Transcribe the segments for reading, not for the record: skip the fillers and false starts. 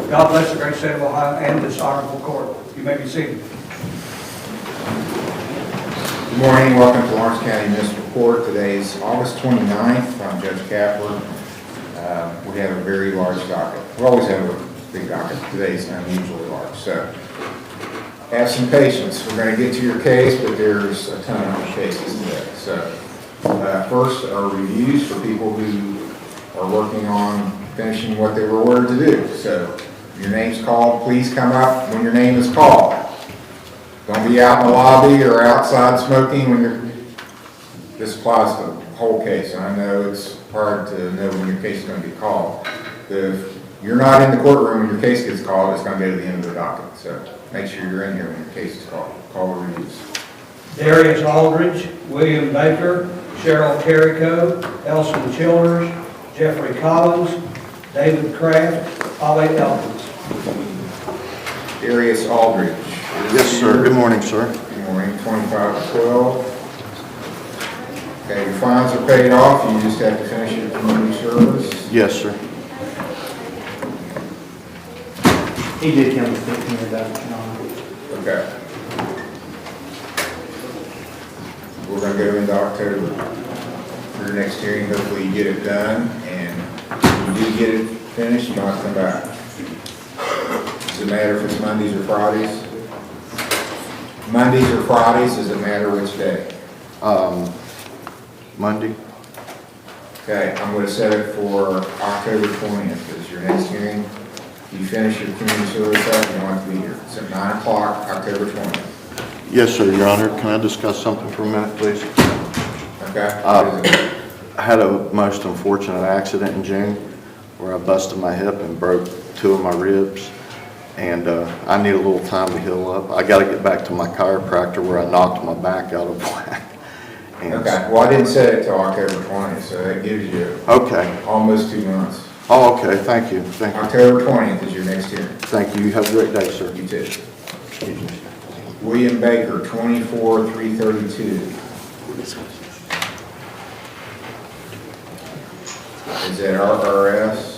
God bless the great state of Ohio and this honorable court. You may be seated. Good morning. Welcome to Lawrence County Municipal Court. Today is August 29th. I'm Judge Kapler. We have a very large docket. We always have a big docket. Today's unusually large. So have some patience. We're going to get to your case, but there's a ton of cases today. So first are reviews for people who are working on finishing what they were ordered to do. So if your name's called, please come up when your name is called. Don't be out in the lobby or outside smoking when you're, this applies to the whole case. And I know it's hard to know when your case is going to be called. If you're not in the courtroom when your case gets called, it's going to go to the end of the docket. So make sure you're in here when your case is called. Call the reviews. Darius Aldridge, William Baker, Cheryl Carrico, Elson Childers, Jeffrey Collins, David Kraft, Holly Elkins. Darius Aldridge. Yes, sir. Good morning, sir. Good morning. 25-12. Okay, your fines are paid off. You just have to finish your community service. Yes, sir. He did come to 15 of that. Okay. We're going to go into October for your next hearing. Hopefully you get it done, and when you do get it finished, you don't have to come back. Does it matter if it's Mondays or Fridays? Mondays or Fridays, does it matter which day? Monday. Okay, I'm going to set it for October 20th as your next hearing. You finish your community service up, you don't have to be here. It's at 9 o'clock, October 20th. Yes, sir, Your Honor. Can I discuss something for a minute, please? Okay? I had a most unfortunate accident in June where I busted my hip and broke 2 of my ribs. And I need a little time to heal up. I got to get back to my chiropractor where I knocked my back out of whack. And Okay, well, I didn't set it till October 20th, so that gives you okay. almost 2 months. Oh, okay. Thank you. Thank you. October 20th is your next hearing. Thank you. You have a great day, sir. You too. Excuse me. William Baker, 24-332. Is that RRS?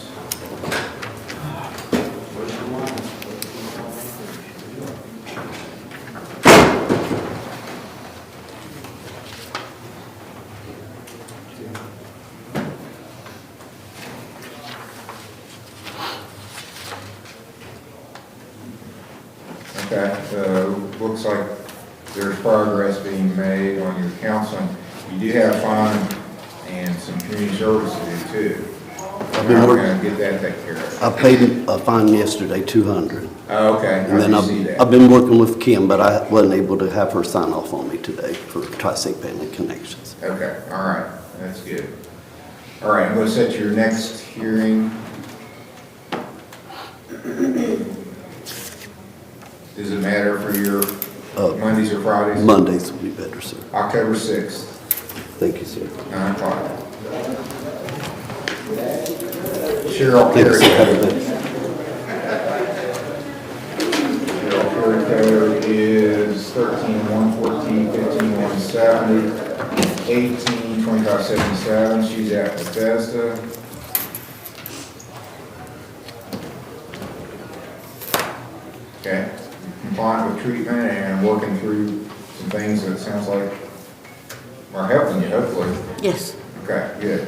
Okay, so looks like there's progress being made on your counseling. You do have fine and some community service to do too. I've been I'm working. going to get that taken care of. I paid a fine yesterday, $200. Oh, okay, And I then can see that. I've been working with Kim, but I wasn't able to have her sign off on me today for Tri-State Family Connections. Okay, all right, that's good. All right, I'm going to set your next hearing. Does it matter for your Mondays or Fridays? Mondays will be better, sir. October 6th, Thank you, sir. 9 o'clock. Cheryl Thank you, sir. Have a Carrico. good day. Cheryl Carrico is 13-114, 15-170, 18-2577. She's at Bethesda. Okay, compliant with treatment and working through some things that sounds like are helping you, hopefully. Yes. Okay, good.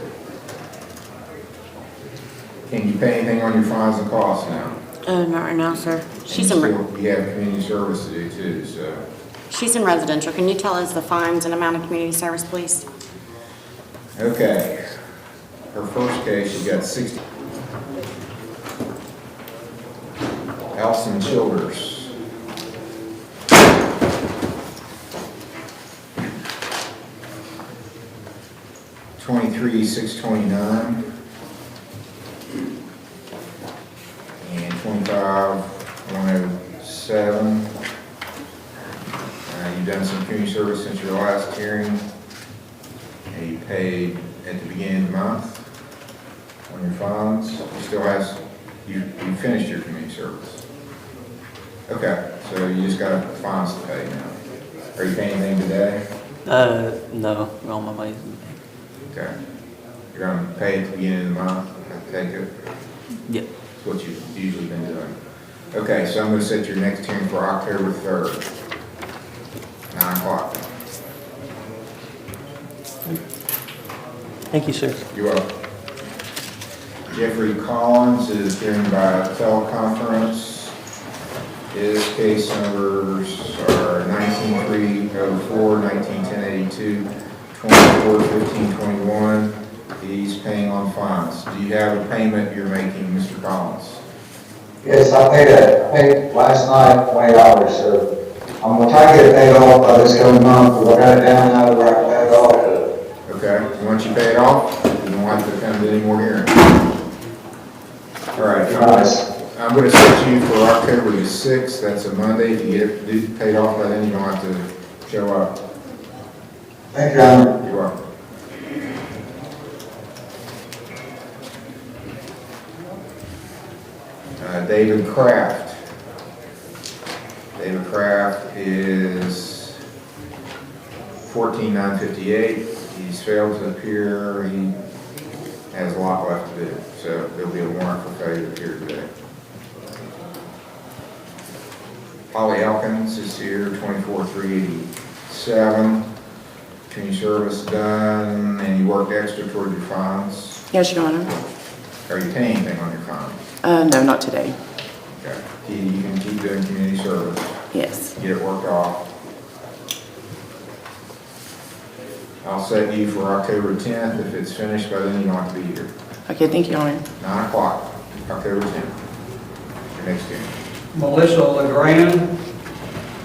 Can you pay anything on your fines and costs now? Not right now, sir. She's And in, you have community service to do too, so. she's in residential. Can you tell us the fines and amount of community service, please? Okay. Her first case, she got 60. Elson Childers. $23,629 and $25,107. You've done some community service since your last hearing, and you paid at the beginning of the month on your fines. You still have, you finished your community service. Okay, so you just got fines to pay now. Are you paying anything today? No, we're on my way. Okay. You're gonna pay at the beginning of the month, I take it? Yep. That's what you've usually been doing. Okay, so I'm going to set your next hearing for October 3rd, 9 o'clock. Thank you, sir. You're welcome. Jeffrey Collins is hearing by teleconference. His case numbers are 19304, 191082, 241521. He's paying on fines. Do you have a payment you're making, Mr. Collins? Yes, I paid last night $20, so I'm gonna try to get it paid off by this coming month, but I got it down now to where I can pay it off. Okay, once you pay it off, you don't have to come to any more hearings. All right, Nice. I'm going to set you for October the 6th, that's a Monday. If you get it paid off by then, you don't have to show up. Thank you, Your Honor. You're welcome. David Kraft. David Kraft is 14,958. He's failed to appear. He has a lot left to do, so there'll be a warrant for failure to appear today. Holly Elkins is here, 24,387. Community service done, and you worked extra toward your fines. Yes, Your Honor. Are you paying anything on your fines? No, not today. Okay. You can keep doing community service, Yes. get it worked off. I'll set you for October 10th. If it's finished by then, you don't have to be here. Okay, thank you, Your Honor. 9 o'clock, October 10th. Your next hearing. Melissa LeGrand,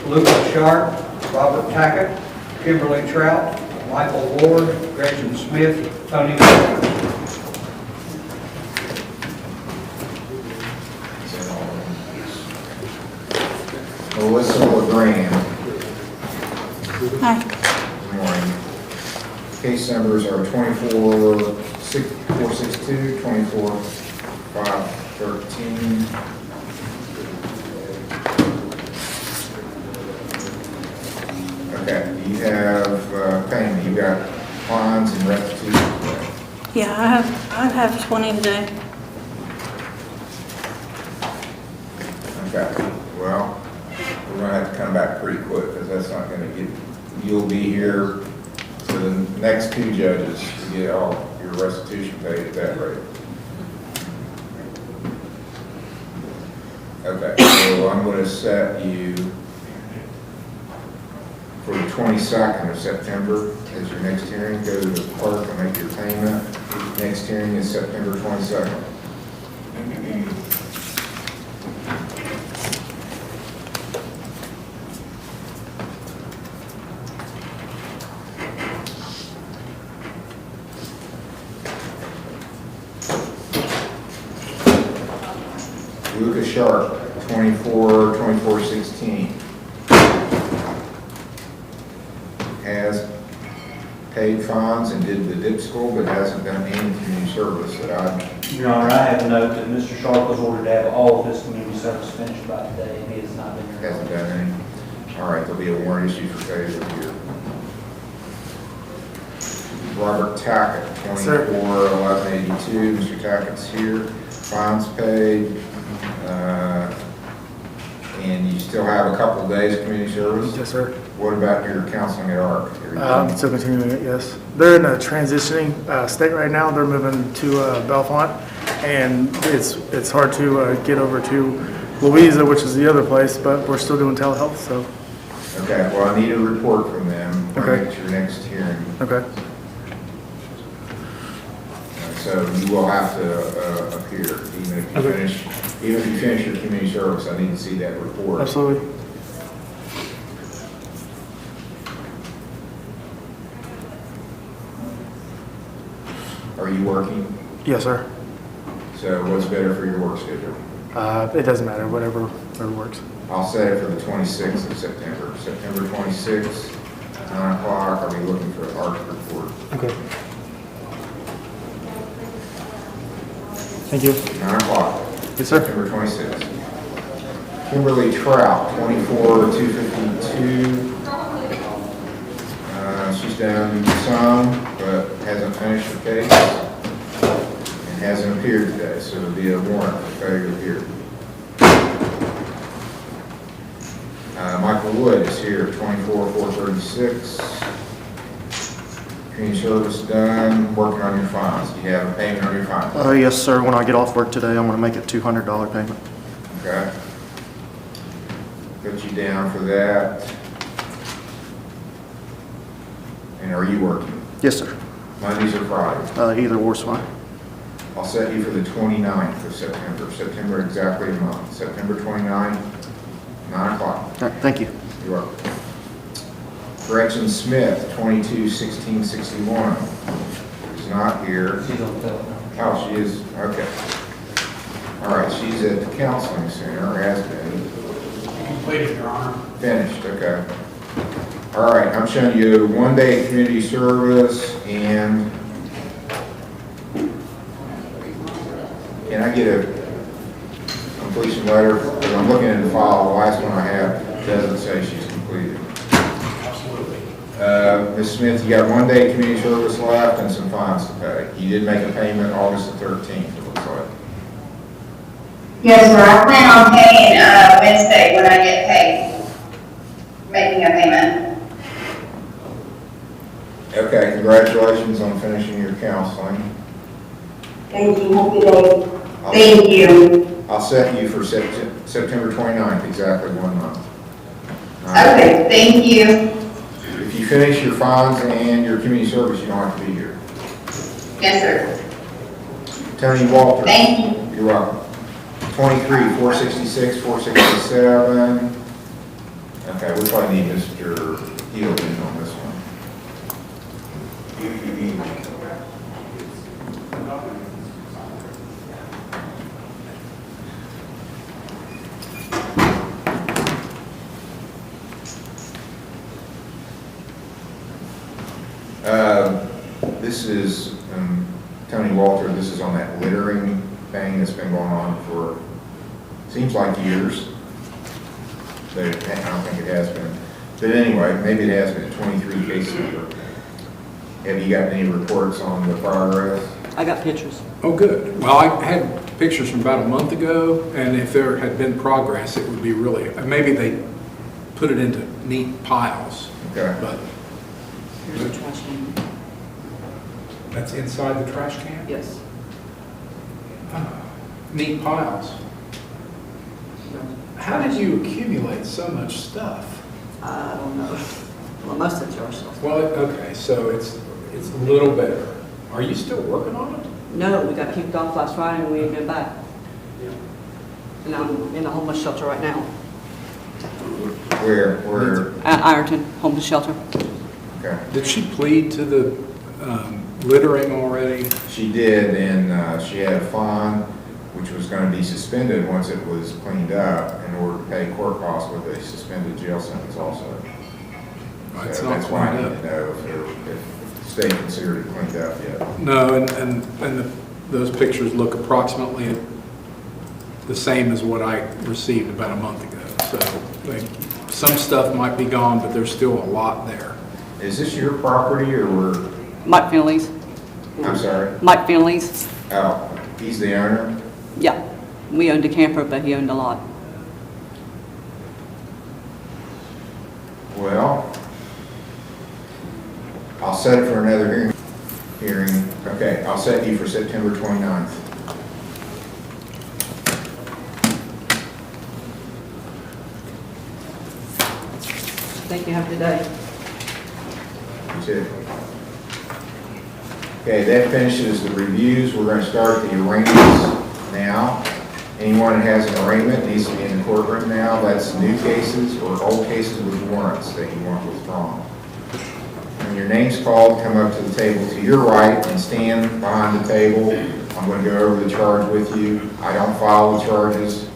Lucas Sharp, Robert Tackett, Kimberly Trout, Michael Ward, Gretchen Smith, Tony Miller. Melissa LeGrand. Hi. Good morning. Case numbers are 24,462, 24,513. Okay, you have payment, you got fines and restitution. Yeah, I have 20 today. Okay, well, we're gonna have to come back pretty quick, because that's not gonna get, you'll be here to the next two judges to get all your restitution paid at that rate. Okay, so I'm gonna set you for the 22nd of September as your next hearing. Go to the clerk and make your payment. Next hearing is September 22nd. Lucas Sharp, 2416. Has paid fines and did the dip school, but hasn't done any community service that Your Honor, I have a note that Mr. Sharp was ordered to have all of his community service finished by today, and he has not been here. hasn't done any. All right, there'll be a warrant issue for failure here. Robert Tackett, 241182. Mr. Tackett's here. Fines paid. And you still have a couple of days of community service? Yes, sir. What about your counseling at ARC? Still continuing it, yes. They're in a transitioning state right now. They're moving to Bellefonte, and it's hard to get over to Louisa, which is the other place, but we're still doing telehealth, so. Okay, well, I need a report from them. Okay. At your next hearing. Okay. So you will have to appear, even if you finish your community service. I need to see that report. Absolutely. Are you working? Yes, sir. So what's better for your work schedule? It doesn't matter, whatever works. I'll set it for the 26th of September. September 26th, 9 o'clock. I'll be looking for an ARC report. Okay. Thank you. 9 o'clock. Yes, sir. September 26th. Kimberly Trout, 24,252. She's done some, but hasn't finished her case. And hasn't appeared today, so it'll be a warrant for failure to appear. Michael Wood is here, 24,436. Community service done, working on your fines. Do you have a payment on your fines? Yes, sir. When I get off work today, I'm going to make a $200 payment. Okay. Put you down for that. And are you working? Yes, sir. Mondays or Fridays? Either or's fine. I'll set you for the 29th of September. September exactly a month. September 29th, 9 o'clock. All right, thank you. You're welcome. Gretchen Smith, 221661. Is not here. She's on the telephone. Oh, she is, okay. All right, she's at the counseling center, or has been. Completed, Your Honor. Finished, okay. All right, I'm showing you 1 day of community service, and can I get a completion letter? Because I'm looking at the file, the last one I have doesn't say she's completed. Absolutely. Ms. Smith, you got 1 day of community service left and some fines to pay. You did make a payment August the 13th, it looks like. Yes, sir. I plan on paying, Wednesday when I get paid, making a payment. Okay, congratulations on finishing your counseling. Thank you. Have a good day. Thank you. I'll set you for September 29th, exactly 1 month. All right. Okay, thank you. If you finish your fines and your community service, you don't have to be here. Yes, sir. Tony Walter. Thank you. You're welcome. 23,466, 467. Okay, we probably need Mr. Healding on this one. This is Tony Walter. This is on that littering thing that's been going on for, seems like years. But I don't think it has been. But anyway, maybe it has been. 23 case number. Have you got any reports on the progress? I got pictures. Oh, good. Well, I had pictures from about a month ago, and if there had been progress, it would be really, maybe they put it into neat piles. Okay. But Here's the trash can. that's inside the trash can? Yes. Neat piles. How did you accumulate so much stuff? I don't know. Well, most of it's your stuff. Well, okay, so it's a little better. Are you still working on it? No, we got kicked off last Friday and we ain't been back. And I'm in a homeless shelter right now. Where? At Ironton Homeless Shelter. Okay. Did she plead to the littering already? She did, and she had a fine, which was going to be suspended once it was cleaned up in order to pay court costs with a suspended jail sentence also. It's So not that's why I cleaned need up. to know if the state considered it cleaned up yet. No, and those pictures look approximately the same as what I received about a month ago. So some stuff might be gone, but there's still a lot there. Is this your property or where? Mike Finley's. I'm sorry? Mike Finley's. Oh, he's the owner? Yeah. We owned a camper, but he owned a lot. Well, I'll set it for another hearing. Okay, I'll set you for September 29th. Thank you. Have a good day. You too. Okay, that finishes the reviews. We're going to start the arraignments now. Anyone that has an arraignment needs to be in the courtroom now. That's new cases or old cases with warrants that you want withdrawn. When your name's called, come up to the table to your right and stand behind the table. I'm going to go over the charge with you. I don't file the charges.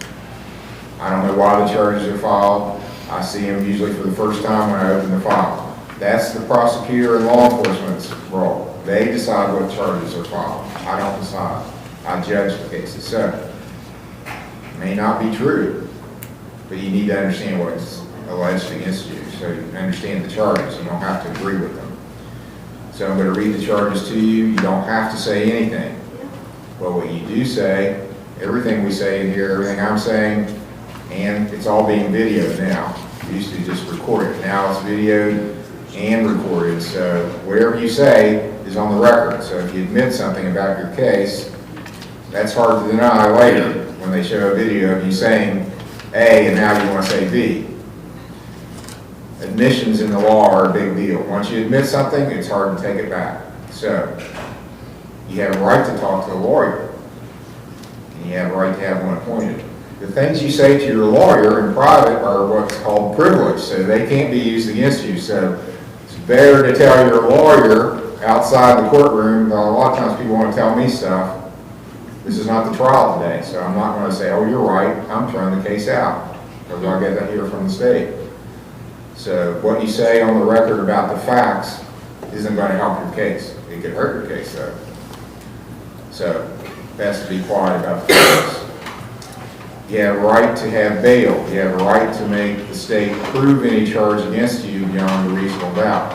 I don't know why the charges are filed. I see them usually for the first time when I open the file. That's the prosecutor and law enforcement's role. They decide what charges are filed. I don't decide. I judge the cases. So, it may not be true, but you need to understand what's alleged against you, so you understand the charges. You don't have to agree with them. So I'm going to read the charges to you. You don't have to say anything. Well, what you do say, everything we say in here, everything I'm saying, and it's all being videoed now. We used to just record it. Now it's videoed and recorded. So whatever you say is on the record. So if you admit something about your case, that's hard to deny later when they show a video of you saying A and now you want to say B. Admissions in the law are a big deal. Once you admit something, it's hard to take it back. So you have a right to talk to a lawyer, and you have a right to have one appointed. The things you say to your lawyer in private are what's called privilege, so they can't be used against you. So it's better to tell your lawyer outside the courtroom. A lot of times people want to tell me stuff. This is not the trial today, so I'm not going to say, oh, you're right, I'm throwing the case out, because I'll get that here from the state. So what you say on the record about the facts isn't going to help your case. It could hurt your case, though. So best to be quiet about the facts. You have a right to have bail. You have a right to make the state prove any charge against you beyond a reasonable doubt.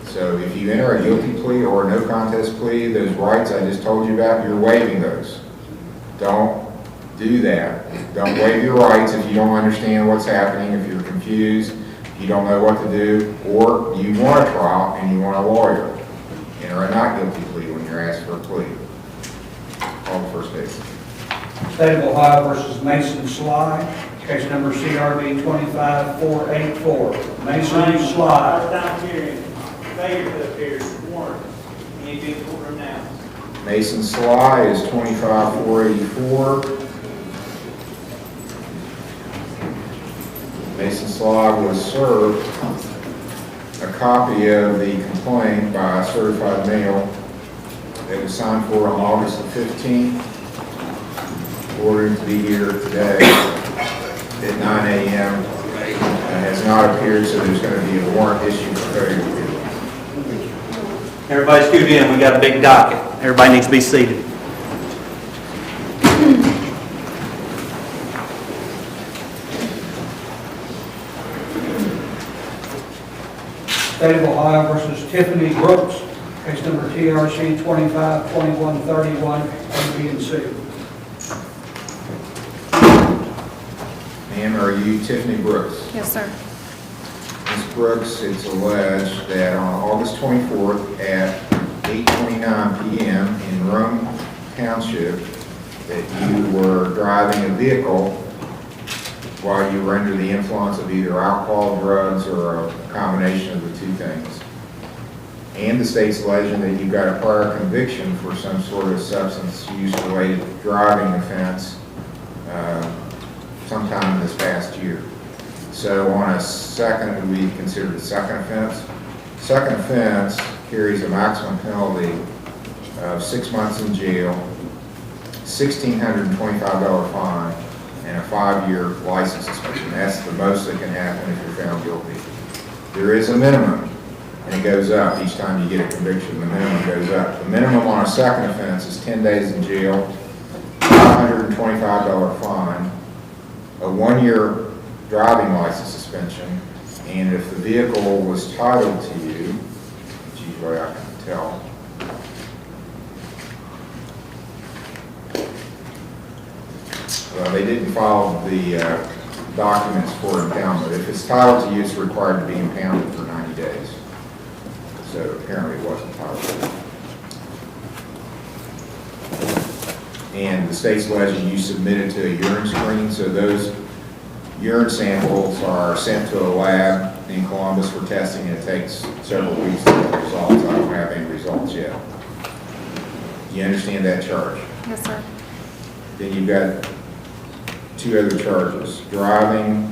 So if you enter a guilty plea or a no contest plea, those rights I just told you about, you're waiving those. Don't do that. Don't waive your rights if you don't understand what's happening, if you're confused, if you don't know what to do, or you want a trial and you want a lawyer. Enter a not guilty plea when you're asked for a plea. Call the first case. State of Ohio versus Mason Sly, case number CRB 25484. Mason Sly. First time hearing, failure to appear, warrant. You need to be in the courtroom now. Mason Sly is 25484. Mason Sly was served a copy of the complaint by certified mail. It was signed for on August the 15th. Ordered to be here today at 9 a.m. Has not appeared, so there's going to be a warrant issued for failure to appear. Everybody scoot in, we got a big docket. Everybody needs to be seated. State of Ohio versus Tiffany Brooks, case number TRC 252131, A, B, and C. Ma'am, are you Tiffany Brooks? Yes, sir. Ms. Brooks, it's alleged that on August 24th at 8:29 p.m. in Rome Township that you were driving a vehicle while you were under the influence of either alcohol, drugs, or a combination of the two things. And the state's alleging that you got a prior conviction for some sort of substance use-related driving offense sometime in this past year. So on a second, it would be considered a second offense. Second offense carries a maximum penalty of 6 months in jail, $1,625 fine, and a 5-year license suspension. That's the most that can happen if you're found guilty. There is a minimum, and it goes up each time you get a conviction. The minimum goes up. The minimum on a second offense is 10 days in jail, $525 fine, a 1-year driving license suspension, and if the vehicle was titled to you, which usually I can tell, well, they didn't file the documents for impoundment. If it's titled to you, it's required to be impounded for 90 days. So apparently it wasn't titled to you. And the state's alleging you submitted to a urine screen, so those urine samples are sent to a lab in Columbus for testing, and it takes several weeks to get the results. I don't have any results yet. Do you understand that charge? Yes, sir. Then you've got 2 other charges. Driving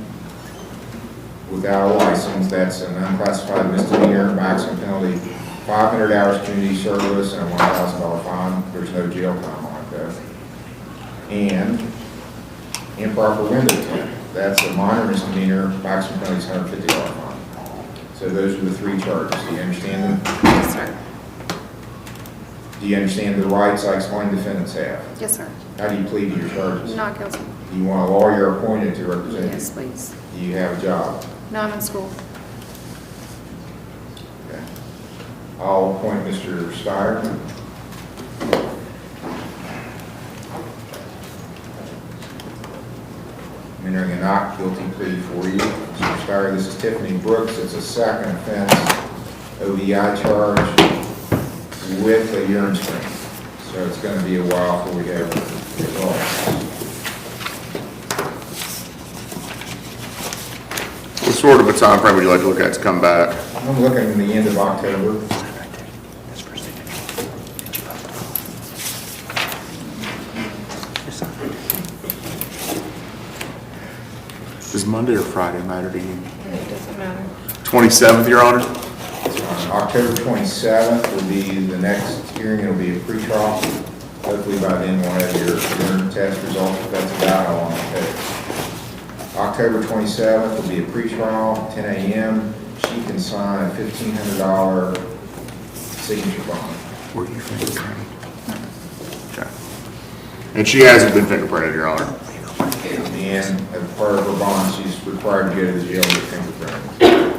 without a license, that's an unclassified misdemeanor, maximum penalty 500 hours community service and a $1,000 fine. There's no jail time on it though. And improper window tint. That's a minor misdemeanor, maximum penalty is $150 fine. So those are the 3 charges. Do you understand them? Yes, sir. Do you understand the rights I explained defendants have? Yes, sir. How do you plead to your charges? Not guilty. Do you want a lawyer appointed to represent you? Yes, please. Do you have a job? No, I'm in school. Okay. I'll appoint Mr. Steyer. I'm entering a not guilty plea for you. Mr. Steyer, this is Tiffany Brooks. It's a second offense OVI charge with a urine screen. So it's going to be a while before we have results. What sort of a time frame would you like to look at to come back? I'm looking at the end of October. Does Monday or Friday matter to you? It doesn't matter. 27th, Your Honor? October 27th will be the next hearing. It'll be a pretrial. Hopefully by then we'll have your urine test results, if that's about how long it takes. October 27th will be a pretrial, 10 a.m. She can sign a $1,500 signature bond. Were you fingerprinted? Okay. And she hasn't been fingerprinted, Your Honor? And as part of her bond, she's required to go to the jail to get fingerprinted.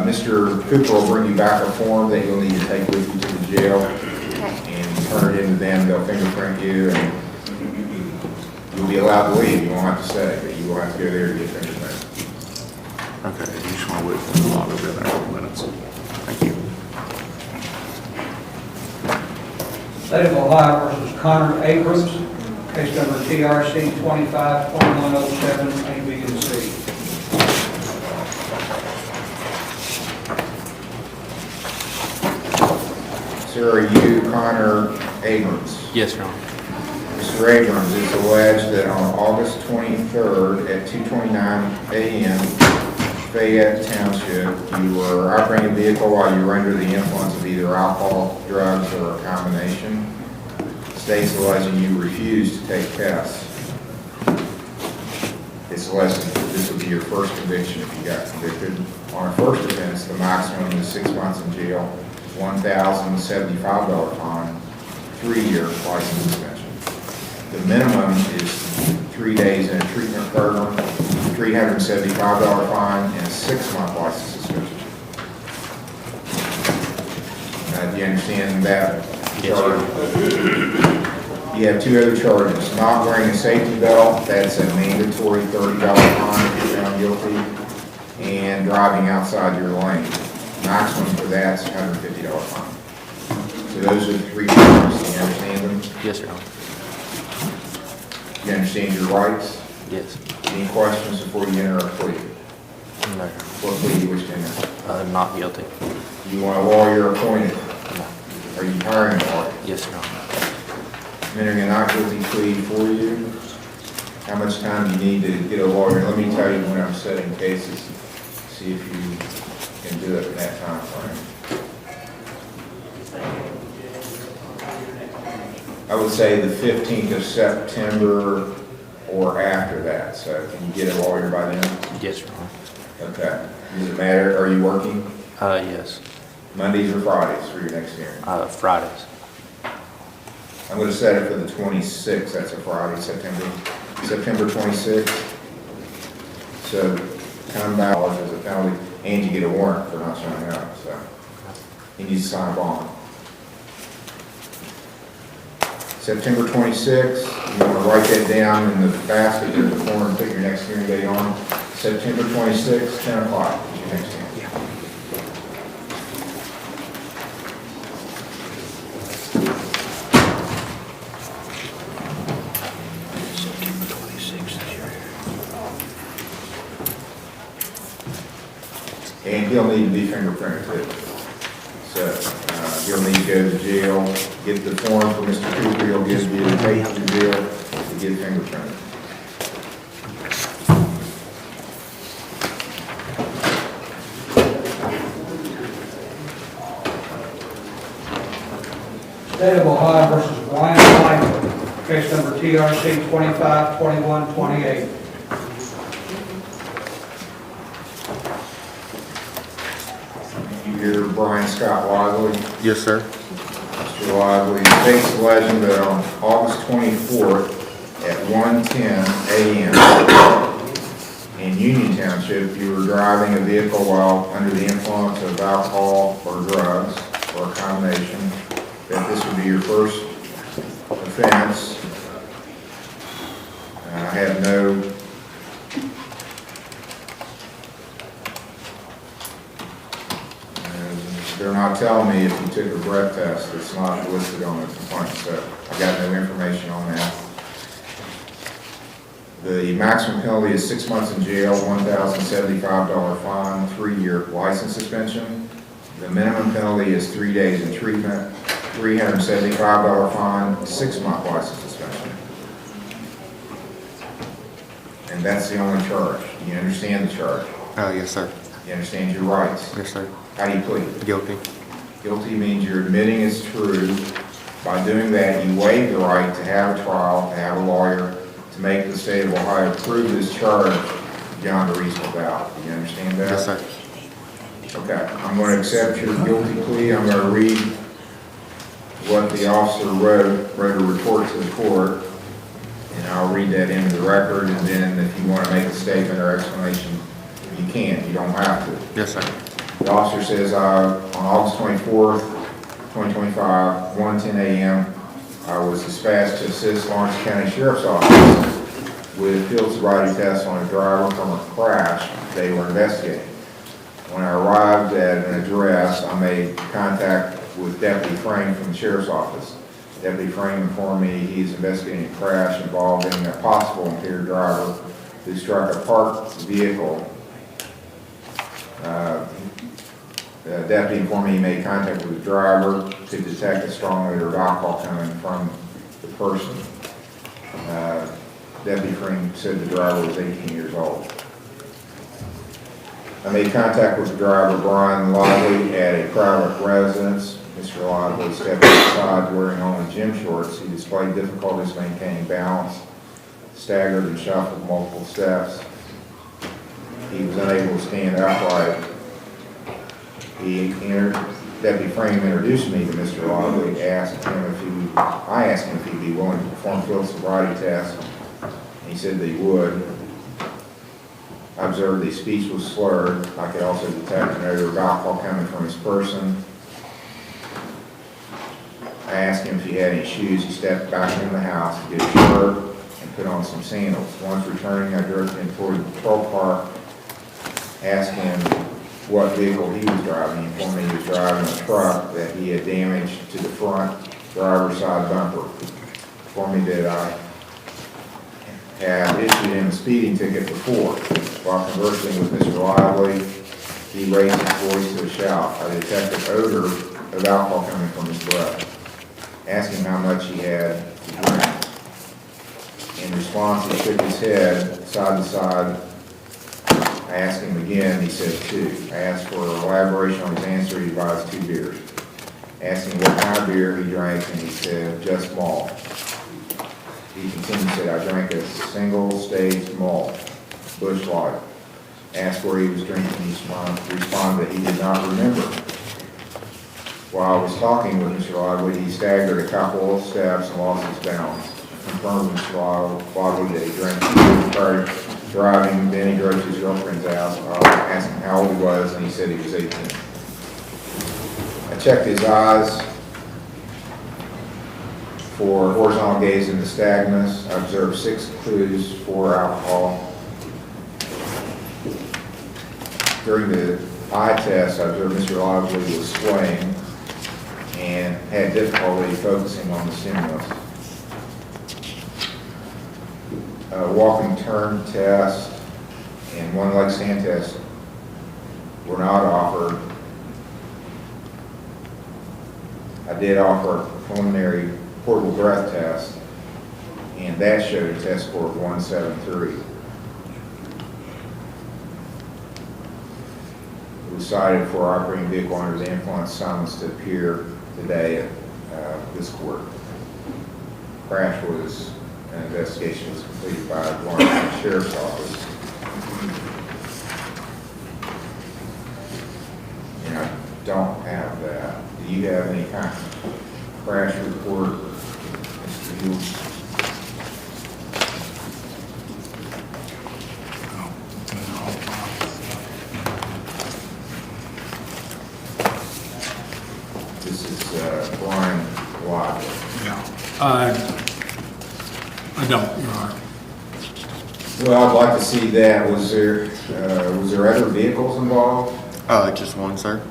Mr. Cooper will bring you back a form that you'll need to take with you to the jail and turn it into them. They'll fingerprint you and you'll be allowed to leave. You won't have to stay, but you will have to go there to get fingerprinted. Okay, you just want to wait for the log over there in a couple minutes. Thank you. State of Ohio versus Connor Abrams, case number TRC 25-2107, A, B, and C. Sir, are you Connor Abrams? Yes, Your Honor. Mr. Abrams, it's alleged that on August 23rd at 2:29 a.m., Fayette Township, you were operating a vehicle while you were under the influence of either alcohol, drugs, or a combination. State's alleging you refused to take tests. It's alleged that this would be your first conviction if you got convicted. On a first offense, the maximum is 6 months in jail, $1,075 fine, 3-year license suspension. The minimum is 3 days in a treatment program, $375 fine, and a 6-month license suspension. Do you understand that? Yes, sir. You have 2 other charges. Not wearing a safety belt, that's a mandatory $30 fine if you're found guilty, and driving outside your lane. Maximum for that's $150 fine. So those are the 3 charges. Do you understand them? Yes, Your Honor. You understand your rights? Yes. Any questions before you enter a plea? No, Your Honor. What plea do you wish to enter? Not guilty. You want a lawyer appointed? No. Are you hiring a lawyer? Yes, Your Honor. I'm entering a not guilty plea for you. How much time do you need to get a lawyer? Let me tell you when I'm setting cases, see if you can do it in that time frame. I would say the 15th of September or after that. So can you get a lawyer by then? Yes, Your Honor. Okay. Does it matter? Are you working? Yes. Mondays or Fridays for your next hearing? Fridays. I'm going to set it for the 26th. That's a Friday, September 26th. So come back as a penalty, and you get a warrant for not showing up. So you need to sign a bond. September 26th, you want to write that down in the basket or the form and put your next hearing date on. September 26th, 10 o'clock is your next hearing. And he'll need to be fingerprinted too. So he'll need to go to jail, get the form from Mr. Cooper, he'll give you the tape to jail to get fingerprinted. State of Ohio versus Brian Michael, case number TRC 25-2128. You're Brian Scott Lively. Yes, sir. Mr. Lively, states the legend that on August 24th at 1:10 a.m. in Union Township, you were driving a vehicle while under the influence of alcohol or drugs or a combination, that this would be your first offense. I have no they're not telling me if you took a breath test, it's not listed on the complaint, so I got no information on that. The maximum penalty is 6 months in jail, $1,075 fine, 3-year license suspension. The minimum penalty is 3 days in treatment, $375 fine, 6-month license suspension. And that's the only charge. You understand the charge? Yes, sir. You understand your rights? Yes, sir. How do you plead? Guilty. Guilty means you're admitting it's true. By doing that, you waive the right to have a trial, to have a lawyer, to make the state of Ohio prove this charge beyond a reasonable doubt. Do you understand that? Yes, sir. Okay, I'm going to accept your guilty plea. I'm going to read what the officer wrote a report to the court, and I'll read that into the record, and then if you want to make a statement or explanation, you can. You don't have to. Yes, sir. The officer says, on August 24th, 2025, 1:10 a.m., I was dispatched to assist Lawrence County Sheriff's Office with field sobriety tests on a driver from a crash they were investigating. When I arrived at an address, I made contact with Deputy Frame from the Sheriff's Office. Deputy Frame informed me he's investigating a crash involving a possible impaired driver who struck a parked vehicle. The deputy informed me he made contact with the driver to detect a strong odor of alcohol coming from the person. Deputy Frame said the driver was 18 years old. I made contact with the driver, Brian Lively, at a private residence. Mr. Lively stepped inside wearing only gym shorts. He displayed difficulties maintaining balance, staggered and shuffled multiple steps. He was unable to stand upright. Deputy Frame introduced me to Mr. Lively. I asked him if he'd be willing to perform field sobriety tests. He said that he would. I observed his speech was slurred. I could also detect an odor of alcohol coming from his person. I asked him if he had any shoes. He stepped back into the house to get a shirt and put on some sandals. Once returning, I drove him toward the patrol car, asked him what vehicle he was driving. He informed me he was driving a truck that he had damaged to the front driver's side bumper. He informed me that I had issued him a speeding ticket before. While conversing with Mr. Lively, he raised his voice to a shout. I detected odor of alcohol coming from his breath. Asked him how much he had to drink. In response, he shook his head side to side. I asked him again, he said 2. I asked for elaboration on his answer, he advised 2 beers. Asked him what kind of beer he drank, and he said, just malt. He continued, said, I drank a single-stage malt, Busch Light. Asked where he was drinking, he responded that he did not remember. While I was talking with Mr. Lively, he staggered a couple of steps and lost his balance. Confirmed with Mr. Lively that he drank 2 beers prior to driving, then he drove to his girlfriend's house. I asked him how old he was, and he said he was 18. I checked his eyes for horizontal gaze and nystagmus. I observed 6 clues for alcohol. During the eye test, I observed Mr. Lively was swaying and had difficulty focusing on the stimulus. Walking turn test and one leg stand test were not offered. I did offer a preliminary portable breath test, and that showed a test score of 173. It was cited for operating vehicle under the influence summons to appear today at this court. Crash was, an investigation was completed by the Lawrence County Sheriff's Office. And I don't have that. Do you have any kind of crash report, Mr. Hughes? This is Brian Watt. Yeah. I don't, Your Honor. Well, I'd like to see that. Was there other vehicles involved? Just one, sir.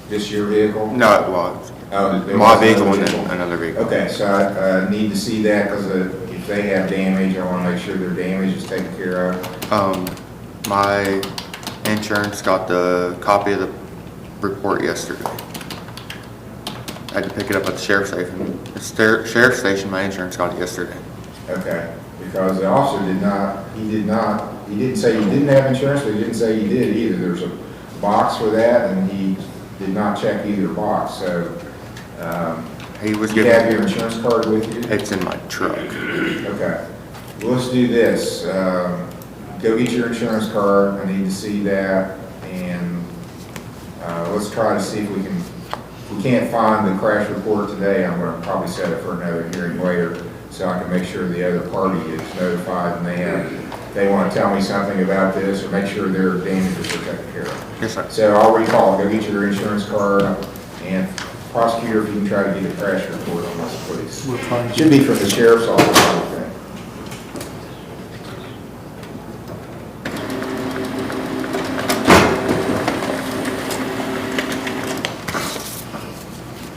Just your vehicle? No, it was. Oh, there My was vehicle another and vehicle. then another vehicle. Okay, so I need to see that because if they have damage, I want to make sure their damage is taken care of. My insurance got the copy of the report yesterday. I had to pick it up at the sheriff's station. The sheriff's station, my insurance got it yesterday. Okay, because the officer he didn't say you didn't have insurance, but he didn't say you did either. There's a box for that, and he did not check either box, so, He was you given. have your insurance card with you? It's in my truck. Okay, well, let's do this, go get your insurance card, I need to see that, and, let's try to see if we can, if we can't find the crash report today, I'm gonna probably set it for another hearing later, so I can make sure the other party is notified, and they want to tell me something about this, or make sure their damages are taken care of. Yes, sir. So I'll recall, go get your insurance card, and prosecutor, if you can try to get a crash report on this, please. We'll try to Should be from the sheriff's office, I think.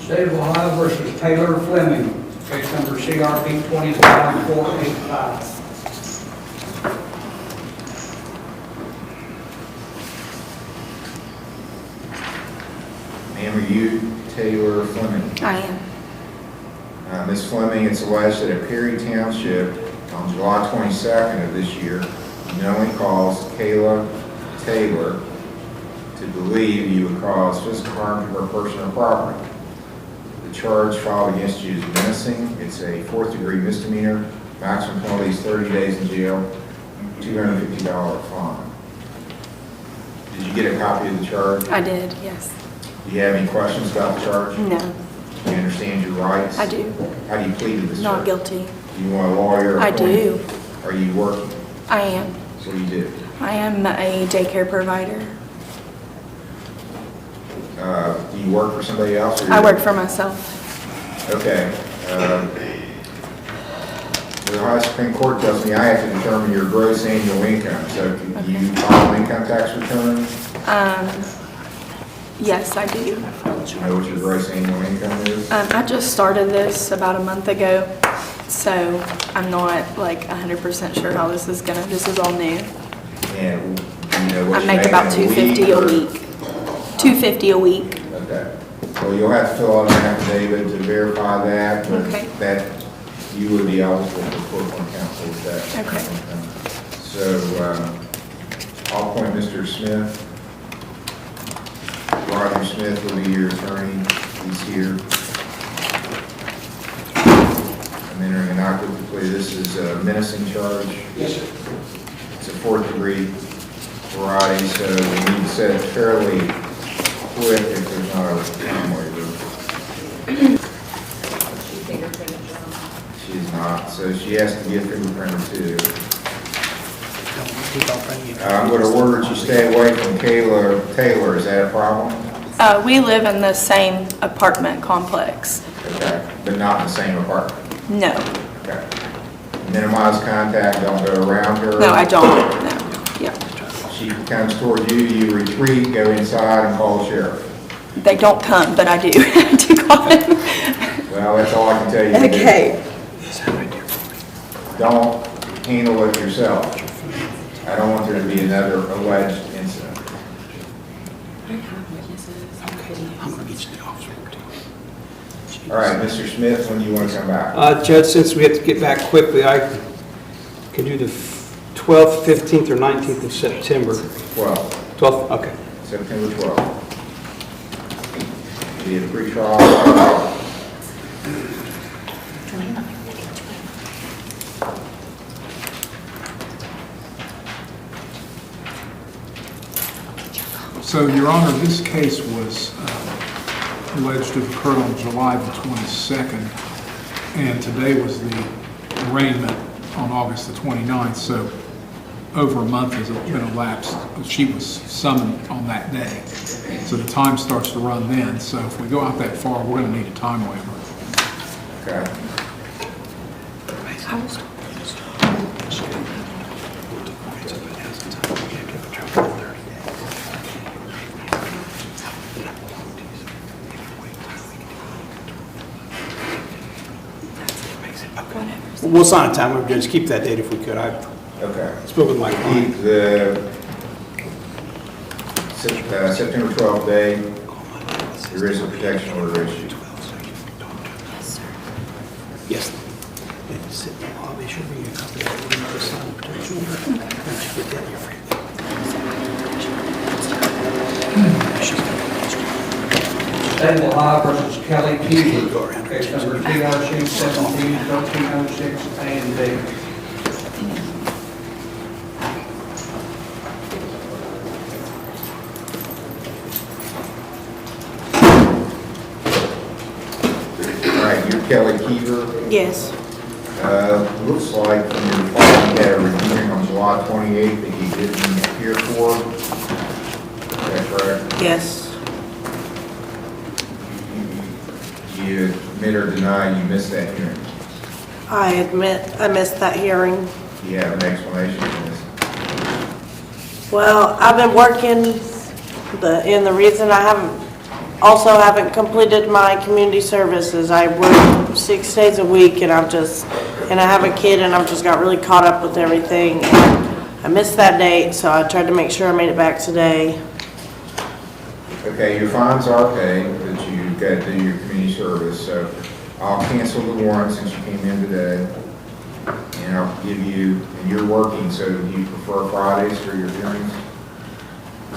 State of Ohio versus Taylor Fleming, case number CRP 25485. Ma'am, are you Taylor Fleming? I am. Ms. Fleming, it's alleged that at Perry Township on July 22nd of this year, you knowingly caused Kayla Taylor to believe you would cause physical harm to her person or property. The charge filed against you is menacing. It's a 4th-degree misdemeanor. Maximum penalty is 30 days in jail, $250 fine. Did you get a copy of the charge? I did, yes. Do you have any questions about the charge? No, Do you understand your rights? I do. How do you plead to this charge? Not guilty. Do you want a lawyer? I do. appointed? Are you working? I am. What do you do? I am a daycare provider. Do you work for somebody else? Or I you- work for myself. Okay. The Ohio Supreme Court tells me I have to determine your gross annual income. So do you file an income tax return? Yes, I do. Do you know what your gross annual income is? I just started this about a month ago, so I'm not like 100% sure how this is this is all new. And do you know what I you make about in $250 a or- week. $250 a week. Okay. Well, you'll have to fill out an affidavit to verify that, but Okay. that you would be eligible for court counsel with that. Okay. So, I'll appoint Mr. Smith. Roger Smith will be your attorney. He's here. I'm entering a not guilty plea. This is a menacing charge. Yes, sir. It's a 4th-degree variety, so we need to set it fairly quick if there's not a time waiver. She's not, so she has to get fingerprinted too. I'm going to order that you stay away from Kayla Taylor. Is that a problem? We live in the same apartment complex. Okay, but not in the same apartment? No, Okay. Minimize contact, don't go around her? no, I don't, no, yeah. She comes toward you, you retreat, go inside and call the sheriff. They don't come, but I do. I do call them. Well, that's all I can tell you to do. Okay. Don't handle it yourself. I don't want there to be another alleged incident. All right, Mr. Smith, when do you want to come back? Judge, since we have to get back quickly, I can do the 12th, 15th, or 19th of September. 12th, 12th, okay. September 12th. Be a pre-trial. So, Your Honor, this case was alleged to have occurred on July the 22nd, and today was the arraignment on August the 29th, so over a month has been elapsed. She was summoned on that day, so the time starts to run then. So if we go out that far, we're going to need a time waiver. Okay. We'll sign a time, we'll just keep that date if we could. I Okay. spoke with my client. Keep the September 12th day, there is a protection order issued. Yes. Sit in the lobby, should be a copy of the sign protection order. Once you get that, you're free. State of Ohio versus Kelly Keever, case number TRC 17-1306 A and B. All right, you're Kelly Keever. Yes. Looks like from your file, you had a hearing on July 28th that you didn't appear for. Is that correct? Yes. You admit or deny you missed that hearing? I admit I missed that hearing. Do you have an explanation for this? Well, I've been working, and the reason I haven't completed my community services. I work 6 days a week, and I have a kid, and I've just got really caught up with everything. And I missed that date, so I tried to make sure I made it back today. Okay, your fines are paid, but you've got to do your community service, so I'll cancel the warrant since you came in today. And I'll give you, and you're working, so do you prefer Fridays for your hearings?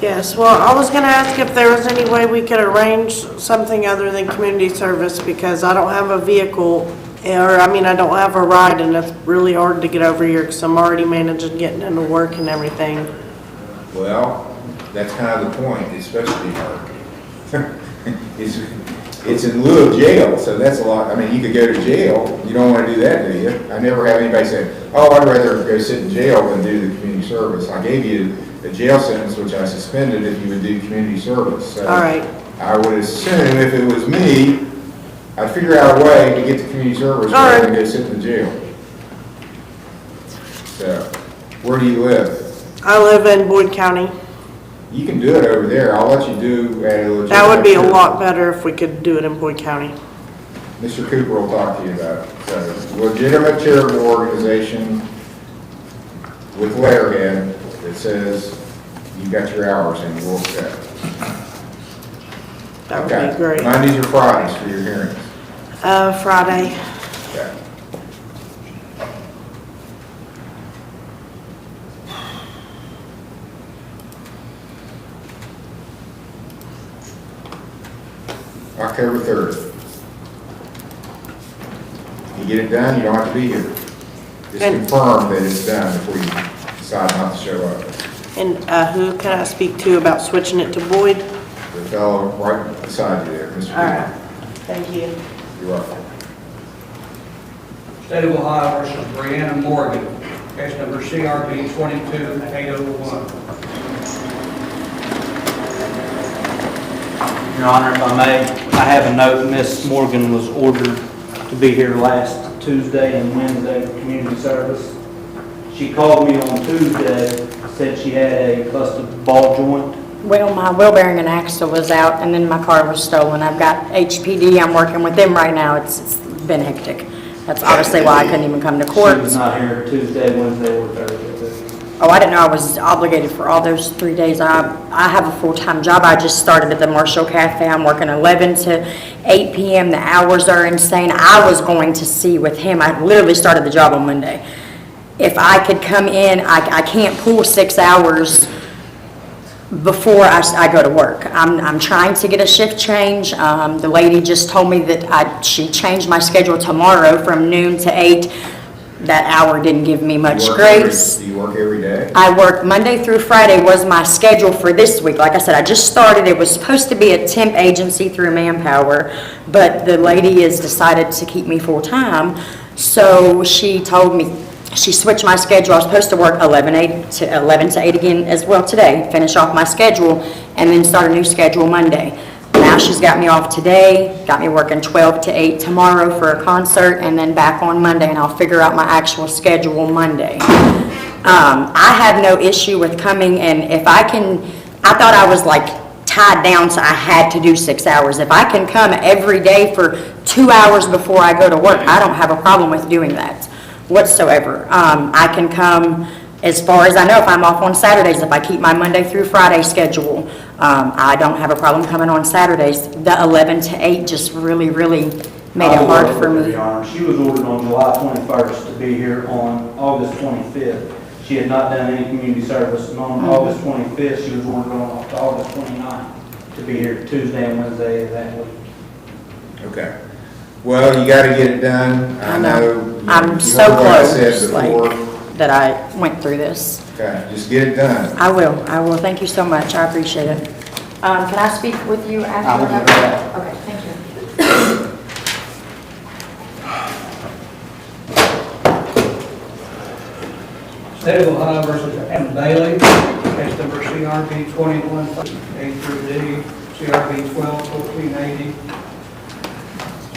Yes, well, I was gonna ask if there was any way we could arrange something other than community service, because I don't have a vehicle, I don't have a ride, and it's really hard to get over here, because I'm already managing getting into work and everything. Well, that's kind of the point, especially hard. It's in lieu of jail, so that's a lot. I mean, you could go to jail. You don't want to do that, do you? I never have anybody say, oh, I'd rather go sit in jail than do the community service. I gave you a jail sentence, which I suspended if you would do community service. So All right. I would assume if it was me, I'd figure out a way to get to community service rather than go sit in the jail. So, where do you live? I live in Boyd County. You can do it over there. I'll let you do at a legitimate. That would be a lot better if we could do it in Boyd County. Mr. Cooper will talk to you about it. So, legitimate charitable organization with letterhead that says you've got your hours and you will set. That would be great. Mondays or Fridays for your hearings? Friday. Okay. October 3rd. You get it done, you don't have to be here. Just confirm that it's done before you decide not to show up. And who can I speak to about switching it to Boyd? The fellow right beside you there, Mr. Cooper. All right. Thank you. You're welcome. State of Ohio versus Brianna Morgan, case number CRB 22-801. Your Honor, if I may, I have a note, Miss Morgan was ordered to be here last Tuesday and Wednesday for community service. She called me on Tuesday, said she had a busted ball joint. Well, my wheel bearing and axle was out, and then my car was stolen. I've got HPD, I'm working with them right now. It's been hectic. That's obviously why I couldn't even come to court. She was not here Tuesday, Wednesday, or Thursday. Oh, I didn't know I was obligated for all those 3 days. I have a full-time job. I just started at the Marshall Cafe. I'm working 11 to 8 p.m. The hours are insane. I was going to see with him. I literally started the job on Monday. If I could come in, I can't pull 6 hours before I go to work. I'm trying to get a shift change. The lady just told me that she changed my schedule tomorrow from noon to 8. That hour didn't give me much grace. Do you work every day? I work Monday through Friday was my schedule for this week. Like I said, I just started. It was supposed to be a temp agency through Manpower, but the lady has decided to keep me full-time. So she told me, she switched my schedule. I was supposed to work 11 to 8 again as well today, finish off my schedule, and then start a new schedule Monday. Now she's got me off today, got me working 12 to 8 tomorrow for a concert, and then back on Monday, and I'll figure out my actual schedule Monday. I have no issue with coming, and if I thought I was like tied down, so I had to do 6 hours. If I can come every day for 2 hours before I go to work, I don't have a problem with doing that. whatsoever. I can come as far as I know if I'm off on Saturdays, if I keep my Monday through Friday schedule. I don't have a problem coming on Saturdays. The 11 to 8 just really made it hard for me. She was ordered on July 21st to be here on August 25th. She had not done any community service, and on August 25th, she was ordered on August 29th to be here Tuesday and Wednesday of that week. Okay. Well, you gotta get it done. I know. I'm so close, like, that I went through this. Okay, just get it done. I will. Thank you so much. I appreciate it. Can I speak with you after? I will do that. Okay, thank you. State of Ohio versus M. Bailey, case number CRB 21, A through D, CRB 12, 1480,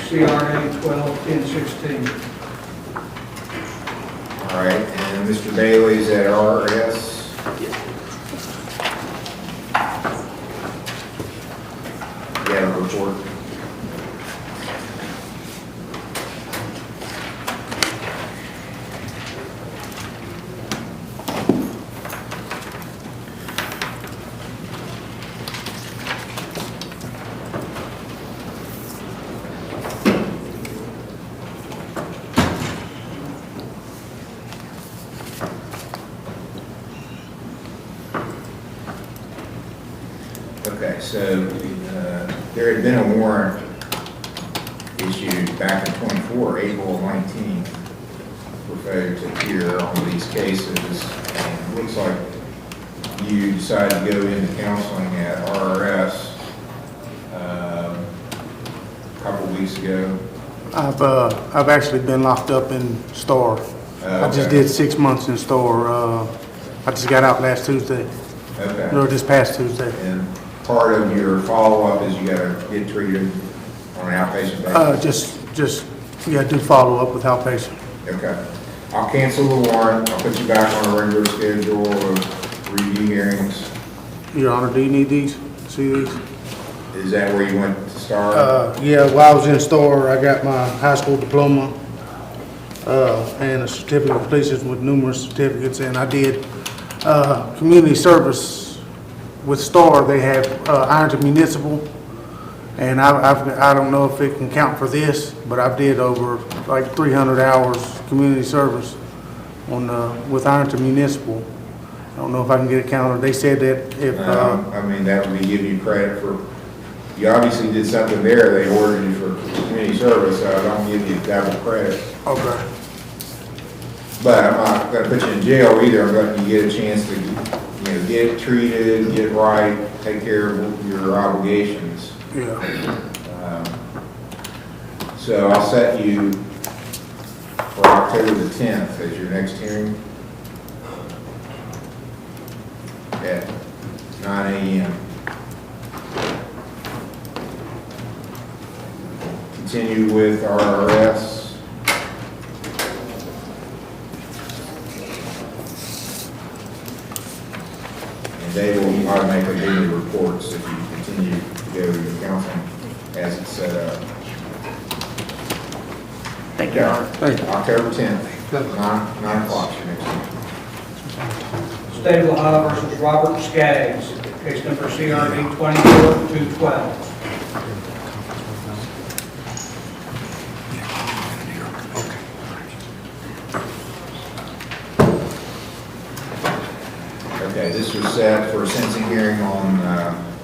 CRA 12, 1016. All right, and Mr. Bailey's at RS. You have a report? Okay, so there had been a warrant issued back in '24, April 19th, for failure to appear on these cases. And it looks like you decided to go into counseling at RRS a couple weeks ago. I've actually been locked up in store. I just did 6 months in store. I just got out last Tuesday. Okay. Or this past Tuesday. And part of your follow-up is you gotta get treated on an outpatient basis? Just do follow-up with outpatient. Okay. I'll cancel the warrant. I'll put you back on a regular schedule of review hearings. Your Honor, do you need these? See these? Is that where you went to start? Yeah, while I was in store, I got my high school diploma and a certificate of completion with numerous certificates, and I did community service with STAR. They have Ironton Municipal, and I don't know if it can count for this, but I did over like 300 hours community service on with Ironton Municipal. I don't know if I can get it counted. They said that if I mean, that would be giving you credit for, you obviously did something there. They ordered you for community service, so I don't give you double credit. Okay. But I'm not gonna put you in jail either. I'm letting you get a chance to, get treated, get right, take care of your obligations. Yeah. So I'll set you for October the 10th as your next hearing at 9 a.m. Continue with RRS. They will automatically give you reports if you continue to go to your counseling as it's set up. Thank you, Your Honor. October 10th, 9 o'clock, your next meeting. State of Ohio versus Robert Skaggs, case number CRB 24-212. Okay, this was set for a sentencing hearing on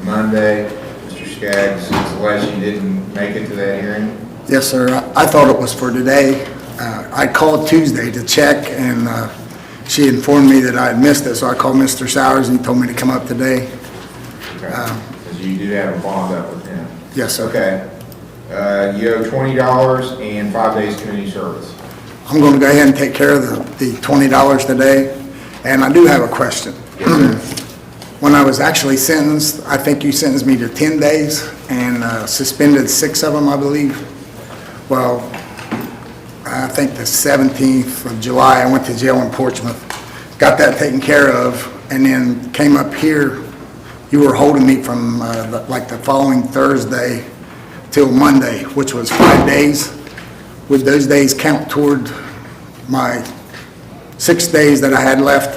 Monday. Mr. Skaggs, it's alleged you didn't make it to that hearing. Yes, sir. I thought it was for today. I called Tuesday to check, and she informed me that I had missed it, so I called Mr. Sowers, and he told me to come up today. Okay, because you do have a bond up with him. Yes, sir. Okay. You owe $20 and 5 days community service. I'm going to go ahead and take care of the $20 today, and I do have a question. When I was actually sentenced, I think you sentenced me to 10 days and suspended 6 of them, I believe. Well, I think the 17th of July, I went to jail in Portsmouth, got that taken care of, and then came up here. You were holding me from like the following Thursday till Monday, which was 5 days. Would those days count toward my 6 days that I had left.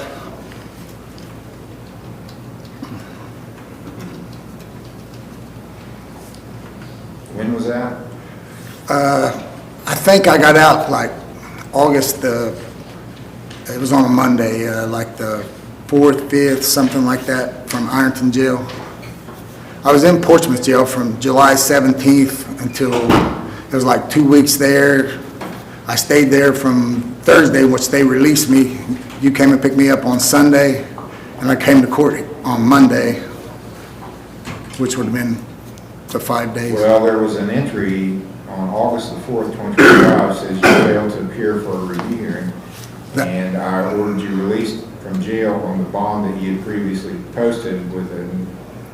When was that? I think I got out like August, it was on a Monday, like the 4th, 5th, something like that, from Ironton Jail. I was in Portsmouth Jail from July 17th until, it was like 2 weeks there. I stayed there from Thursday, which they released me. You came and picked me up on Sunday, and I came to court on Monday, which would have been the 5 days. Well, there was an entry on August the 4th, 2025, says you failed to appear for a review hearing, and I ordered you released from jail on the bond that you had previously posted with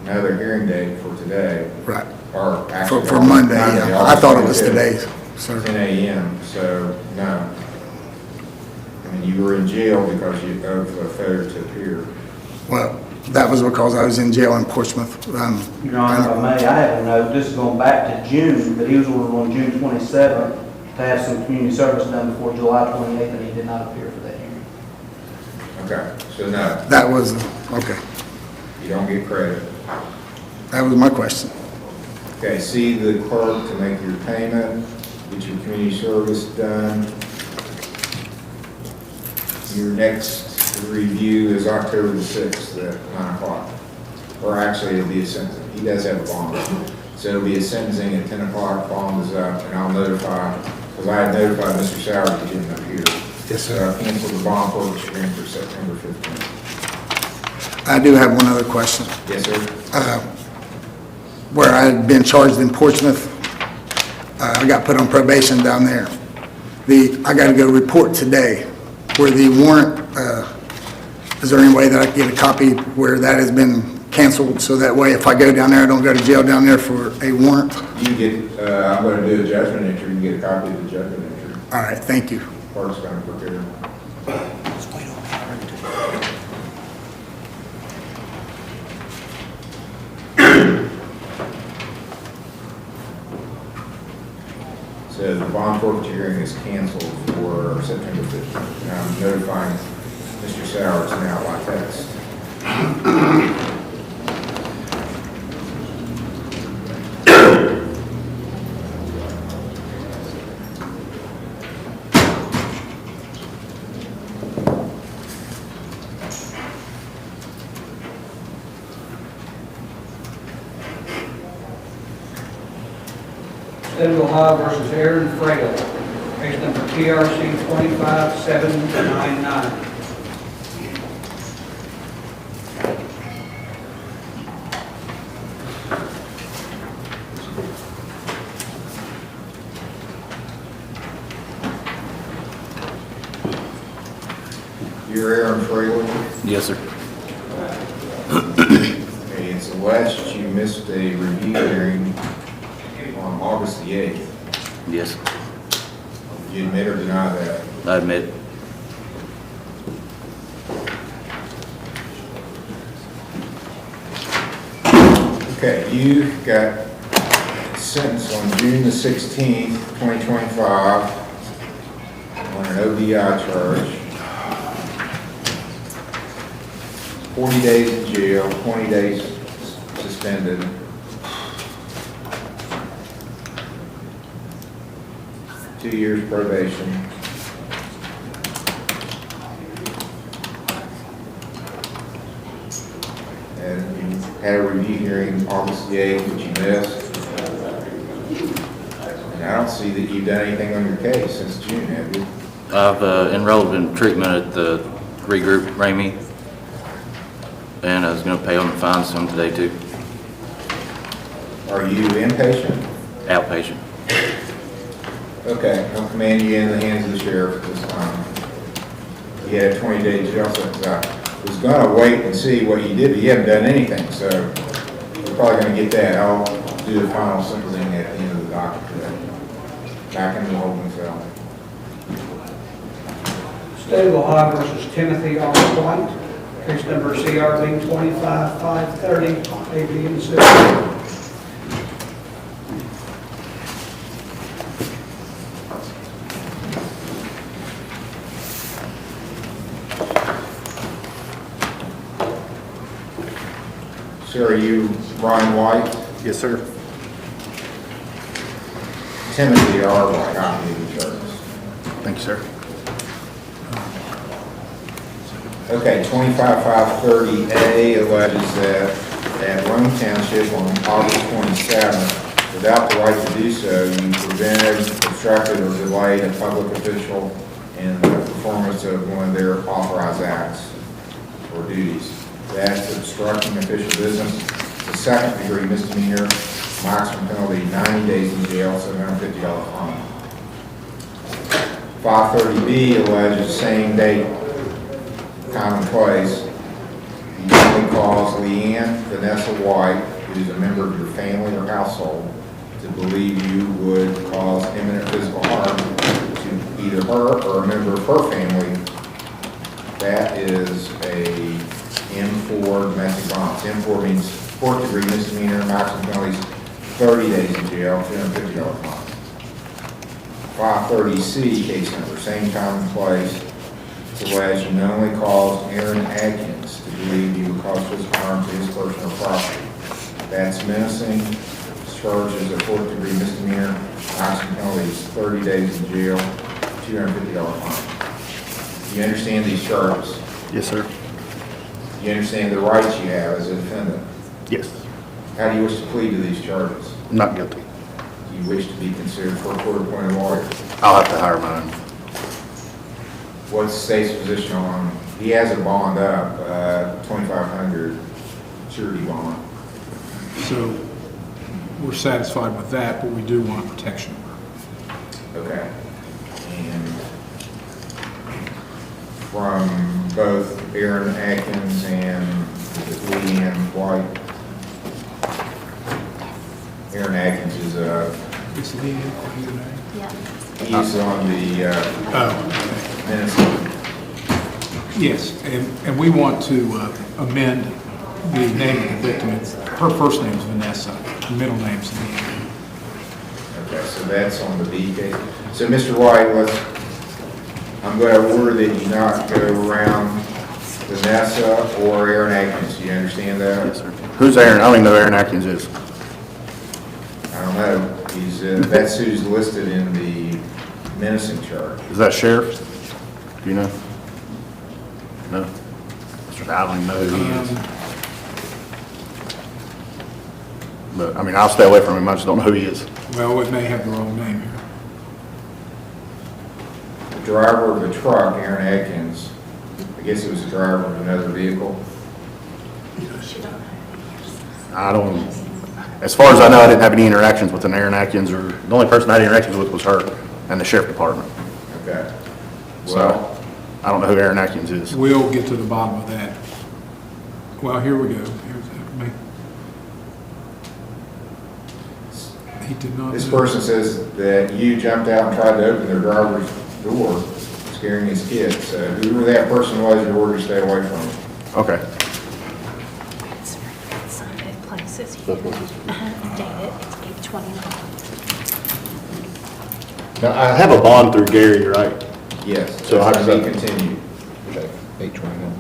another hearing date for today. Right. Or actually. For Monday, yeah. I thought it was today, sir. 10 a.m., so no. I mean, you were in jail because of a failure to appear. Well, that was because I was in jail in Portsmouth. Your Honor, if I may, I have a note, this is going back to June, but he was ordered on June 27th to have some community service done before July 28th, and he did not appear for that hearing. Okay, so no. That was, okay. You don't get credit. That was my question. Okay, see the clerk to make your payment, get your community service done. Your next review is October the 6th at 9 o'clock. Or actually, it'll be a sentencing. He does have a bond. So it'll be a sentencing at 10 o'clock, bond is up, and I'll notify, because I had notified Mr. Sauer that he didn't appear. Yes, sir. So I canceled the bond forfeiture hearing for September 15th. I do have one other question. Yes, sir. Where I had been charged in Portsmouth, I got put on probation down there. I got to go report today where the warrant, is there any way that I can get a copy where that has been canceled, so that way if I go down there, I don't go to jail down there for a warrant? You get, I'm going to do a judgment entry, you can get a copy of the judgment entry. All right, thank you. Clerk's going to prepare. So the bond forfeiture hearing is canceled for September 15th. And I'm notifying Mr. Sowers now by text. State of Ohio versus Aaron Frail, case number TRC 25799. You're Aaron Fraley. Yes, sir. Okay, it's alleged that you missed a review hearing on August the 8th. Yes, You admit or deny that? I admit. Okay, you got sentenced on June the 16th, 2025 on an ODI charge. 40 days in jail, 20 days suspended. Two years probation. And you had a review hearing August the 8th, which you missed. And I don't see that you've done anything on your case since June, have you? I've enrolled in treatment at the regroup Ramey, and I was going to pay on the fine some today too. Are you inpatient? Outpatient. Okay, I'll command you in the hands of the sheriff at this time. You had a 20-day jail sentence. I was going to wait and see what you did, but you haven't done anything, so we're probably going to get that. I'll do the final sentencing at the end of the docket today. Back in the holding cell. State of Ohio versus Timothy R. White, case number CRB 25530, A, B, and C. Sir, are you Ryan White? Yes, sir. Timothy R. White, I believe the charges. Thank you, sir. Okay, 25530A alleges that at Rome Township on August 27th, without the right to do so, you prevented, obstructed, or delayed a public official in the performance of one of their authorized acts or duties. That's obstructing official business. It's a second-degree misdemeanor, maximum penalty 90 days in jail, $750 fine. 530B alleges same date, time and place. You only cause Leanne Vanessa White, who is a member of your family or household, to believe you would cause imminent physical harm to either her or a member of her family. That is a M4 domestic violence. M4 means fourth degree misdemeanor, maximum penalties 30 days in jail, $250 fine. 530C case number, same time and place. It's alleged you knowingly caused Aaron Atkins to believe you would cause physical harm to his person or property. That's menacing. Charge is a fourth degree misdemeanor. Maximum penalty is 30 days in jail, $250 fine. You understand these charges? Yes, sir. You understand the rights you have as a defendant? Yes. How do you wish to plead to these charges? Not guilty. Do you wish to be considered for a court-appointed lawyer? I'll have to hire my own. What's the state's position on, he has a bond up, $2,500 surety bond. So we're satisfied with that, but we do want protection. Okay. And from both Aaron Atkins and Leanne White. Aaron Atkins is It's Leanne, what's her name? he's on the Municipal. Yes, and we want to amend the name of the victim. Her first name is Vanessa, her middle name is Leanne. Okay, so that's on the B case. So Mr. White, I'm going to order that you not go around Vanessa or Aaron Atkins. Do you understand that? Yes, sir. Who's Aaron? I don't even know who Aaron Atkins is. I don't know. He's, that's who's listed in the menacing charge. Is that sheriff? Do you know? No. I don't even know who he is. But, I mean, I'll stay away from him. I just don't know who he is. Well, it may have the wrong name here. The driver of the truck, Aaron Atkins, I guess it was the driver of another vehicle. I don't, as far as I know, I didn't have any interactions with an Aaron Atkins, or the only person I had interactions with was her and the sheriff department. Okay. So, I don't know who Aaron Atkins is. We'll get to the bottom of that. Well, here we go. He did not. This person says that you jumped out and tried to open their driver's door, scaring his kids. So whoever that person was, you ordered to stay away from him. Okay. Now, I have a bond through Gary, right? Yes. So how does that continue? Okay, 821.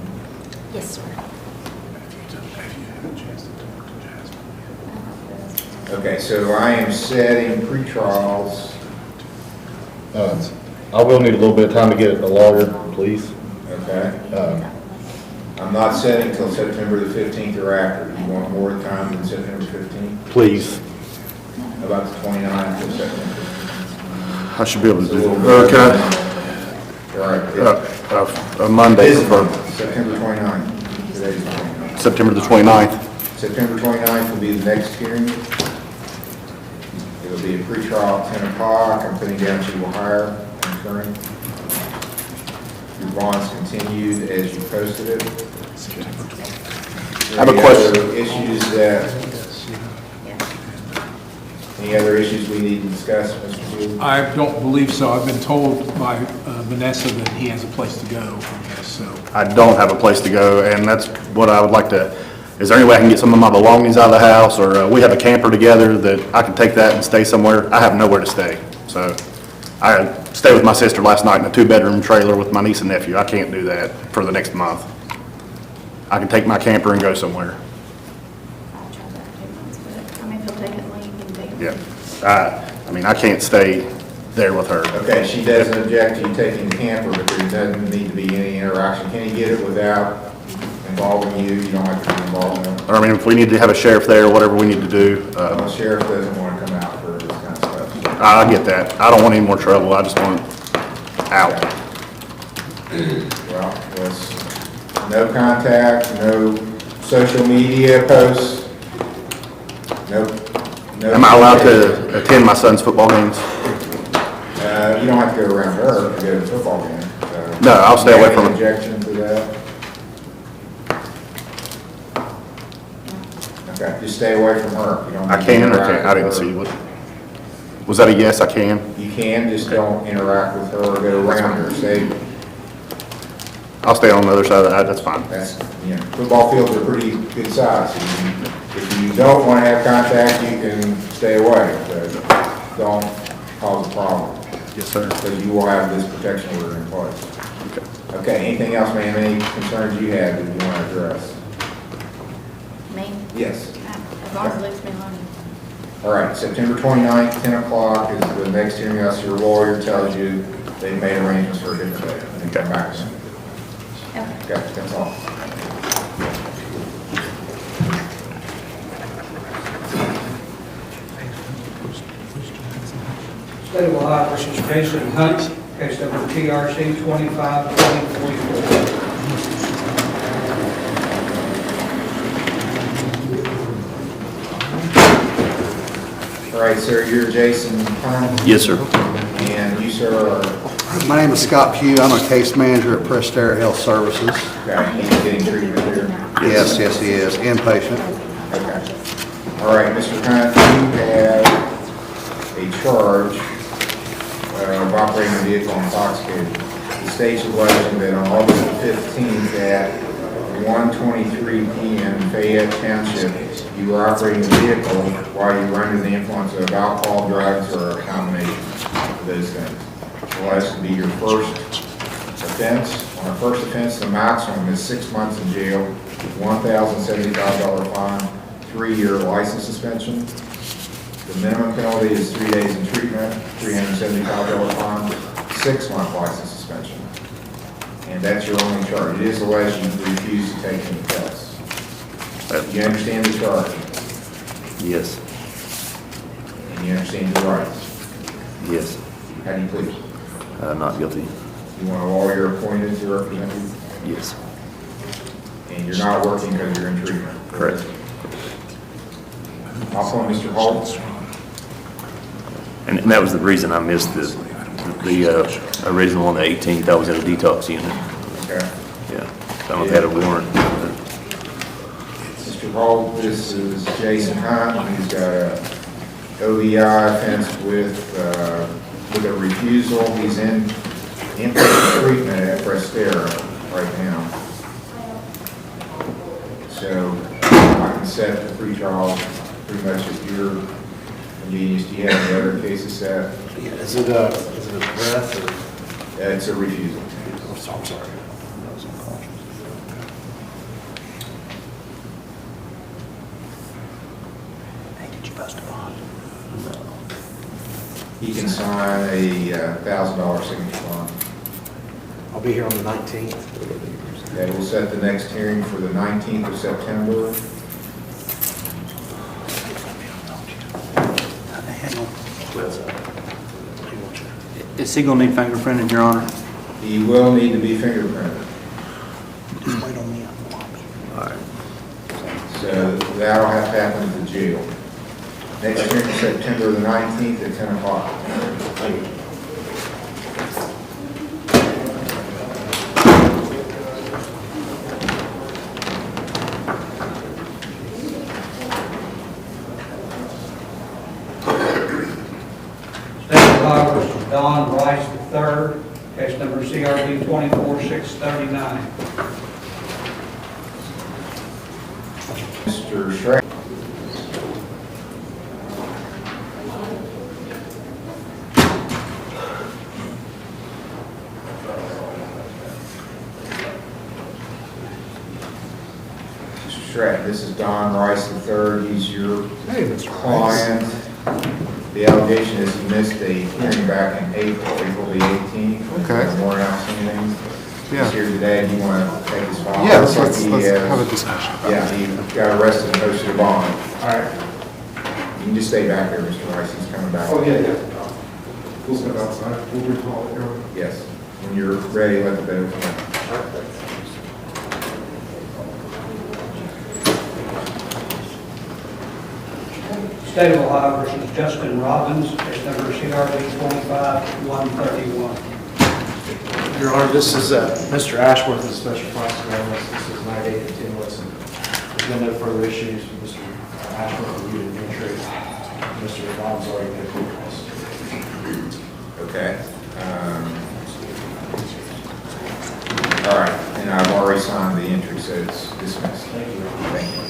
Yes, sir. Okay, so I am setting pre-trials. I will need a little bit of time to get a lawyer, please. Okay. I'm not setting until September the 15th or after. You want more time than September 15th? Please. How about the 29th of September? I should be able to do that. All right. Monday. September 29th. Today's the 29th. September the 29th. September 29th will be the next hearing. It'll be a pretrial at 10 o'clock. I'm putting down she will hire an attorney. Your bond's continued as you posted it. I have a question. Any other issues we need to discuss, Mr. Field? I don't believe so. I've been told by Vanessa that he has a place to go, I guess, so. I don't have a place to go, and that's what I would like to, is there any way I can get some of my belongings out of the house, or we have a camper together that I can take that and stay somewhere? I have nowhere to stay, so I stayed with my sister last night in a 2-bedroom trailer with my niece and nephew. I can't do that for the next month. I can take my camper and go somewhere. Yeah. I mean, I can't stay there with her. Okay, she doesn't object to you taking the camper, but there doesn't need to be any interaction. Can you get it without involving you? You don't have to be involved in it. Or, I mean, if we need to have a sheriff there, whatever we need to do, The sheriff doesn't want to come out for this kind of stuff. I get that. I don't want any more trouble. I just want out. Well, there's no contact, no social media posts, no. Am I allowed to attend my son's football games? You don't have to go around her to go to the football game. No, I'll stay away from Any it. objection to that? Okay, just stay away from her. You don't I need to can or interact can't? I with didn't her. see what. Was that a yes, I can? You can, just don't interact with her or go around her. Stay, I'll stay on the other side of that, that's fine. that's, you know, football fields are pretty good size. If you don't want to have contact, you can stay away, but don't cause a problem. Yes, sir. Because you will have this protection order in place. Okay, anything else, ma'am? Any concerns you have that you want to address? Me? Yes. As long as it leaves me alone. All right, September 29th, 10 o'clock is the next hearing, unless your lawyer tells you they've made arrangements for a different day. And then come back to me. Okay, that's all. State of Ohio versus Jason Hunt, case number TRC 25-2044. All right, sir, you're Jason Hunt? Yes, sir. And you, sir, are? My name is Scott Pugh. I'm a case manager at Prestera Health Services. Okay, he's getting treatment here? Yes, yes, he is. Inpatient. Okay. All right, Mr. Hunt, you have a charge of operating a vehicle intoxicated. The state's alleging that on August the 15th at 1:23 p.m. in Fayette Township, you were operating a vehicle while you were under the influence of alcohol, drugs, or a combination of those things. Well, that's to be your first offense. On a first offense, the maximum is 6 months in jail, $1,075 fine, 3-year license suspension. The minimum penalty is 3 days in treatment, $375 fine, 6-month license suspension. And that's your only charge. It is alleged you refuse to take any tests. You understand the charge? Yes, And you understand your rights? yes. How do you plead? Not guilty. You want a lawyer appointed to represent you? Yes. And you're not working because you're in treatment? Correct. Also, Mr. Holt? And that was the reason I missed the original on the 18th. I was in a detox unit. Okay. Yeah. I don't know if they had a warrant. Mr. Holt, this is Jason Hunt. He's got a OVI offense with a refusal. He's in inpatient treatment at Prestera right now. So I can set the pretrial pretty much at your convenience. Do you have any other cases set? Is it a breath or? It's a refusal. I'm sorry. Hey, did you post a bond? No. He can sign a $1,000 signature bond. I'll be here on the 19th. Okay, we'll set the next hearing for the 19th of September. Is he gonna need fingerprinted, Your Honor? He will need to be fingerprinted. Just wait on me. All right. So that'll have to happen at the jail. Next hearing is September the 19th at 10 o'clock. Don Rice III, case number CRB 24639. Mr. Schrader. Mr. Stratton, this is Don Rice III. He's your client. The allegation is he missed a hearing back in April the 18th. Okay. More outstanding. Yeah. He's here today. Do you want to take his file? Yeah, Looks like let's he have a has- discussion about Yeah, it. he got arrested and posted a bond. All right. You can just stay back there, Mr. Rice. He's coming back. yeah. We'll step outside. We'll recall it. Yes. When you're ready, let the better know. State of Ohio versus Justin Robbins, case number CRV 25131. Your Honor, this is Mr. Ashworth, the special prosecutor. This is 98 continuance. There's been no further issues. Mr. Ashworth reviewed the entry. Mr. Robbins already paid the cost. Okay. All right, and I've already signed the entry, so it's dismissed. Thank you. Thank you.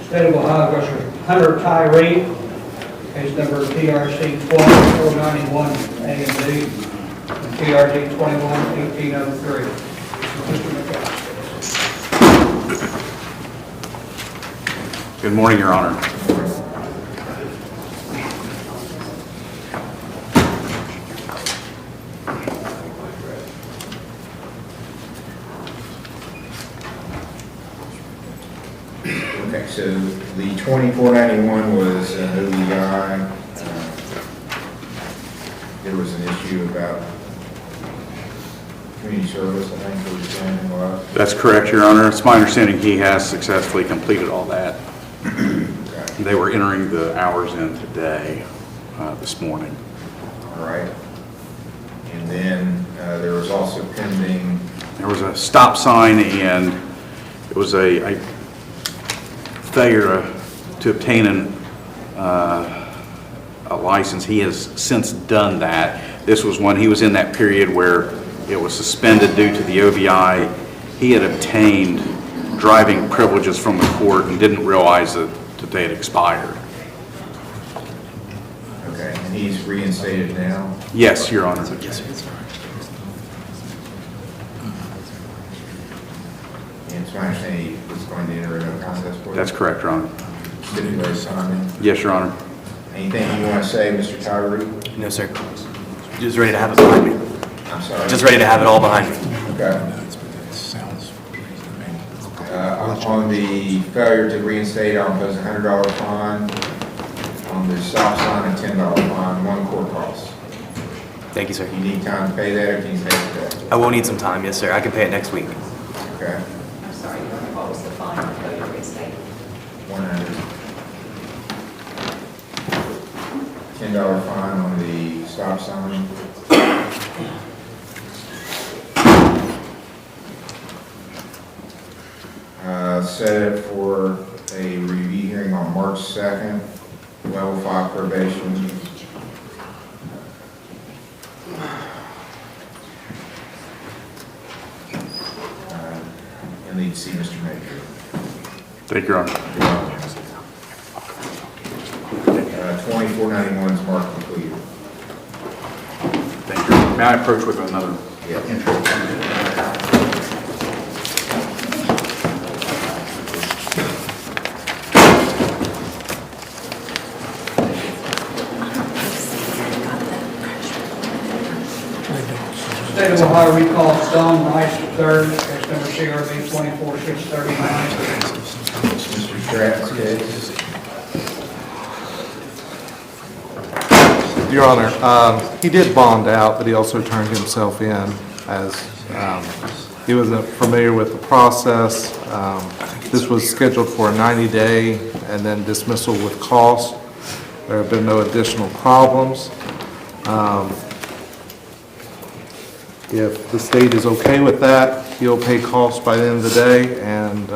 State of Ohio versus Hunter Tyree, case number TRC 12491 A and B, and TRD 211803. Mr. McAllister. Good morning, Your Honor. Okay, so the 2491 was an OEI. There was an issue about community service, I think, for the standing law. That's correct, Your Honor. It's my understanding he has successfully completed all that. They were entering the hours in today, this morning. All right. And then there was also pending. There was a stop sign and it was a failure to obtain a license. He has since done that. This was when he was in that period where it was suspended due to the OVI. He had obtained driving privileges from the court and didn't realize that they had expired. Okay, and he's reinstated now? Yes, Your Honor. Yes, sir. And it's my understanding he was going to enter a no contest plea? That's correct, Your Honor. Stipulated signing? Yes, Your Honor. Anything you want to say, Mr. Tyree? No, sir. Just ready to have it behind me. I'm sorry? Just ready to have it all behind me. Okay. On the failure to reinstate, I'll impose a $100 fine. On the stop sign, a $10 fine, one court cost. Thank you, sir. You need time to pay that, or can you pay it today? I will need some time, yes, sir. I can pay it next week. Okay. I'm sorry, what was the fine for failure to reinstate? 100. $10 fine on the stop sign. Set it for a review hearing on March 2nd, level 5 probation. You'll need to see Mr. Major. Thank you, Your Honor. 2491 is marked completed. Thank you. May I approach with another intro? State of Ohio recalls Don Rice III, case number CRV 24639. Mr. Stratton's case. Your Honor, he did bond out, but he also turned himself in as he wasn't familiar with the process. This was scheduled for a 90-day and then dismissal with cost. There have been no additional problems. If the state is okay with that, he'll pay costs by the end of the day and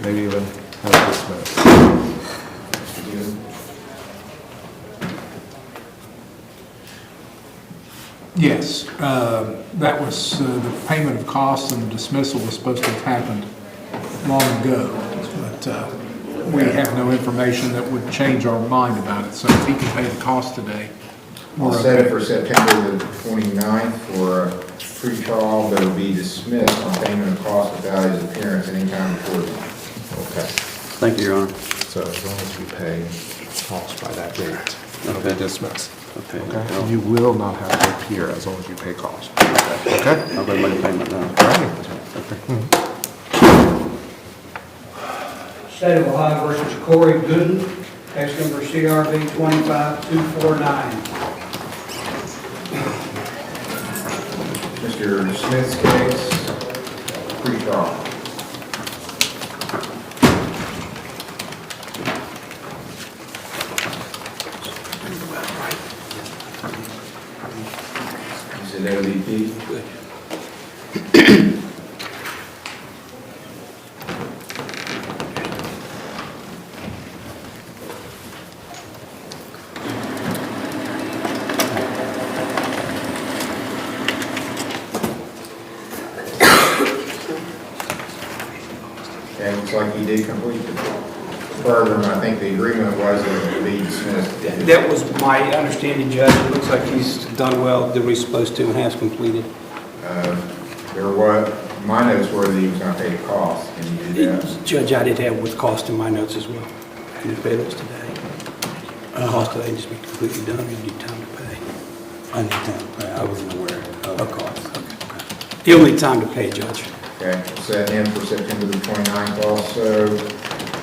maybe even have it dismissed. Yes, that was, the payment of costs and the dismissal was supposed to have happened long ago, but we have no information that would change our mind about it, so if he can pay the cost today, I'll we're set it okay. for September the 29th for a pre-trial, but it'll be dismissed on payment of cost without his appearance anytime before then. Okay. Thank you, Your Honor. So as long as you pay costs by that date, it'll be dismissed. Okay. Okay? You will not have to appear as long as you pay costs. Okay? I'll go make a payment now. State of Ohio versus Corey Gooden, case number CRV 25249. Mr. Smith's case, pre-trial. Is it ODP? Okay, looks like he did complete the program. I think the agreement was that it would be dismissed. That was my understanding, Judge. It looks like he's done well, did what he's supposed to, and has completed. My notes were that he was going to pay the cost. Can you do that? Judge, I did have with cost in my notes as well. Can you pay those today? Cost today just be completely done, or you need time to pay? I need time to pay. I wasn't aware of the cost. Okay. He'll need time to pay, Judge. Okay, set him for September the 29th also.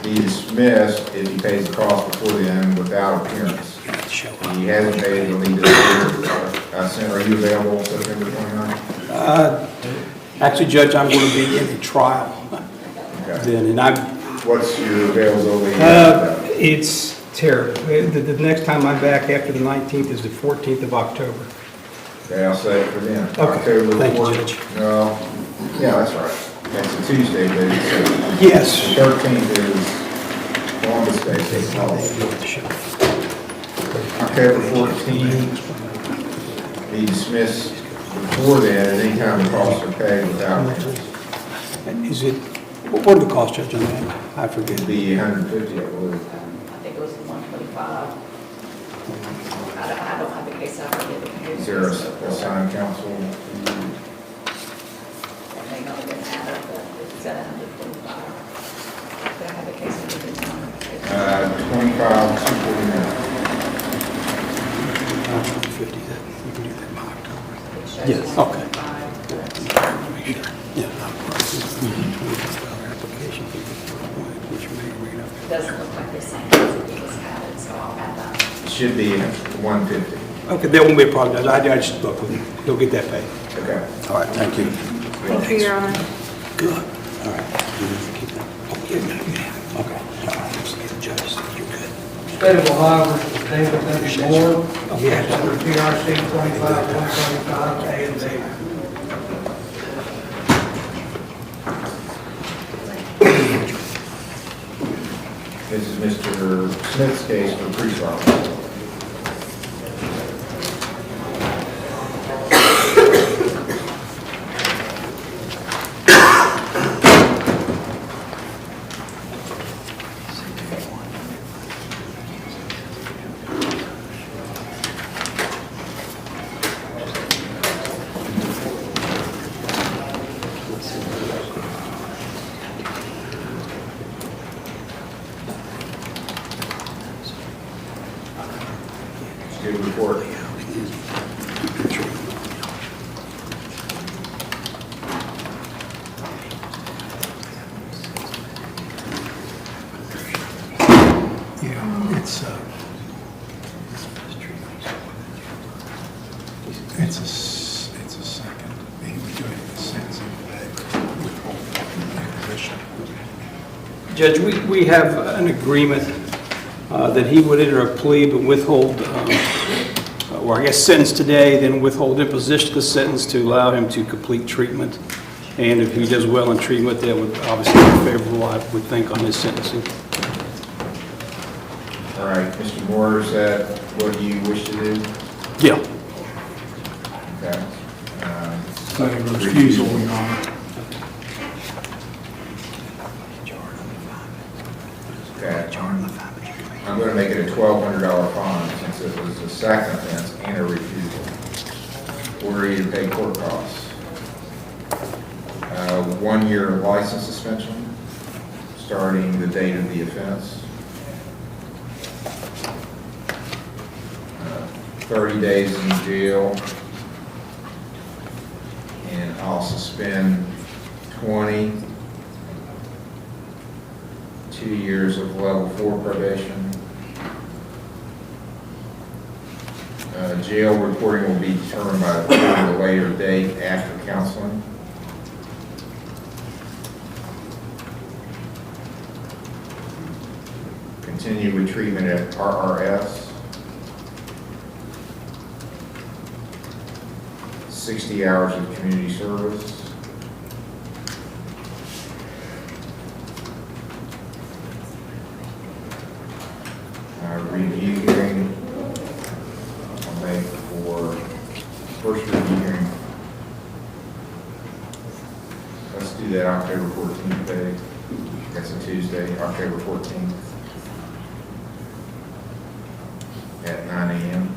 Be dismissed if he pays the cost before the end without appearance. He hasn't paid, he'll need to appear. Are you available September 29th? Actually, Judge, I'm going to be in the trial then, and What's your availability? It's terrible. The next time I'm back after the 19th is the 14th of October. Okay, I'll set it for then. Okay, October thank you, 4th. Judge. No, yeah, that's right. That's a Tuesday, but it's, Yes. the 13th is Columbus Day, state holiday. October 14th, be dismissed before then, at any time the costs are paid without appearance. Is it, what are the costs, Judge, on that? I forget. It'd be 150, I believe. I think it was 125. I don't have the case out here. Is there a signed counsel? That may not have been added, but it's at 125. Did I have the case number? 25,249. 150, you can do that by October. Yes, okay. Yeah. Application fee, which may or may not. It doesn't look like the same as it was added, so I'll add that. It should be 150. Okay, that won't be a problem, Judge. I just spoke with him. He'll get that paid. Okay. All right, thank you. Thank you, Your Honor. Good. All right. Keep that. Okay. All right. Let's get the judge. You're good. State of Ohio versus David W. Moore, case number PRC 25135, A and B. This is Mr. Smith's case for pre-trial. Good report. Yeah, it's a second. He was doing the sentencing today with imposition. Judge, we have an agreement that he would enter a plea but withhold, or I guess sentence today, then withhold imposition of the sentence to allow him to complete treatment. And if he does well in treatment, that would obviously be favorable, I would think, on his sentencing. All right, Mr. Moore, is that what you wish to do? Yeah. Okay. Refusal, Your Honor. Okay. I'm going to make it a $1,200 fine since it was a second offense and a refusal. Order you to pay court costs. 1 year license suspension. Mr. starting the date of the offense. 30 days in jail, and I'll suspend 20, 2 years of level 4 probation. Jail reporting will be determined by the court at a later date after counseling. Continue with treatment at RRS. 60 hours of community service. Review hearing, I'll make for first review hearing. Let's do that October 14th day. That's a Tuesday, October 14th at 9 a.m.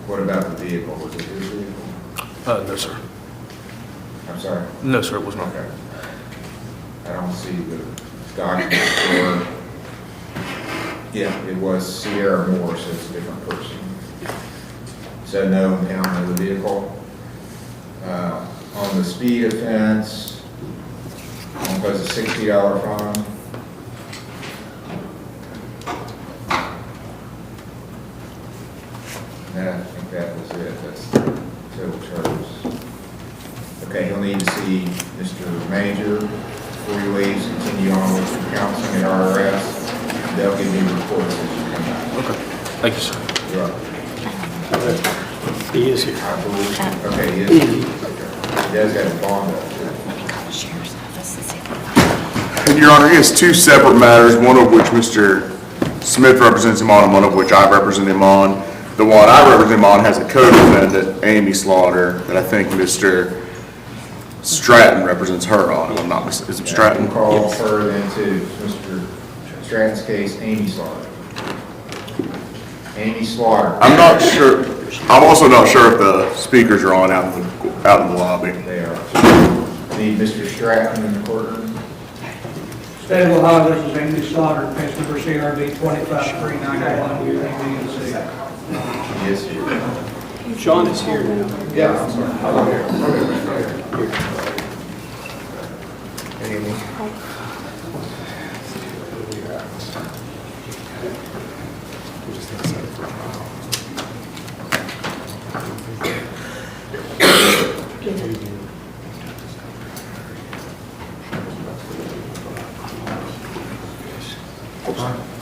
What about the vehicle? Was it his vehicle? No, sir. I'm sorry? No, sir, it was not. Okay. I don't see the documents for, yeah, it was Sierra Moore, so it's a different person. So no impoundment of the vehicle. On the speed offense, I'll impose a $60 fine. I think that was it. That's the total charges. Okay, he'll need to see Mr. Major before he leaves. Continue on with the counseling at RRS. They'll give you reports as you come back. Okay. Thank you, sir. You're welcome. He is here. I believe. Okay, he is. He does have a bond up. And Your Honor, he has two separate matters, one of which Mr. Smith represents him on and one of which I represent him on. The one I represent him on has a co-defendant, Amy Slaughter, that I think Mr. Stratton represents her on. If I'm not mistaken. Is it Stratton? Call her then to Mr. Stratton's case, Amy Slaughter. Amy Slaughter. I'm not sure. I'm also not sure if the speakers are on out in the lobby. They are. Need Mr. Stratton in the courtroom. State of Ohio, this is Amy Slaughter, case number CRB 25391, A, B, and C. Yes, sir. Sean is here now. Yeah.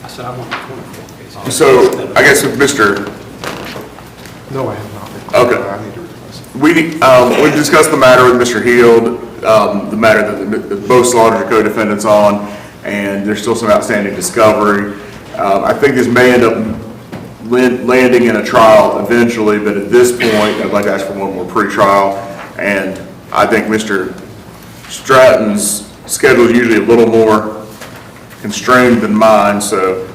I said, I want 24 cases. So I guess if Mr. No, I have not. Okay. We discussed the matter with Mr. Heald, the matter that both Slaughters are co-defendants on, and there's still some outstanding discovery. I think this may end up landing in a trial eventually, but at this point, I'd like to ask for one more pre-trial. And I think Mr. Stratton's schedule is usually a little more constrained than mine, so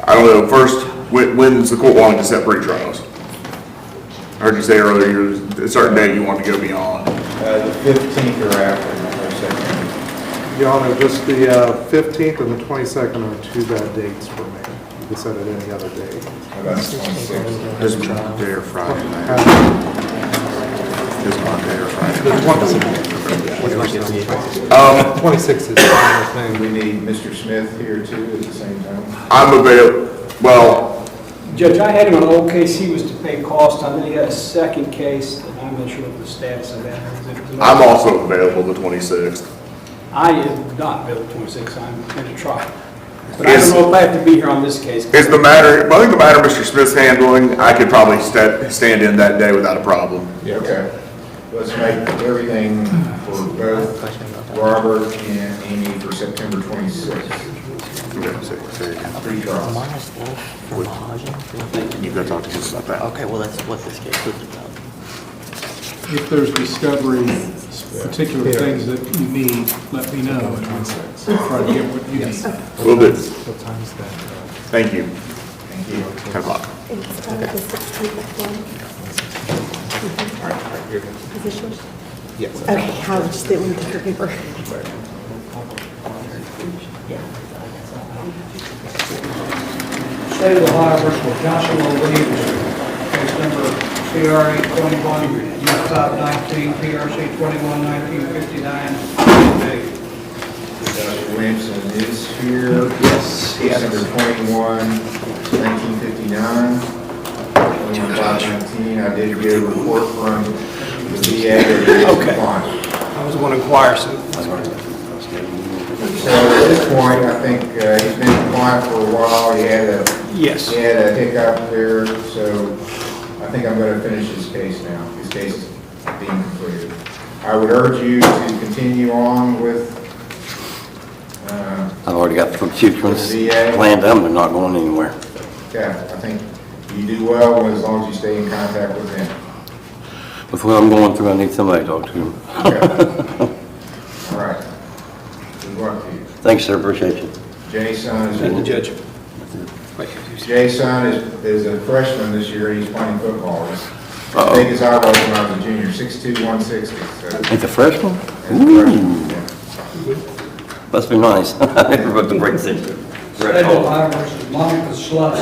I don't know. First, when's the court wanting to set pre-trials? I heard you say earlier, a certain day you want to go beyond. The 15th or after, or September. Your Honor, just the 15th and the 22nd are two bad dates for me. You can set it any other day. How about the 26th? This Monday or Friday night? This Monday or Friday The night? 26th is the final thing. We need Mr. Smith here too at the same time. I'm available, well, Judge, I had him on an old case, he was to pay cost on, then he got a second case, and I'm not sure what the status of that is. I'm also available the 26th. I am not available 26, I'm in a trial. But I don't know if I have to be here on this case. Is the matter, well, I think the matter Mr. Smith's handling, I could probably stand in that day without a problem. Yeah. Okay. Let's make everything for both Robert and Amy for September 26th. Pre-trial. You've got to talk to us about that. Okay, well, that's what this case was about. If there's discovery, particular things that you need, let me know, and I'll try to get what you need. Will do. What time is that? Thank you. Thank Thank you. 10 o'clock. Is this yours? Yes. Okay, I just didn't want to take your paper. State of Ohio versus Joshua Williams, case number CRA 21-519, PRC 21-1959. Joshua Williamson is here. Yes. Case number 21-1959, 21-519. I did get a report from the VA that he is compliant. I was going to inquire, so. So at this point, I think he's been compliant for a while. He had a Yes. He had a hiccup there, so I think I'm going to finish his case now. His case is being completed. I would urge you to continue on with I've already got the future planned, I'm not going anywhere. yeah, I think you do well as long as you stay in contact with him. With what I'm going through, I need somebody to talk to. Okay. All right. Good luck to you. Thanks, sir, appreciate you. Jay's son is... Thank you, Judge. Jay's son is a freshman this year. He's playing football. He's as big as I was when I was a junior, 6'2", 160. So He's a freshman? Must be nice. Everybody's a great city. State of Ohio versus Monica Slutz,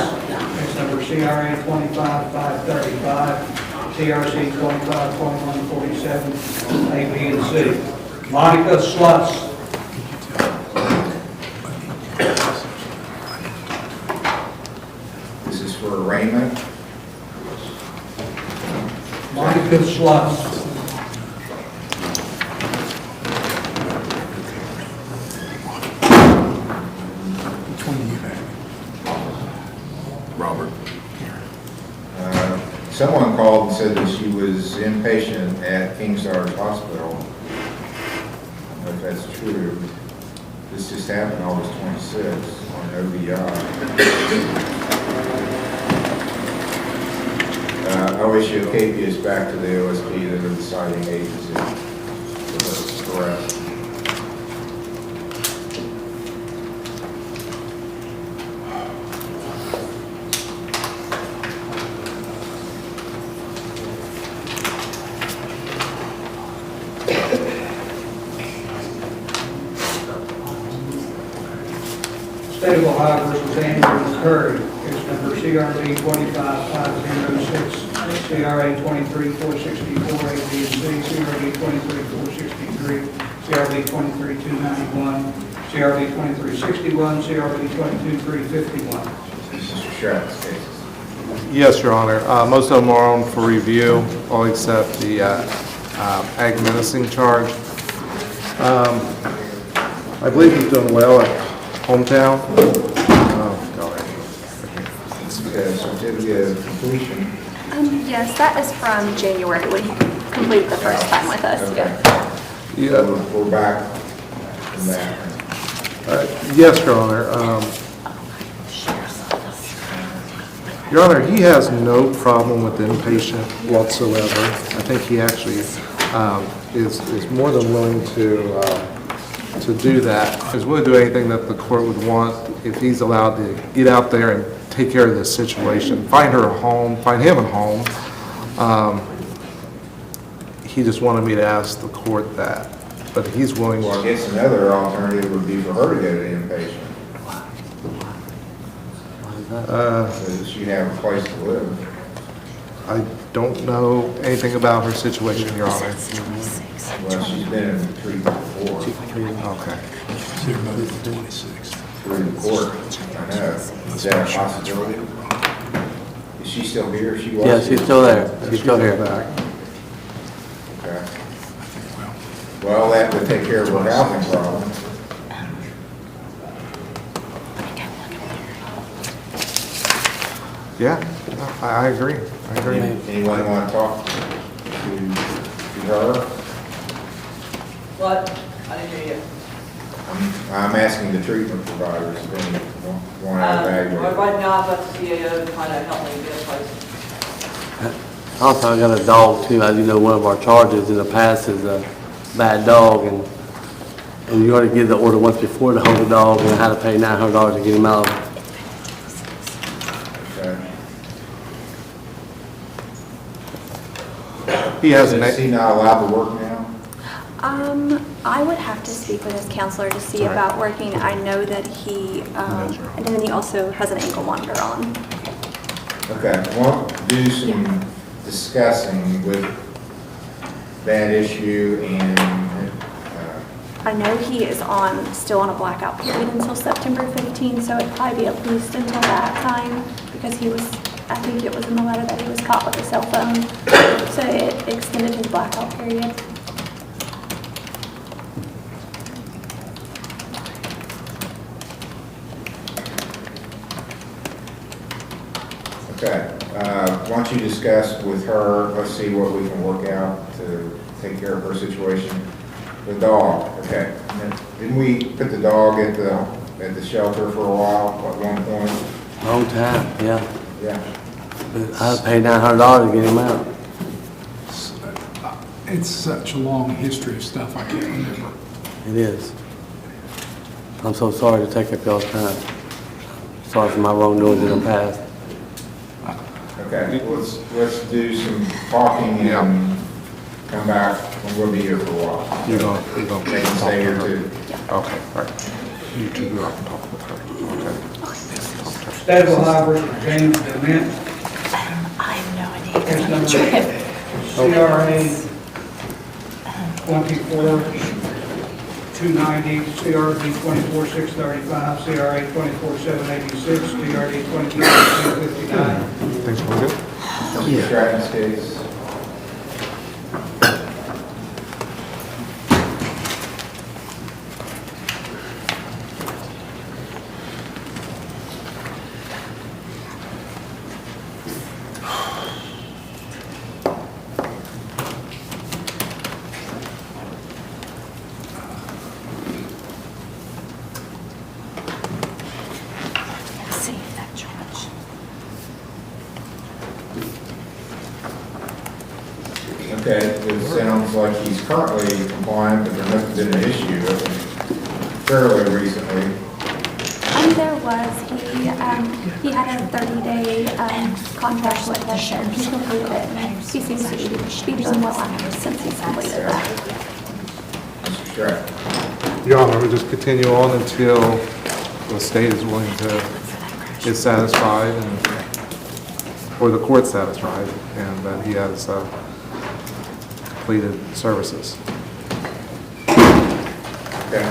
case number CRA 25-535, TRC 25-2147, A, B, and C. Monica Slutz. This is for arraignment. Monica Slutz. Robert. Someone called and said that she was inpatient at King Stars Hospital. I don't know if that's true. This just happened August 26th on OBI. I'll issue a KPS back to the OSP, that are the deciding agency for arrest. State of Ohio versus Andrew Curry, case number CRB 25506, CRA 23464, A, B, and C, CRB 23463, CRB 23291, CRB 2361, CRB 22351. Mr. Shratt's cases. Yes, Your Honor. Most of them are on for review, all except the ag menacing charge. I believe he's doing well at hometown. Certificate of completion. Yes, that is from January when he completed the first time with us. Okay. Yeah. So we're back from that. Yes, Your Honor. Your Honor, he has no problem with inpatient whatsoever. I think he actually is more than willing to do that. He's willing to do anything that the court would want if he's allowed to get out there and take care of this situation, find her a home, find him a home. He just wanted me to ask the court that, but he's willing Well, I to. guess another alternative would be for her to go to inpatient. So that she'd have a place to live. I don't know anything about her situation, Your Honor. Well, she's been in treatment before. Okay. Through the court, I know. Is that a possibility? Is she still here? She was? Yeah, she's still there. She's still here. Okay. Well, that would take care of her housing problem. Yeah, I agree. I agree. Anyone want to talk to her? What? I didn't hear you. I'm asking the treatment providers if any want to evaluate. Right now, I've got the CAO trying to help me get a place. Also, I got a dog too. As you know, one of our charges in the past is a bad dog, and you already give the order once before to hold the dog, and I had to pay $900 to get him out. He has Is he not allowed to work now? I would have to speak with his counselor to see All right. about working. I know that he, and then he also has an ankle monitor on. Okay, well, do some discussing with that issue and, I know he is still on a blackout period until September 15th, so it'd probably be at least until that time, because I think it was in the letter that he was caught with a cell phone, so it extended his blackout period. okay, why don't you discuss with her, let's see what we can work out to take care of her situation. The dog, okay. Didn't we put the dog at the shelter for a while at one point? Long time, yeah. Yeah. But I paid $900 to get him out. It's such a long history of stuff I can't remember. It is. I'm so sorry to take up y'all's time. Sorry for my wrongdoings in the past. Okay, let's do some talking and come back, and we'll be here for a while. You're going They can stay here too. Okay, all right. You two go out and talk with her. Okay. State of Ohio versus James DeMint. I have no idea. Case number CRA 24-290, CRD 24-635, CRA 24-786, CRD 24-259. Things going good? Mr. Stratton's case. See that charge. Okay, it sounds like he's currently compliant, but there must have been an issue fairly recently. There was, he had a 30-day contract with us, and he completed it, and he seems to be doing well since he's completed that. Mr. Stratton. Your Honor, we just continue on until the state is willing to get satisfied or the court's satisfied, and that he has completed services. Okay.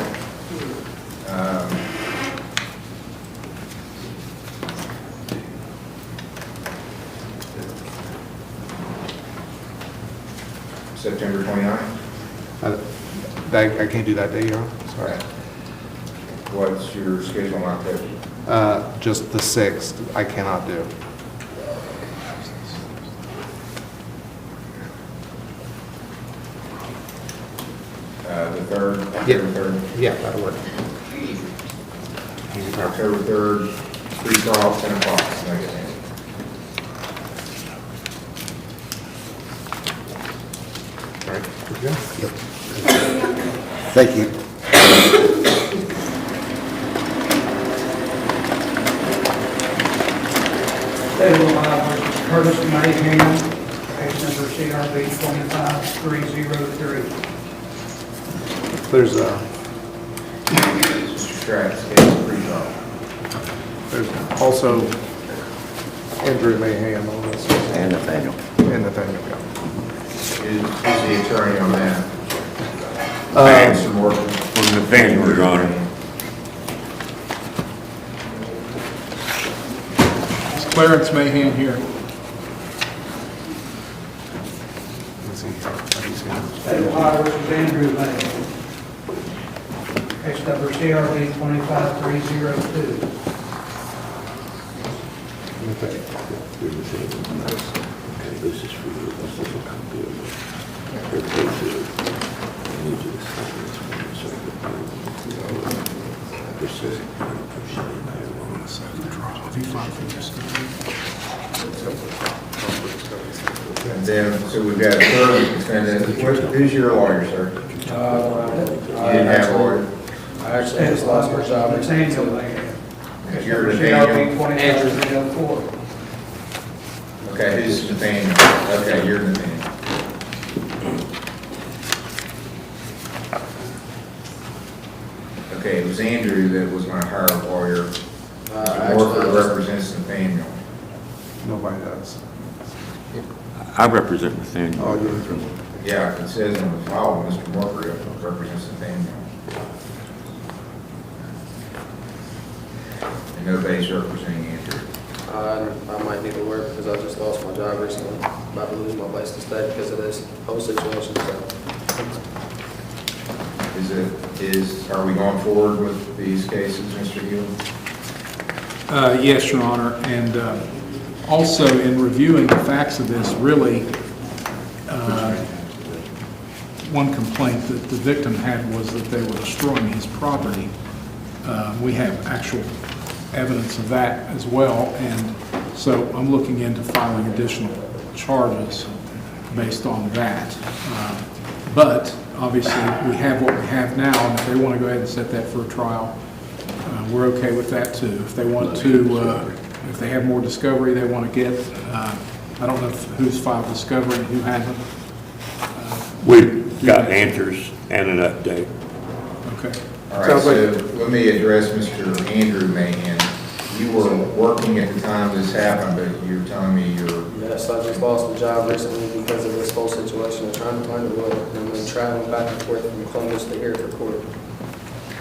September 29th? I can't do that day, Your Honor, sorry. What's your schedule in October? Just the 6th, I cannot do. The 3rd, October 3rd? Yeah, that'll work. October 3rd, pre-trial, 10 o'clock. All right, good to go? Yep. Thank you. State of Ohio versus Curtis Mayhem, case number CRB 25303. There's Mr. Stratton's case, pre-trial. there's also Andrew Mayhem on this. And Nathaniel. And Nathaniel, yeah. Is the attorney on that? Some work. From Nathaniel, Your Honor. Is Clarence Mahan here? State of Ohio versus Andrew Mayhem, case number CRB 25302. This is for you. This is a copy of it. Your case is, I need you to sign this one, so this is, And then, so we've got a third defendant. Who's your lawyer, sir? You didn't have a lawyer? I actually just lost my job. Nathaniel Mayhem. Case You're number Nathaniel? CRB 25304. Okay, who's Nathaniel? Okay, you're Nathaniel. Okay, it was Andrew that was my hire lawyer. Mr. actually, Morford represents Nathaniel. Nobody does. I represent Nathaniel. Oh, you. Yeah, it says in the file, Mr. Morford represents Nathaniel. And nobody's representing Andrew. I might need to work because I just lost my job recently. I'm about to lose my place to stay because of this whole situation, so. Are we going forward with these cases, Mr. Hill? Yes, Your Honor, and also in reviewing the facts of this, really, one complaint that the victim had was that they were destroying his property. We have actual evidence of that as well, and so I'm looking into filing additional charges based on that. But obviously, we have what we have now, and if they want to go ahead and set that for a trial, we're okay with that too. If they want to, if they have more discovery they want to get, I don't know who's filed discovery and who hasn't. We've got answers and an update. Okay. All right, so let me address Mr. Andrew Mahan. You were working at the time this happened, but you're telling me you're... Yes, I just lost my job recently because of this whole situation and trying to find a lawyer. And I'm traveling back and forth from Columbus to here for court.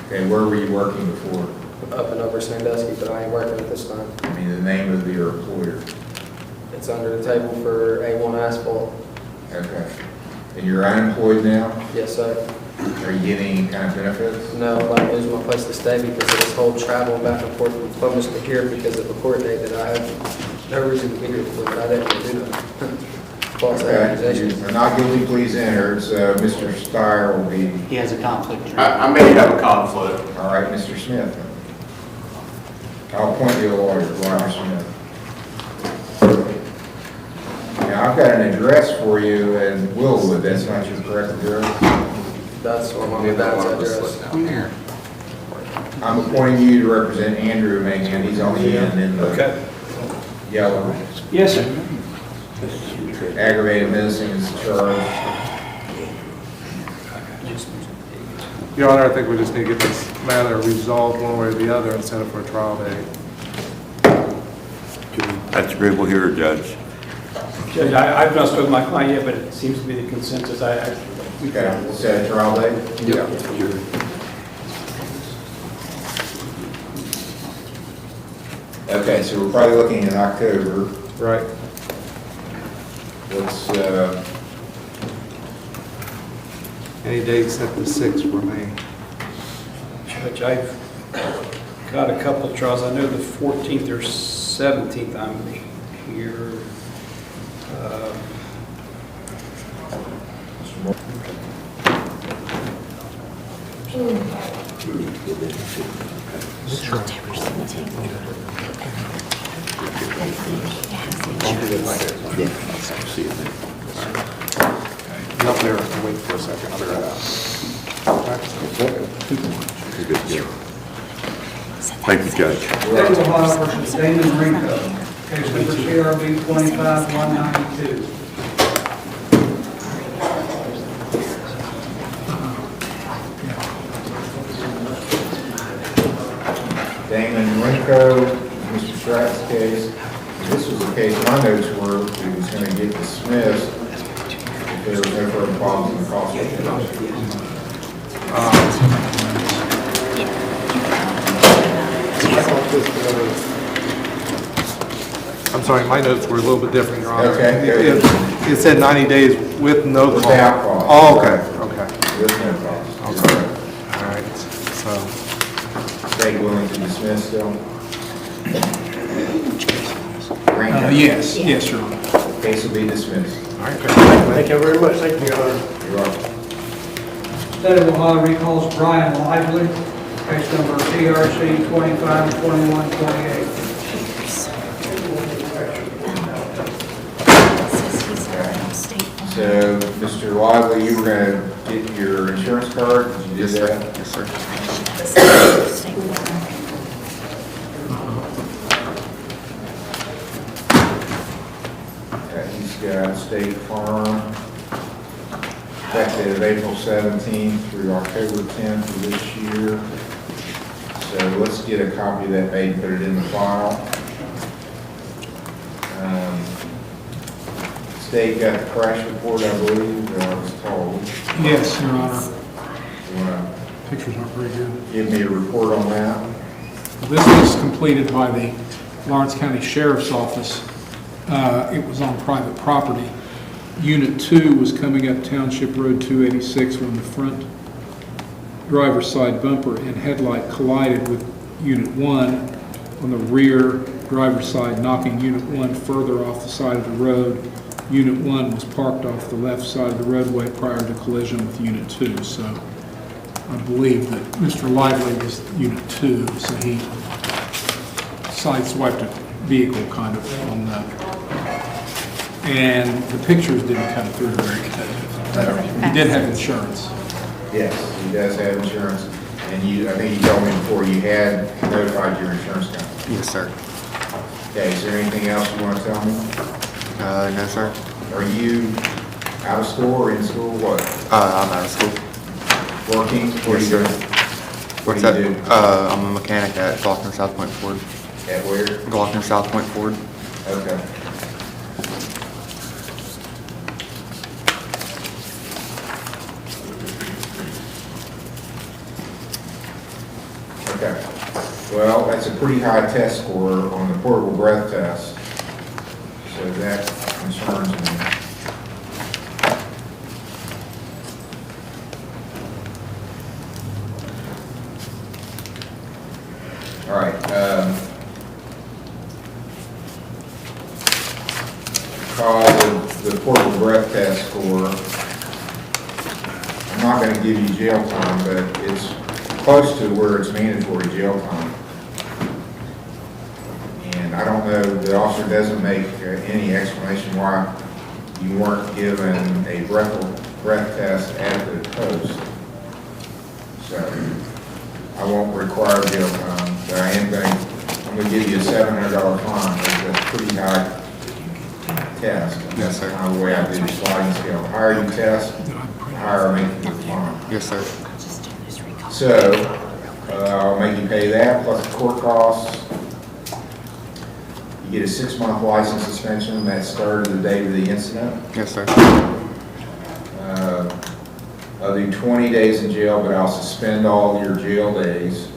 Okay, where were you working before? Up and over Sandusky, but I ain't working at this time. I mean, the name of your employer. It's under the table for A1 Asphalt. Okay. And you're unemployed now? Yes, sir. Are you getting any kind of benefits? No, I'm losing my place to stay because of this whole travel back and forth from Columbus to here because of a court date that I have no reason to be here for, but I didn't do nothing. False accusations. You are not guilty, please enter. So Mr. Steyer will be... He has a conflict. I may have a conflict. All right, Mr. Smith. I'll appoint you a lawyer, Roger Smith. Now, I've got an address for you in Willwood. That's not your correct address? That's what my dad's address. I'm appointing you to represent Andrew Mahan. He's on the end in the yellow. Yes, sir. Aggravated menacing is charged. Your Honor, I think we just need to get this matter resolved one way or the other and set it for a trial date. That's agreeable here, Judge. Judge, I've not spoken to my client yet, but it seems to be the consensus. Okay, we'll set a trial date? Yeah. Okay, so we're probably looking in October. Right. Let's, Any dates at the 6th remain? Judge, I've got a couple of trials. I know the 14th or 17th I'm here. Up there, wait for a second, I'll be right out. Thank you, Judge. State of Ohio versus Damon Rinko, case number CRB 25192. Damon Rinko, Mr. Stratt's case. This was a case, my notes were, he was going to get dismissed if there was no further problems in the cost of I'm sorry, my notes were a little bit different, Your Honor. Okay. It said 90 days with no cost. Without cost. Oh, okay. With no cost. Okay. All right, so. State willing to dismiss still? Yes, yes, Your Honor. Case will be dismissed. All right. Thank you very much. Thank you, Your Honor. You're welcome. State of Ohio recalls Brian Lively, case number TRC 252128. So, Mr. Lively, you were going to get your insurance card? Did you do that? Yes, sir. Okay, he's got State Farm, effective April 17th through October 10th of this year. let's get a copy of that made and put it in the file. State got the crash report, I believe, I was told. Yes, Your Honor. You want Pictures aren't very good. to give me a report on that? This was completed by the Lawrence County Sheriff's Office. It was on private property. Unit 2 was coming up Township Road 286 when the front driver's side bumper and headlight collided with Unit 1 on the rear driver's side, knocking Unit 1 further off the side of the road. Unit 1 was parked off the left side of the roadway prior to collision with Unit 2. So I believe that Mr. Lively was Unit 2, so he sideswiped a vehicle kind of on that. And the pictures didn't come through very good. He did have insurance. Yes, he does have insurance. And I think you told me before you had notified your insurance company. Yes, sir. Okay, is there anything else you want to tell me? No, sir. Are you out of school or in school? What? I'm out of school. Working? What are you doing? What's What that? do you do? I'm a mechanic at Glockner South Point Ford. At where? Glockner South Point Ford. Okay. Okay. Well, that's a pretty high test score on the portable breath test. So that concerns me. All right. Because of the portable breath test score, I'm not going to give you jail time, but it's close to where it's mandatory jail time. And I don't know, the officer doesn't make any explanation why you weren't given a breath test at the post. So I won't require jail time, but I'm going to give you a $700 fine. That's a pretty high test. Yes, sir. That's kind of the way I do the sliding scale. The higher you test, the higher I make you the fine. Yes, sir. So, I'll make you pay that plus the court costs. You get a 6-month license suspension that started the date of the incident. Yes, sir. I'll do 20 days in jail, but I'll suspend all your jail days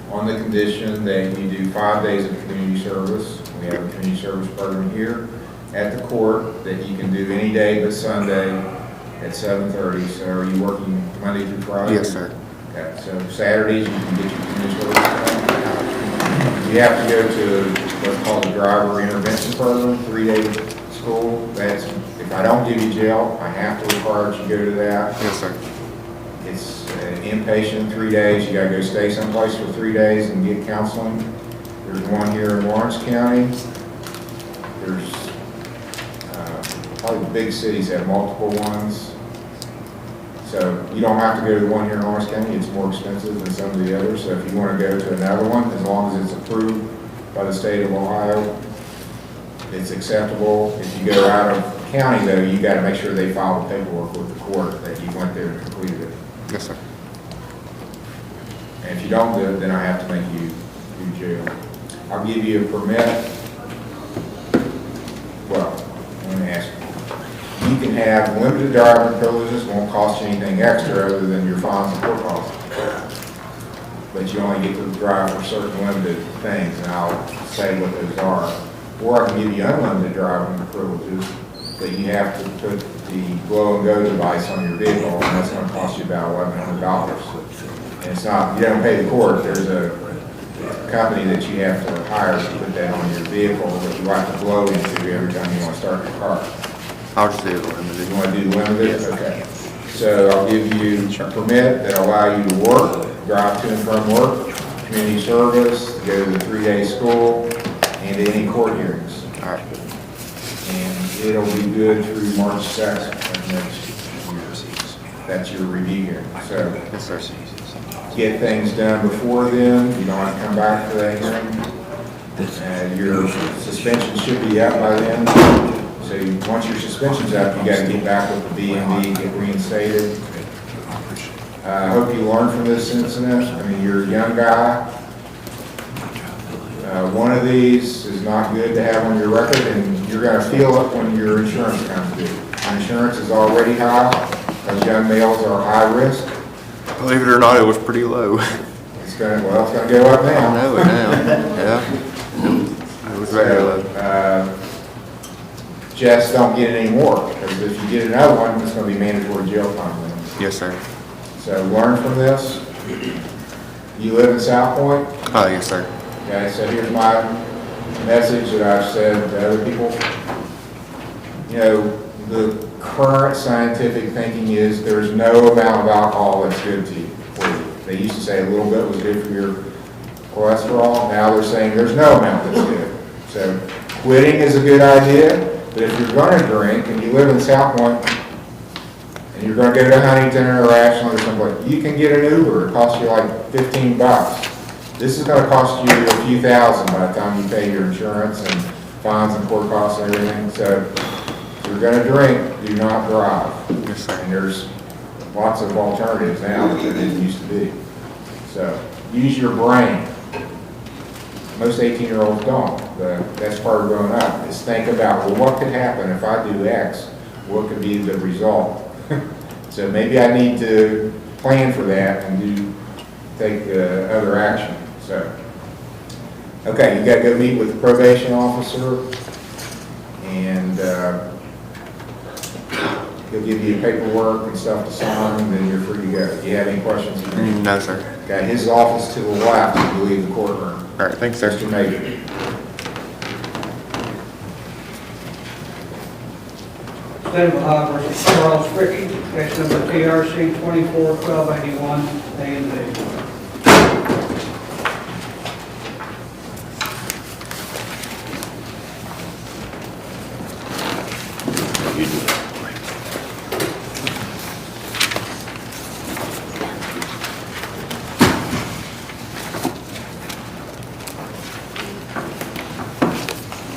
on the condition that you do 5 days of community service. We have a community service program here at the court that you can do any day but Sunday at 7:30. So are you working Monday through Friday? Yes, sir. Okay, so Saturdays, you can get your community service done. You have to go to what's called the driver intervention program, 3-day school. That's, if I don't give you jail, I have to require that you go to that. Yes, sir. It's inpatient, 3 days. You gotta go stay someplace for 3 days and get counseling. There's one here in Lawrence County. There's, probably the big cities have multiple ones. So you don't have to go to the one here in Lawrence County. It's more expensive than some of the others. So if you want to go to another one, as long as it's approved by the state of Ohio, it's acceptable. If you go out of county though, you got to make sure they file the paperwork with the court that you went there and completed it. Yes, sir. And if you don't do it, then I have to make you do jail. I'll give you a permit. Well, let me ask you. You can have limited driving privileges, won't cost you anything extra other than your fines and court costs. But you only get to drive for certain limited things, and I'll say what those are. Or I can give you unlimited driving privileges, but you have to put the blow and go device on your vehicle, and that's going to cost you about $1,100. And it's not, you don't pay the court, there's a company that you have to hire to put that on your vehicle that you have to blow into every time you want to start your car. I'll just do it limited. You want to do limited? Okay. So I'll give you a permit that allow you to work, drive to and from work, community service, go to the 3-day school, and to any court hearings. All right. And it'll be good through March 2nd of next year. That's your review hearing. So Yes, sir. get things done before then. You don't have to come back for that hearing. Your suspension should be out by then. So once your suspension's up, you got to get back with the BMD, get reinstated. I hope you learned from this incident. I mean, you're a young guy. One of these is not good to have on your record, and you're going to feel it when your insurance comes due. My insurance is already high, because young males are high risk. Believe it or not, it was pretty low. It's going to go up now. I know it now, yeah. It was very low. Just don't get any more, because if you get another one, it's going to be mandatory jail time. Yes, sir. So learn from this. You live in South Point? Oh, yes, sir. Okay, so here's my message that I've said to other people. You know, the current scientific thinking is there's no amount of alcohol that's good to you. They used to say a little bit was good for your cholesterol. Now they're saying there's no amount that's good. So quitting is a good idea, but if you're going to drink and you live in South Point and you're going to go to Huntington or Ashland or somewhere, you can get an Uber. It costs you like $15. This is going to cost you a few thousand by the time you pay your insurance and fines and court costs and everything. So if you're going to drink, do not drive. Yes, sir. And there's lots of alternatives now that there didn't used to be. So use your brain. Most 18-year-olds don't. That's part of growing up, is think about, well, what could happen if I do X? What could be the result? So maybe I need to plan for that and take other action. So, okay, you got to go meet with the probation officer, and he'll give you paperwork and stuff to sign, and then you're free to go. Do you have any questions? No, sir. Okay, his office to the left as you leave the courtroom. All right, thanks, sir. Mr. Major. State of Ohio versus Charles Fricky, case number TRC 24-1281, A and B.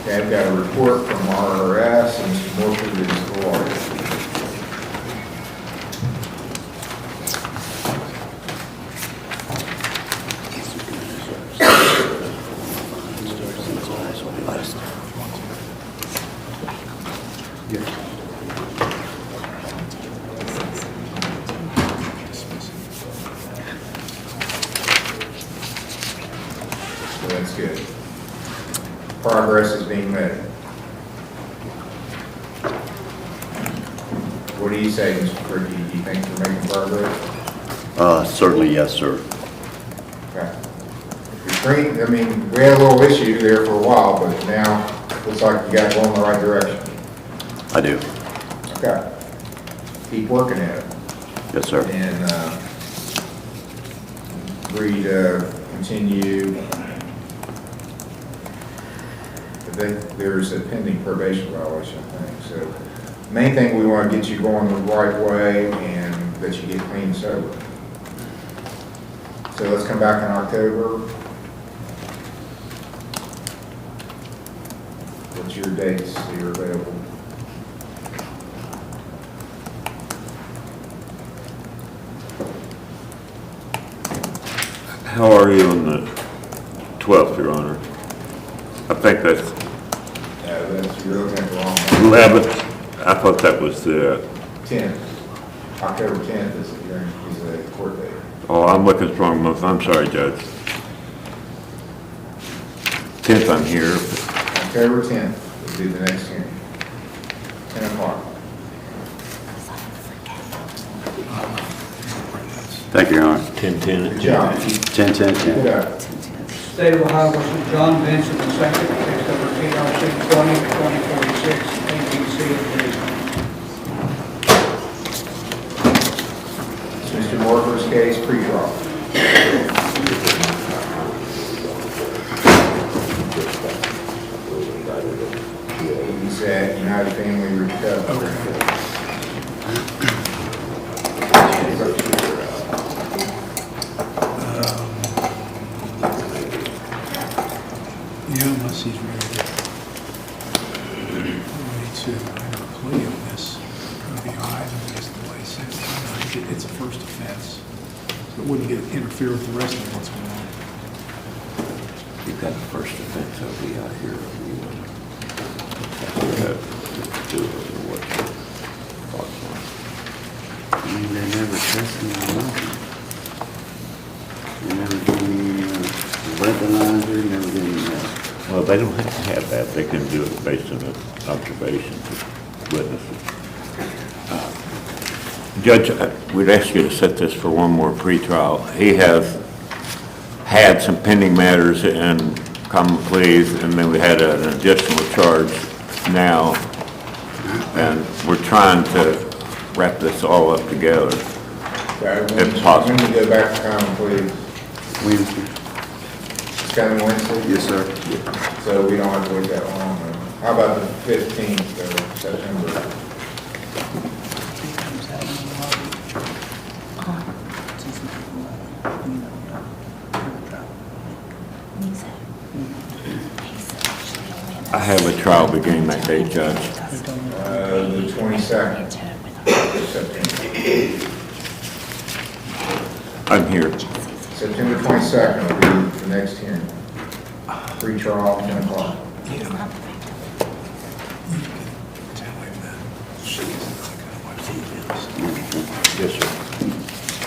Okay, I've got a report from RRS, and Mr. Morford is the lawyer. So that's good. Progress is being made. What do you say, Mr. Fricky? Do you think we're making progress? Certainly, yes, sir. Okay. I mean, we had a little issue there for a while, but now it looks like you got going in the right direction. I do. Okay. Keep working at it. Yes, sir. And agree to continue. I think there's a pending probation violation, I think. So main thing, we want to get you going the right way and that you get clean and sober. So let's come back in October. What's your dates that you're available? How are you on the 12th, Your Honor? I think that's You're looking at the wrong one. 11th. I thought that was the... 10th. October 10th is the court date. Oh, I'm looking at the wrong month. I'm sorry, Judge. 10th, I'm here. October 10th will be the next hearing. 10 o'clock. Thank you, Your Honor. 10-10. Good job. 10-10. Good job. State of Ohio versus John Vincent II, case number TRC 20-2046, A, B, C, and D. Mr. Morford's case, pre-trial. He's at United Family Recovery. Yeah, unless he's ready to have a plea on this. It'll be all right if it's the way it it's a first offense. So it wouldn't interfere with the rest of what's going on. got the first offense over out here. I mean, they never test me or nothing. They never give me breathalyzer, never give me that. Well, they don't have to have that. They can do it based on the observations of witnesses. Judge, we'd ask you to set this for one more pretrial. He has had some pending matters in common pleas, and then we had an additional charge now, and we're trying to wrap this all up together, if possible. When you go back to common pleas, Wednesday. it's coming Wednesday? Yes, sir. So we don't have to wait that long. How about the 15th of September? I have a trial beginning that day, Judge. The 22nd of September. I'm here. September 22nd will be the next hearing. Pre-trial, 10 o'clock. Yes, sir.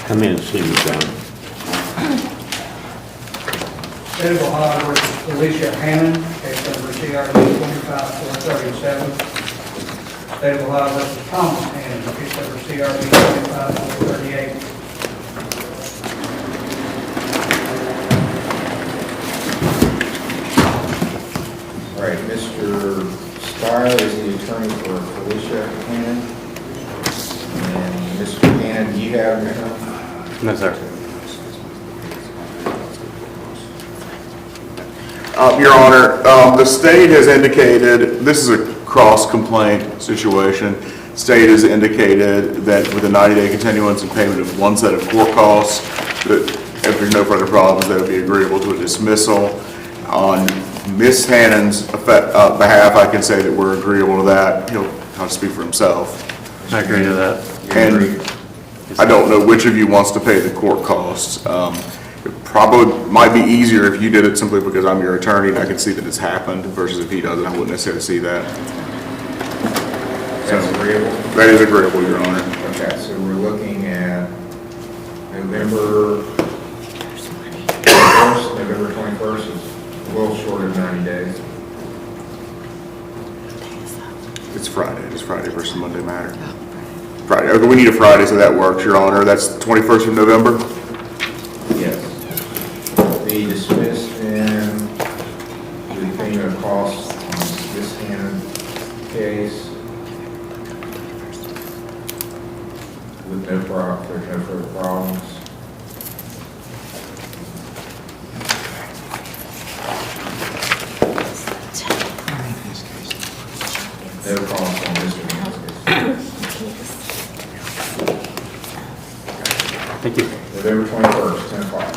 Come in and see me, John. State of Ohio versus Alicia Hannon, case number CRB 25437. State of Ohio versus Thomas Hannon, case number CRB 25438. All right, Mr. Steyer is the attorney for Felicia Hannon. And Mr. Hannon, do you have your name? No, sir. Your Honor, the state has indicated, this is a cross-complaint situation. State has indicated that with a 90-day continuance and payment of one set of court costs, that if there's no further problems, they would be agreeable to a dismissal. On Ms. Hannon's behalf, I can say that we're agreeable to that. He'll have to speak for himself. I agree to that. And I don't know which of you wants to pay the court costs. It probably might be easier if you did it simply because I'm your attorney and I can see that it's happened versus if he doesn't, I wouldn't necessarily see that. That's agreeable? That is agreeable, Your Honor. Okay, so we're looking at November 21st. November 21st is a little short of 90 days. It's Friday. It's Friday versus Monday matter. Friday. Okay, we need a Friday, so that works, Your Honor. That's the 21st of November? Yes. Be dismissed in the payment of costs on this hand case with no problem, there's no further problems. No costs on this one. Thank you. November 21st, 10 o'clock.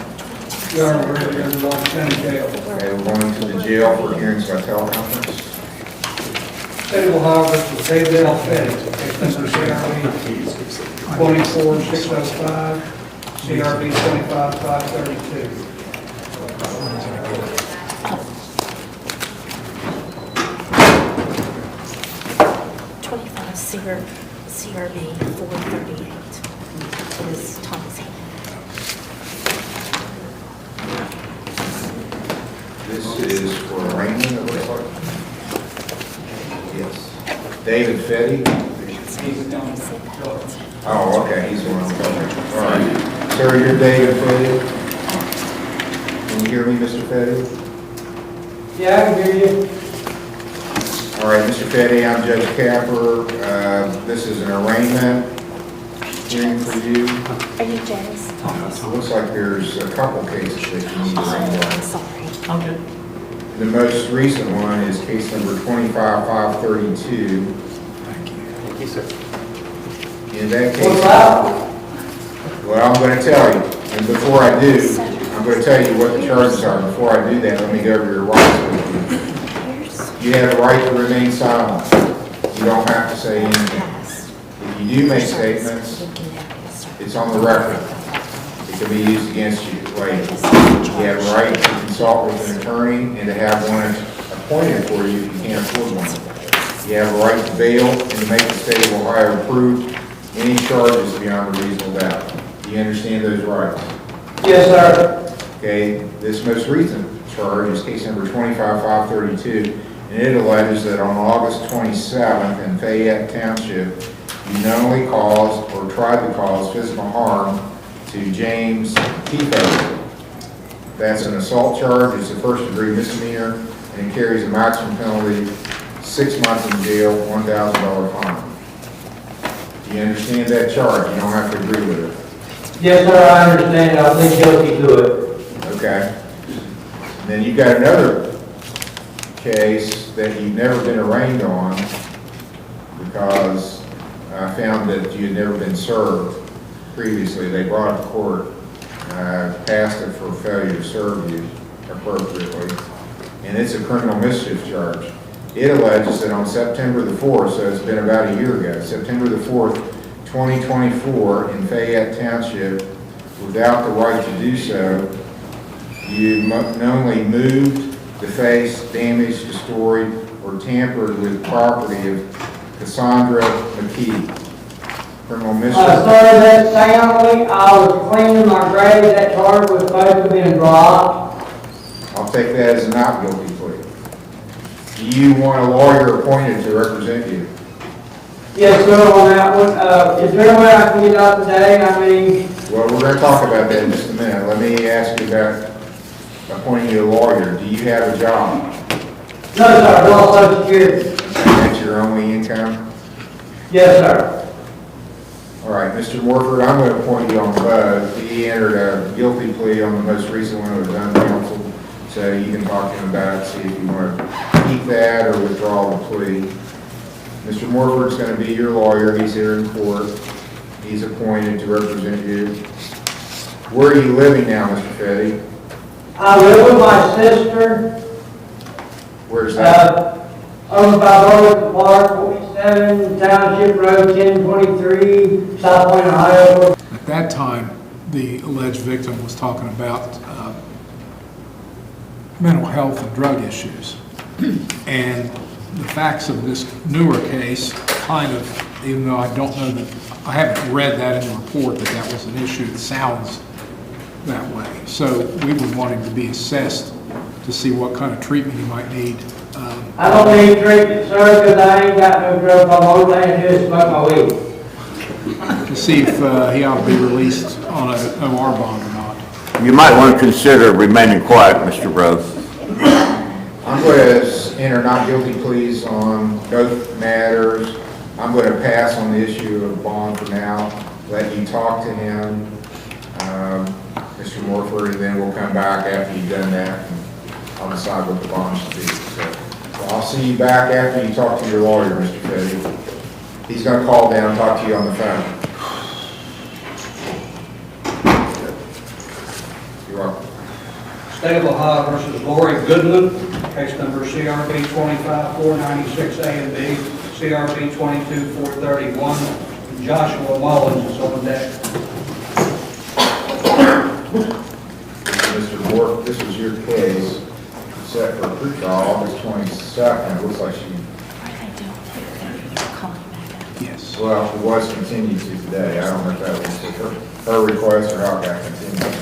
Your Honor, we're going to go to county jail. Okay, we're going to the jail for hearings by teleconference. State of Ohio versus David L. Fetty, case number CRB 24605, CRB 25532. 25 CRB 438 is Thomas Hannon. This is for arraignment, it looks like. Yes. David Fetty. Oh, okay, he's the one. All right. Sir, you're David Fetty. Can you hear me, Mr. Fetty? Yeah, I can hear you. All right, Mr. Fetty, I'm Judge Capper. This is an arraignment hearing for you. Are you Janice? It looks like there's a couple cases that you need to arraign. I'm sorry. Okay. The most recent one is case number 25532. Thank you, sir. In that case, What's that? well, I'm going to tell you, and before I do, I'm going to tell you what the charges are. Before I do that, let me go over your rights with you. You have the right to remain silent. You don't have to say anything. If you do make statements, it's on the record. It can be used against you. related. You have a right to consult with an attorney and to have one appointed for you if you can't afford one. You have a right to bail and to make the state of Ohio prove any charges beyond a reasonable doubt. Do you understand those rights? Yes, sir. Okay, this most recent charge is case number 25532, and it alleges that on August 27th in Fayette Township, you knowingly caused or tried to cause physical harm to James Tifo. That's an assault charge. It's a first-degree misdemeanor, and it carries a maximum penalty 6 months in jail, $1,000 fine. Do you understand that charge? You don't have to agree with it. Yes, sir, I understand. I plead guilty to it. Okay. And then you've got another case that you've never been arraigned on because I found that you had never been served previously. They brought it to court, passed it for failure to serve you appropriately, and it's a criminal mischief charge. It alleges that on September the 4th, so it's been about a year ago, September the 4th, 2024, in Fayette Township, without the right to do so, you knowingly moved, defaced, damaged, destroyed, or tampered with property of Cassandra McKee. Criminal mischief. Sir, that family, I was cleaning my grave, that charge was supposed to have been dropped. I'll take that as a not guilty plea. Do you want a lawyer appointed to represent you? Yes, sir, on that one. Is there a way I can get out today? I mean... Well, we're going to talk about that in just a minute. Let me ask you about appointing you a lawyer. Do you have a job? No, sir, no Social Security. That's your only income? Yes, sir. All right, Mr. Morford, I'm going to appoint you on both. He entered a guilty plea on the most recent one that was uncounseled, so you can talk to him about it, see if you want to keep that or withdraw the plea. Mr. Morford's going to be your lawyer. He's here in court. He's appointed to represent you. Where are you living now, Mr. Fetty? I live with my sister. Where's that? Over by Burlington Park, 47, Township Road 1023, South Point, Ohio. At that time, the alleged victim was talking about mental health and drug issues. And the facts of this newer case kind of, even though I don't know that, I haven't read that in the report that that was an issue, it sounds that way. So we would want him to be assessed to see what kind of treatment he might need. I don't need treatment, sir, because I ain't got no drug problem. All I do is smoke my weed. To see if he ought to be released on an OR bond or not. You might want to consider remaining quiet, Mr. Rose. I'm going to enter not guilty pleas on both matters. I'm going to pass on the issue of bond for now, let you talk to him, Mr. Morford, and then we'll come back after you've done that, and I'll decide what the bond should be. So I'll see you back after you talk to your lawyer, Mr. Fetty. He's going to call down and talk to you on the phone. You're welcome. State of Ohio versus Lori Goodman, case number CRB 25-496A and B, CRB 22-431. Joshua Mullins is on deck. Mr. Moore, this was your case set for pre-trial August 22nd. It looks like she... Yes. Well, it was continued to today. I don't know if that was her request or how it got continued.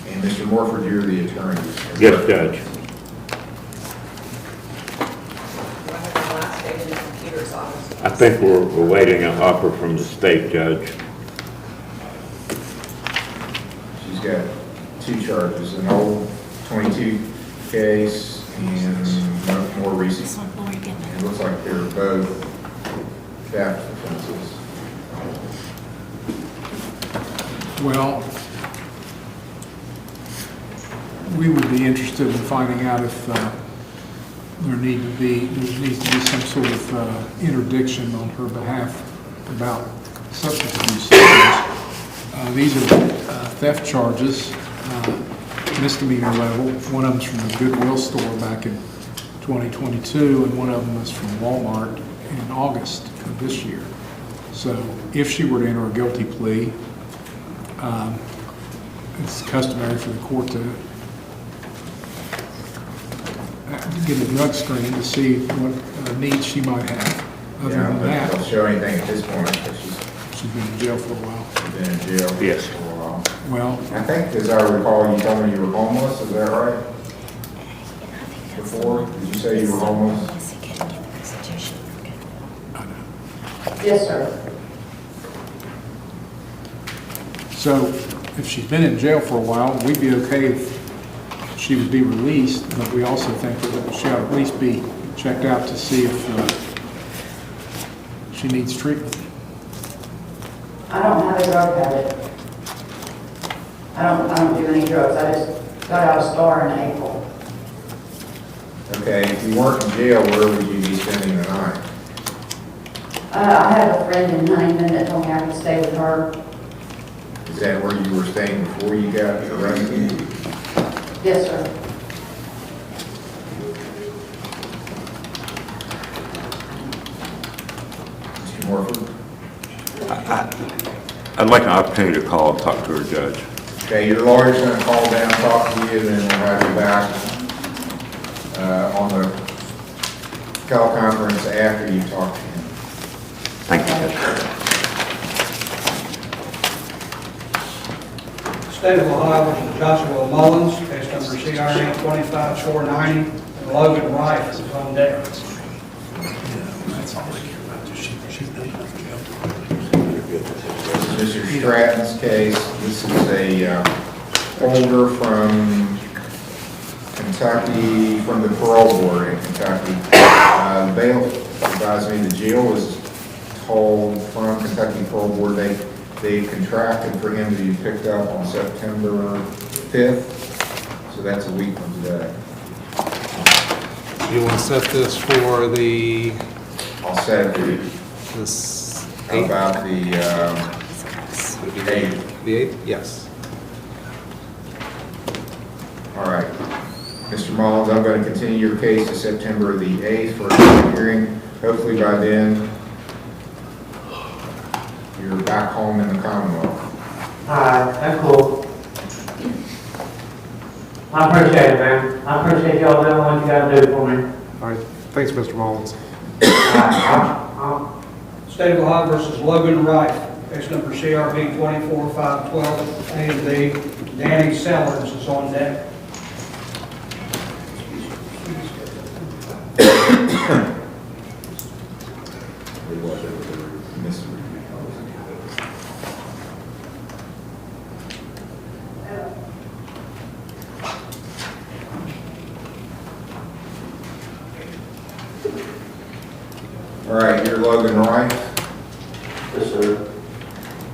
And Mr. Morford, you're the attorney. Yes, Judge. I think we're waiting an offer from the state judge. She's got two charges, an old 22 case and more recent. It looks like they're both theft offenses. Well, we would be interested in finding out if there needs to be some sort of interdiction on her behalf about substance abuse charges. These are theft charges, misdemeanor level. One of them's from the Goodwill store back in 2022, and one of them is from Walmart in August of this year. So if she were to enter a guilty plea, it's customary for the court to get a drug screen to see what needs she might have. Other Yeah, than but that, don't show anything at this point, but she's been in jail for a while. she's been in jail. Yes. For a while. Well, I think, as I recall, you told me you were homeless, is that right? Before, did you say you were homeless? Yes, sir. so if she's been in jail for a while, we'd be okay if she would be released, but we also think that she ought to at least be checked out to see if she needs treatment. I don't have a drug habit. I don't do any drugs. I just got out of STAR in April. Okay, if you weren't in jail, where would you be spending the night? I have a friend in Huntington that told me I could stay with her. Is that where you were staying before you got arrested? Yes, sir. Mr. Morford? I'd like an opportunity to call and talk to her, Judge. Okay, your lawyer's gonna call down, talk to you, and then we'll have you back on the teleconference after you talk to him. Thank you, Judge. State of Ohio versus Joshua Mullins, case number CRA 25490, and Logan Wright is on deck. This is Mr. Stratton's case. This is a holder from Kentucky, from the parole board in Kentucky. The bail advised me the jail was told from Kentucky parole board they contracted for him to be picked up on September 5th, so that's a week from today. You want to set this for the, I'll set it this how about the 8th. the 8th? Yes. All right. Mr. Mullins, I'm going to continue your case to September the 8th for a hearing. Hopefully by then, you're back home in the Commonwealth. That's cool. I appreciate it, man. I appreciate y'all doing what you gotta do for me. All right, thanks, Mr. Mullins. State of Ohio versus Logan Wright, case number CRB 24512, A and B. Danny Sellers is on deck. All right, you're Logan Wright. Yes, sir.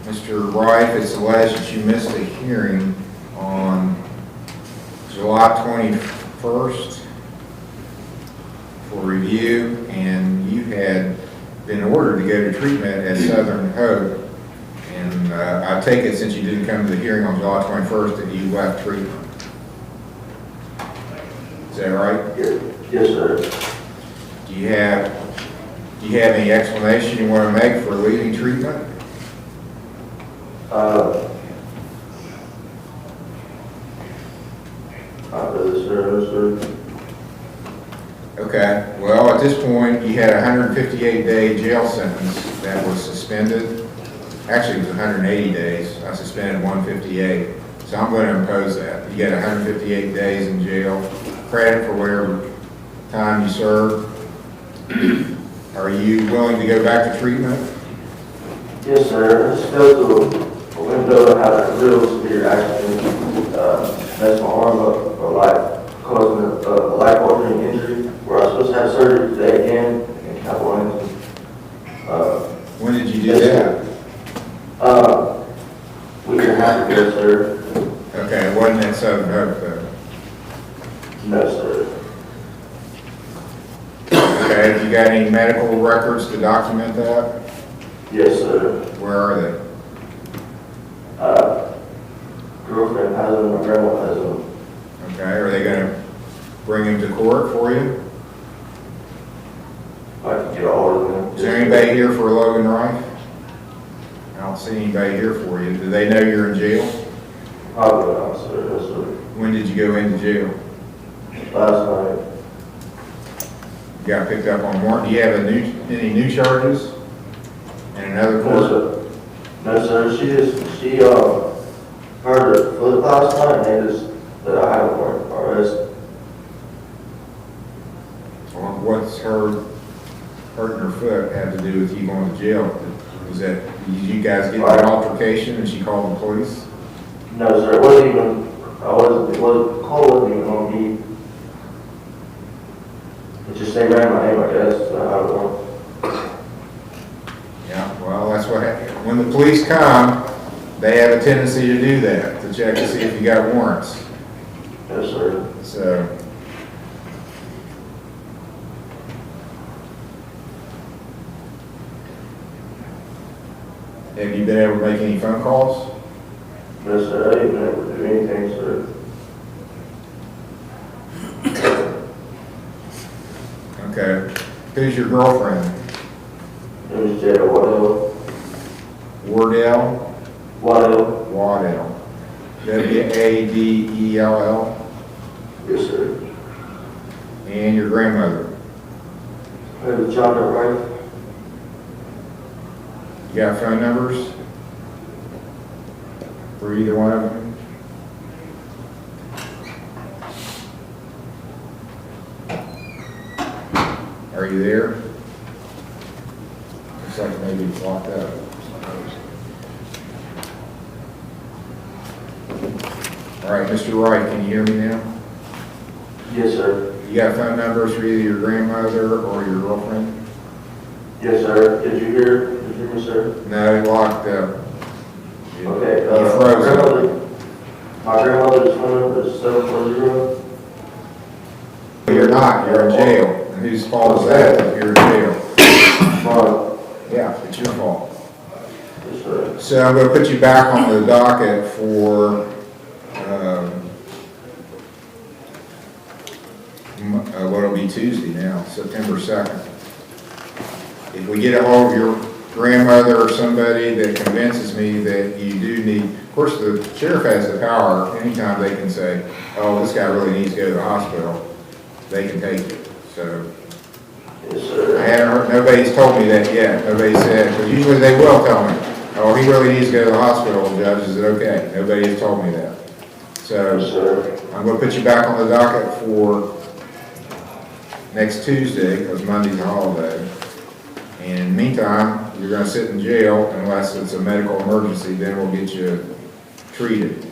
Mr. Wright, it's alleged that you missed a hearing on July 21st for review, and you had been ordered to go to treatment at Southern Hope. And I take it, since you didn't come to the hearing on July 21st, that you left treatment. Is that right? Yes, sir. Do you have any explanation you want to make for leaving treatment? Not really sure, sir. Okay, well, at this point, you had a 158-day jail sentence that was suspended. Actually, it was 180 days. I suspended 158. So I'm going to impose that. You get 158 days in jail, credit for whatever time you served. Are you willing to go back to treatment? Yes, sir. I still to a window, had a real severe accident, messed my arm up for life, causing a life-altering injury, where I was supposed to have surgery today again in California. When did you do that? Week and a half ago, sir. Okay, it wasn't at Southern Hope, though. No, sir. Okay, have you got any medical records to document that? Yes, sir. Where are they? Girlfriend has them, my grandma has them. Okay, are they going to bring him to court for you? I can get all of them. Is there anybody here for Logan Wright? don't see anybody here for you. Do they know you're in jail? Probably not, sir. Yes, sir. When did you go into jail? Last night. You got picked up on warrant. Do you have any new charges in another No, court? sir. No, sir. She heard her foot last night and they just, that I had a warrant arrest. Well, what's her hurting her foot have to do with you going to jail? Was that, did you guys get that altercation and she called the police? No, sir. It wasn't even, the call wasn't even on me. It just, they ran my name, I guess, so I had a warrant. Yeah, well, that's what happens. When the police come, they have a tendency to do that, to check to see if you got warrants. Yes, sir. So, have you been able to make any phone calls? No, sir. I didn't been able to do anything, sir. Okay. Who's your girlfriend? It was Jada Waddell. Wardell? Waddell. Waddell. W-A-D-E-L-L? Yes, sir. And your grandmother? It was John Wright. You got phone numbers for either one of them? Are you there? Looks like maybe it's locked up. All right, Mr. Wright, can you hear me now? Yes, sir. You got phone numbers for either your grandmother or your girlfriend? Yes, sir. Did you hear me, sir? No, it locked up. Okay, You froze my grandmother's phone number is 740. You're not, you're in jail. And whose fault is that if you're in jail? Mine. Yeah, it's your fault. Yes, sir. So I'm going to put you back on the docket for what'll be Tuesday now, September 2nd. If we get a hold of your grandmother or somebody that convinces me that you do need, of course the sheriff has the power, anytime they can say, oh, this guy really needs to go to the hospital, they can take it. So Yes, sir. I haven't heard, nobody's told me that yet. Nobody said, because usually they will tell me, oh, he really needs to go to the hospital, Judge, is it okay? Nobody has told me that. So Yes, sir. I'm going to put you back on the docket for next Tuesday, because Monday's a holiday. And in the meantime, you're going to sit in jail unless it's a medical emergency, then we'll get you treated.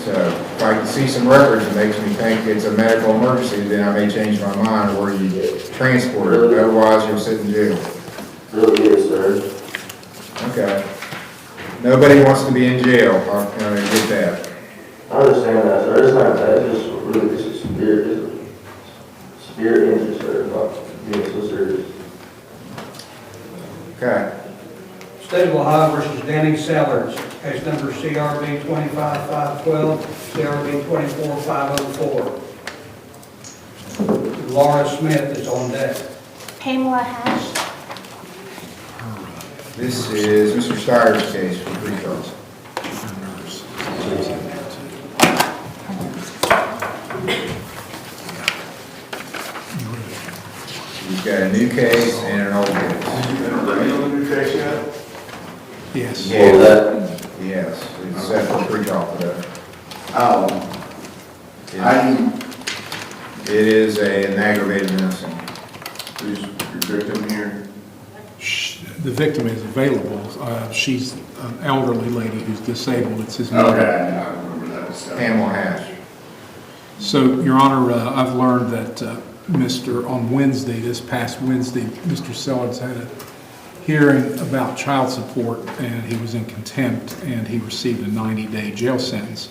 So if I can see some records that makes me think it's a medical emergency, then I may change my mind where you transport it. Otherwise, you'll sit in jail. Really is, sir. Okay. Nobody wants to be in jail. I get that. I understand that, sir. It's not that. It's just really just a severe injury, sir. Not being so serious. Okay. State of Ohio versus Danny Sellers, case number CRB 25512, CRB 24504. Laura Smith is on deck. Pamela Hash. This is Mr. Steyer's case for pre-trial. You've got a new case and an old case. Yes. Yes, it's set for pre-trial today. It is an aggravated menacing. Who's your victim here? The victim is available. She's an elderly lady who's disabled. It's his mother. Okay, I remember that. Pamela Hash. So, Your Honor, I've learned that on Wednesday, this past Wednesday, Mr. Sellers had a hearing about child support, and he was in contempt, and he received a 90-day jail sentence.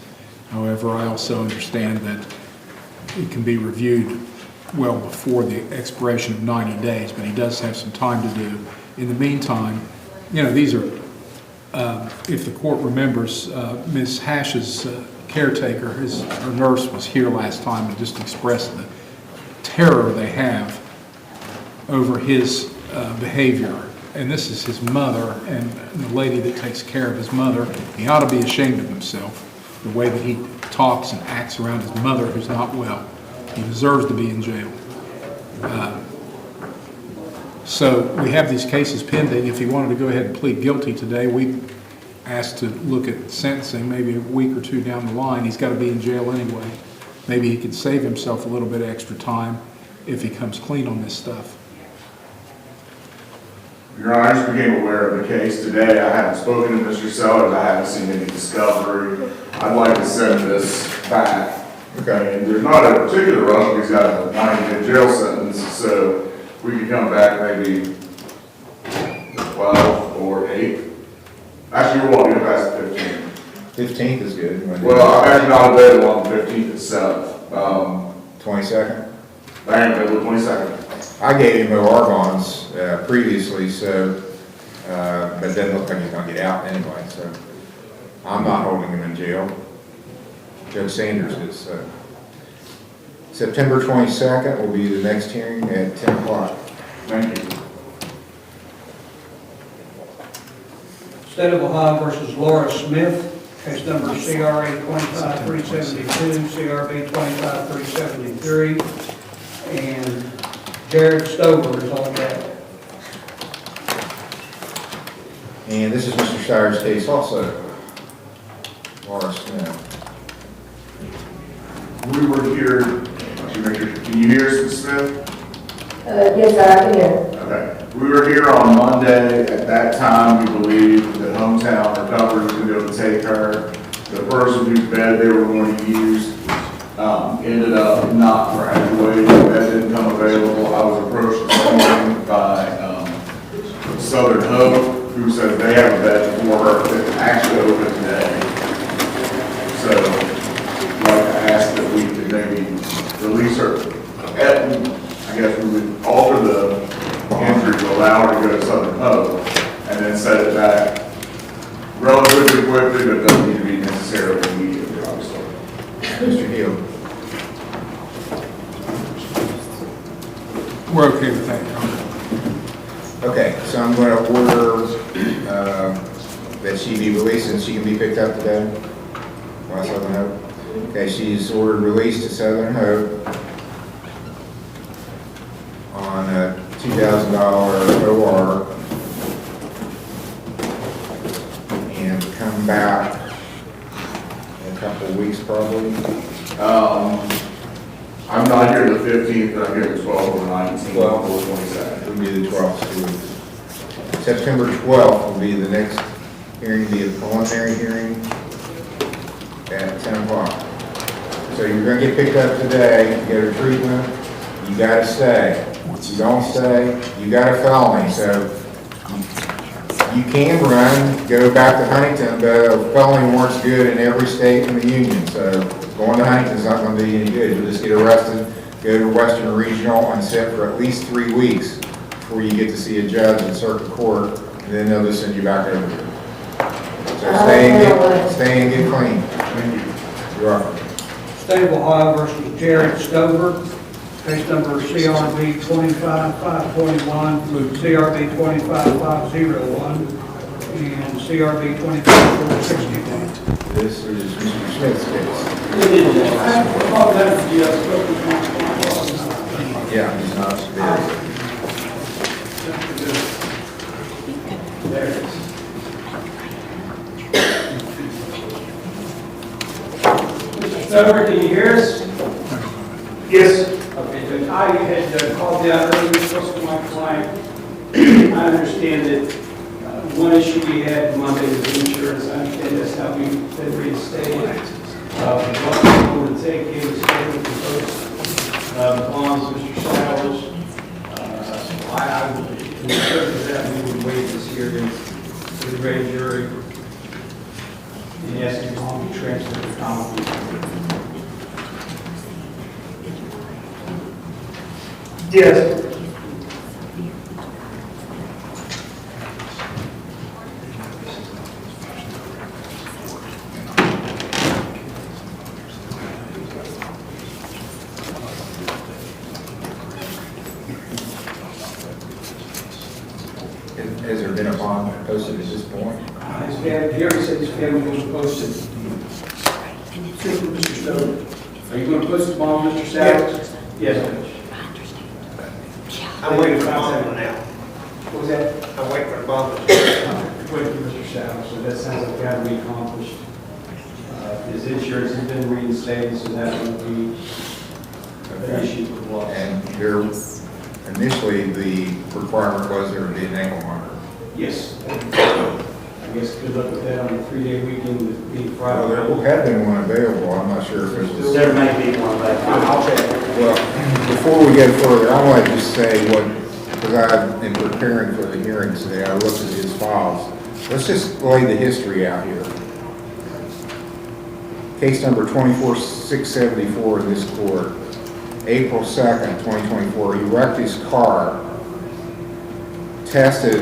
However, I also understand that it can be reviewed well before the expiration of 90 days, but he does have some time to do. In the meantime, these are, if the court remembers, Ms. Hash's caretaker, her nurse was here last time and just expressed the terror they have over his behavior. and this is his mother and the lady that takes care of his mother. He ought to be ashamed of himself, the way that he talks and acts around his mother who's not well. He deserves to be in jail. So we have these cases pending. If he wanted to go ahead and plead guilty today, we asked to look at sentencing maybe a week or two down the line. He's got to be in jail anyway. Maybe he could save himself a little bit of extra time if he comes clean on this stuff. Your Honor, I just became aware of the case today. I haven't spoken to Mr. Sellers. I haven't seen any discovery. I'd like to send this back. Okay. And there's not a particular rush. He's got a 90-day jail sentence, so we could come back maybe 12 or 8. Actually, we won't get past the 15th. 15th is good. Well, I'm actually not available on the 15th itself. 22nd? I am available 22nd. I gave him OR bonds previously, so, but it doesn't look like he's gonna get out anyway, so I'm not holding him in jail. Judge Sanders is. September 22nd will be the next hearing at 10 o'clock. Thank you. State of Ohio versus Laura Smith, case number CRA 25372, CRB 25373, and Jared Stover is on that. And this is Mr. Shire's case also. Laura Smith. We were here, can you hear us, Ms. Smith? Yes, sir, I can hear. Okay. We were here on Monday. At that time, we believed that Hometown Recovery was going to be able to take her. The person whose bed they were going to use ended up not graduating. That didn't come available. I was approached this morning by Southern Hope, who said they have a bed for her that's actually open today. So I'd like to ask that we could maybe release her. I guess we would alter the entry to allow her to go to Southern Hope and then set it back relatively quickly, but it doesn't need to be necessarily immediately, obviously. Mr. Hill. We're okay with that, Your Honor. Okay, so I'm going to order that she be released and she can be picked up today by Southern Hope. Okay, she's ordered released to Southern Hope on a $2,000 OR and come back in a couple of weeks probably. I'm not here the 15th, but I'm here the 12th or 19th or 22nd. It would be the 12th. September 12th will be the next hearing, be a preliminary hearing at 10 o'clock. So you're going to get picked up today, you get a treatment, you got to stay. You don't stay, you got a felony. So you can run, go back to Huntington, but a felony warrant's good in every state in the union. So going to Huntington's not going to do you any good. You'll just get arrested, go to Western Regional and sit for at least 3 weeks before you get to see a judge in circuit court, and then they'll just send you back over here. So stay and get clean. Thank you. You're welcome. State of Ohio versus Jared Stover, case number CRB 25521, CRB 25501, and CRB 25461. This is Mr. Smith's case. Yeah, he's not there. There it is. Stover, can you hear us? Yes. Okay, good. I had called you out earlier, spoke to my client. I understand that one issue we had Monday was insurance. I understand that's how we've been reinstated. What we're going to take is scheduled to post bonds, Mr. Showers. I would, in terms of that, we would waive this hearing to the grand jury and ask him to be transferred to common. Yes. And bond posted at this point? His family, Gary said his family was posted. Mr. Stone, are you going to post the bond, Mr. Savage? Yes. I'm waiting for the bond now. What was that? I'm waiting for the bond. Waiting for Mr. Savage, so that sounds like that will be accomplished. His insurance has been reinstated, so that will be an issue with loss. And there, initially, the requirement was there would be an ankle monitor. Yes. I guess good luck with that on a 3-day weekend, being Friday. Well, there had been one available, I'm not sure if it was. There may be one back there. I'll check. Well, before we get further, I want to just say what, because I've been preparing for the hearings today, I looked at his files. Let's just lay the history out here. Case number 24674 in this court, April 2nd, 2024, he wrecked his car, tested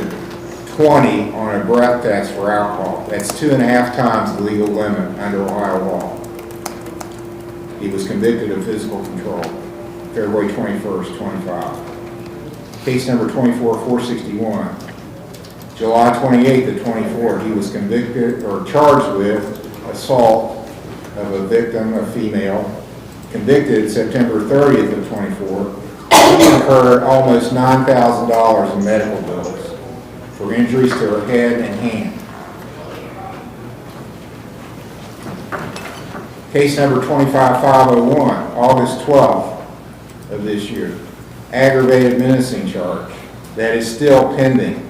20 on a breath test for alcohol. That's 2.5 times the legal limit under Ohio law. He was convicted of physical control, February 21st, 25. Case number 24461, July 28th of 24, he was convicted or charged with assault of a victim, a female, convicted September 30th of 24. He incurred almost $9,000 in medical bills for injuries to her head and hand. Case number 25501, August 12th of this year, aggravated menacing charge. That is still pending.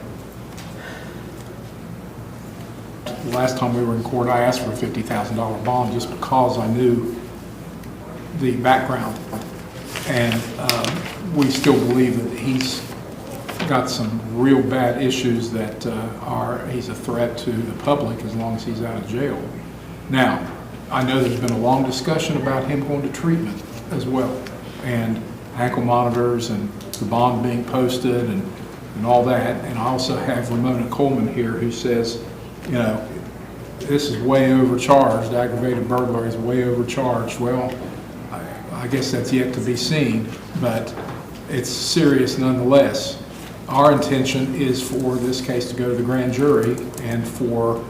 The last time we were in court, I asked for a $50,000 bond just because I knew the background. And we still believe that he's got some real bad issues that he's a threat to the public as long as he's out of jail. Now, I know there's been a long discussion about him going to treatment as well, and ankle monitors and the bond being posted and all that. And I also have Ramona Coleman here who says, you know, this is way overcharged, aggravated burglary is way overcharged. Well, I guess that's yet to be seen, but it's serious nonetheless. Our intention is for this case to go to the grand jury and for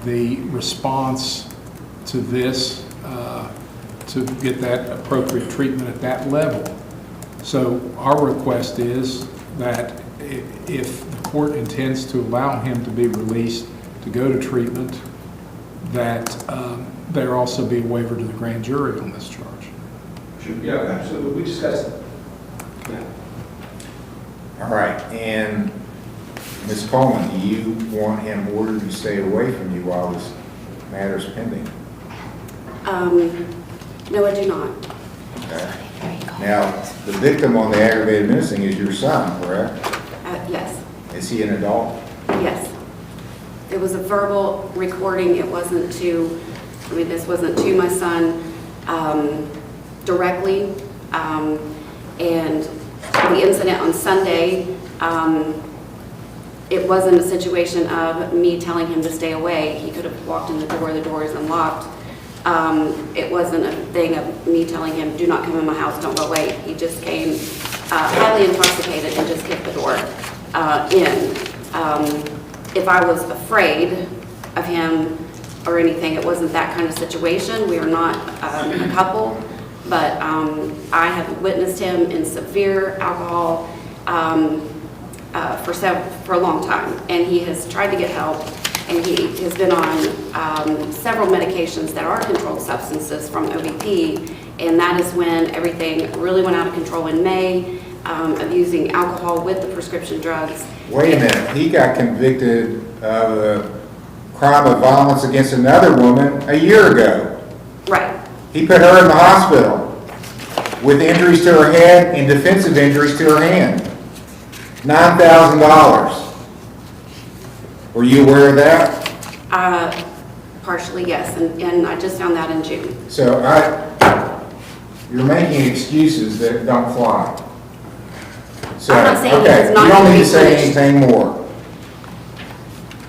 the response to this to get that appropriate treatment at that level. So our request is that if the court intends to allow him to be released to go to treatment, that there also be a waiver to the grand jury on this charge. Sure. Yeah, absolutely. We discussed it. Yeah. All right, and Ms. Coleman, do you want him ordered to stay away from you while this matter's pending? No, I do not. Okay. Now, the victim on the aggravated menacing is your son, correct? Yes. Is he an adult? Yes. It was a verbal recording. It wasn't to, this wasn't to my son directly. And the incident on Sunday, it wasn't a situation of me telling him to stay away. He could have walked in the door is unlocked. It wasn't a thing of me telling him, do not come in my house, don't go away. He just came highly intoxicated and just kicked the door in. If I was afraid of him or anything, it wasn't that kind of situation. We are not a couple, but I have witnessed him in severe alcohol for a long time, and he has tried to get help, and he has been on several medications that are controlled substances from OBP, and that is when everything really went out of control in May of using alcohol with the prescription drugs. Wait a minute, he got convicted of a crime of violence against another woman a year ago. Right. He put her in the hospital with injuries to her head and defensive injuries to her hand. $9,000. Were you aware of that? Partially, yes, and I just found that in June. So you're making excuses that don't fly. So, I'm not saying okay, it's not you don't need to say finished. anything more.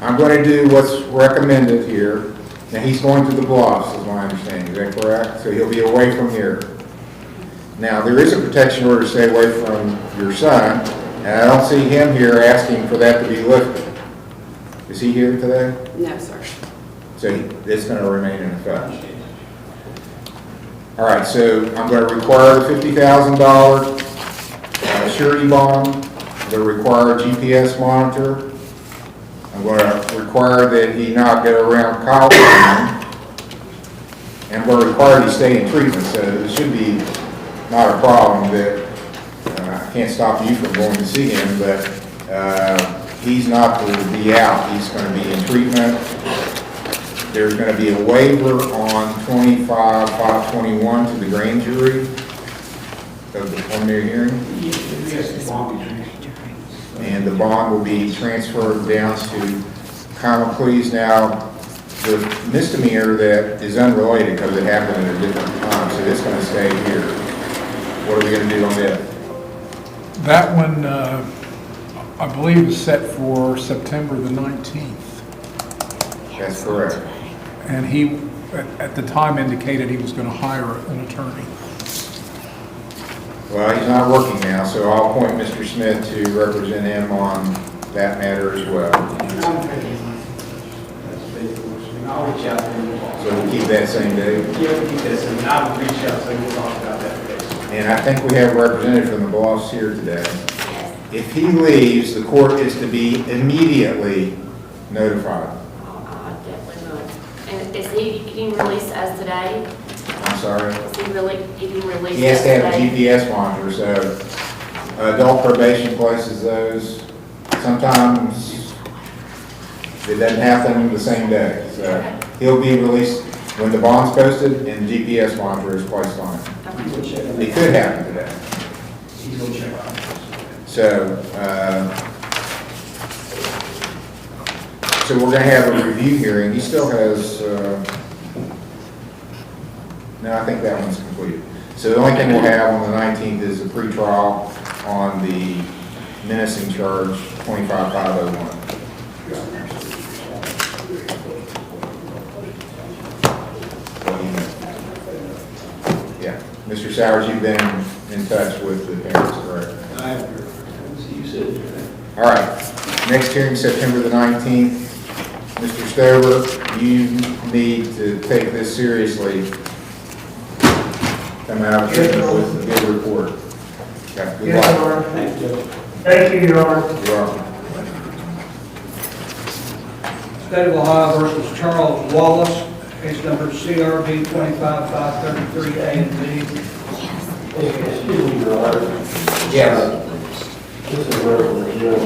I'm going to do what's recommended here. Now, he's going to the Bluffs, is my understanding. Is that correct? So he'll be away from here. Now, there is a protection order to stay away from your son, and I don't see him here asking for that to be lifted. Is he here today? No, sir. So it's going to remain in effect. All right, so I'm going to require the $50,000 surety bond. I'm going to require a GPS monitor. I'm going to require that he not get around Kyle. And I'm going to require that he stay in treatment, so it should be not a problem that I can't stop you from going to see him, but he's not to be out. He's going to be in treatment. There's going to be a waiver on 25/5/21 to the grand jury of the preliminary hearing. And the bond will be transferred down to common pleas. Now, the misdemeanor that is unrelated because it happened at a different time, so it's going to stay here. What are we going to do on that? That one, I believe, is set for September the 19th. That's correct. And he, at the time, indicated he was going to hire an attorney. Well, he's not working now, so I'll appoint Mr. Smith to represent him on that matter as well. I'll reach out to him. So we'll keep that same day. Yeah, we'll keep that same, I will reach out, so we'll talk about that case. And I think we have a representative from the boss here today. If he leaves, the court is to be immediately notified. Definitely will. And is he getting released as today? I'm sorry. Is he really getting released? He has to have a today? GPS monitor, so adult probation places those. Sometimes it doesn't happen the same day. So he'll be released when the bond's posted and the GPS monitor is placed on it. It could happen today. So, so we're going to have a review hearing. He still has, no, I think that one's completed. So the only thing we'll have on the 19th is a pretrial on the menacing charge 25/501. Yeah. Mr. Sowers, you've been in touch with the parents, correct? I have heard. You said. All right. Next hearing, September the 19th. Mr. Stover, you need to take this seriously. Come out with a good report. Yeah, good Yes, luck. Your Honor. Thank you. Thank you, Your Honor. You're welcome. State of Ohio versus Charles Wallace, case number CRB 25/533A and B. Excuse me, Your Honor. Yes. This is where the jail,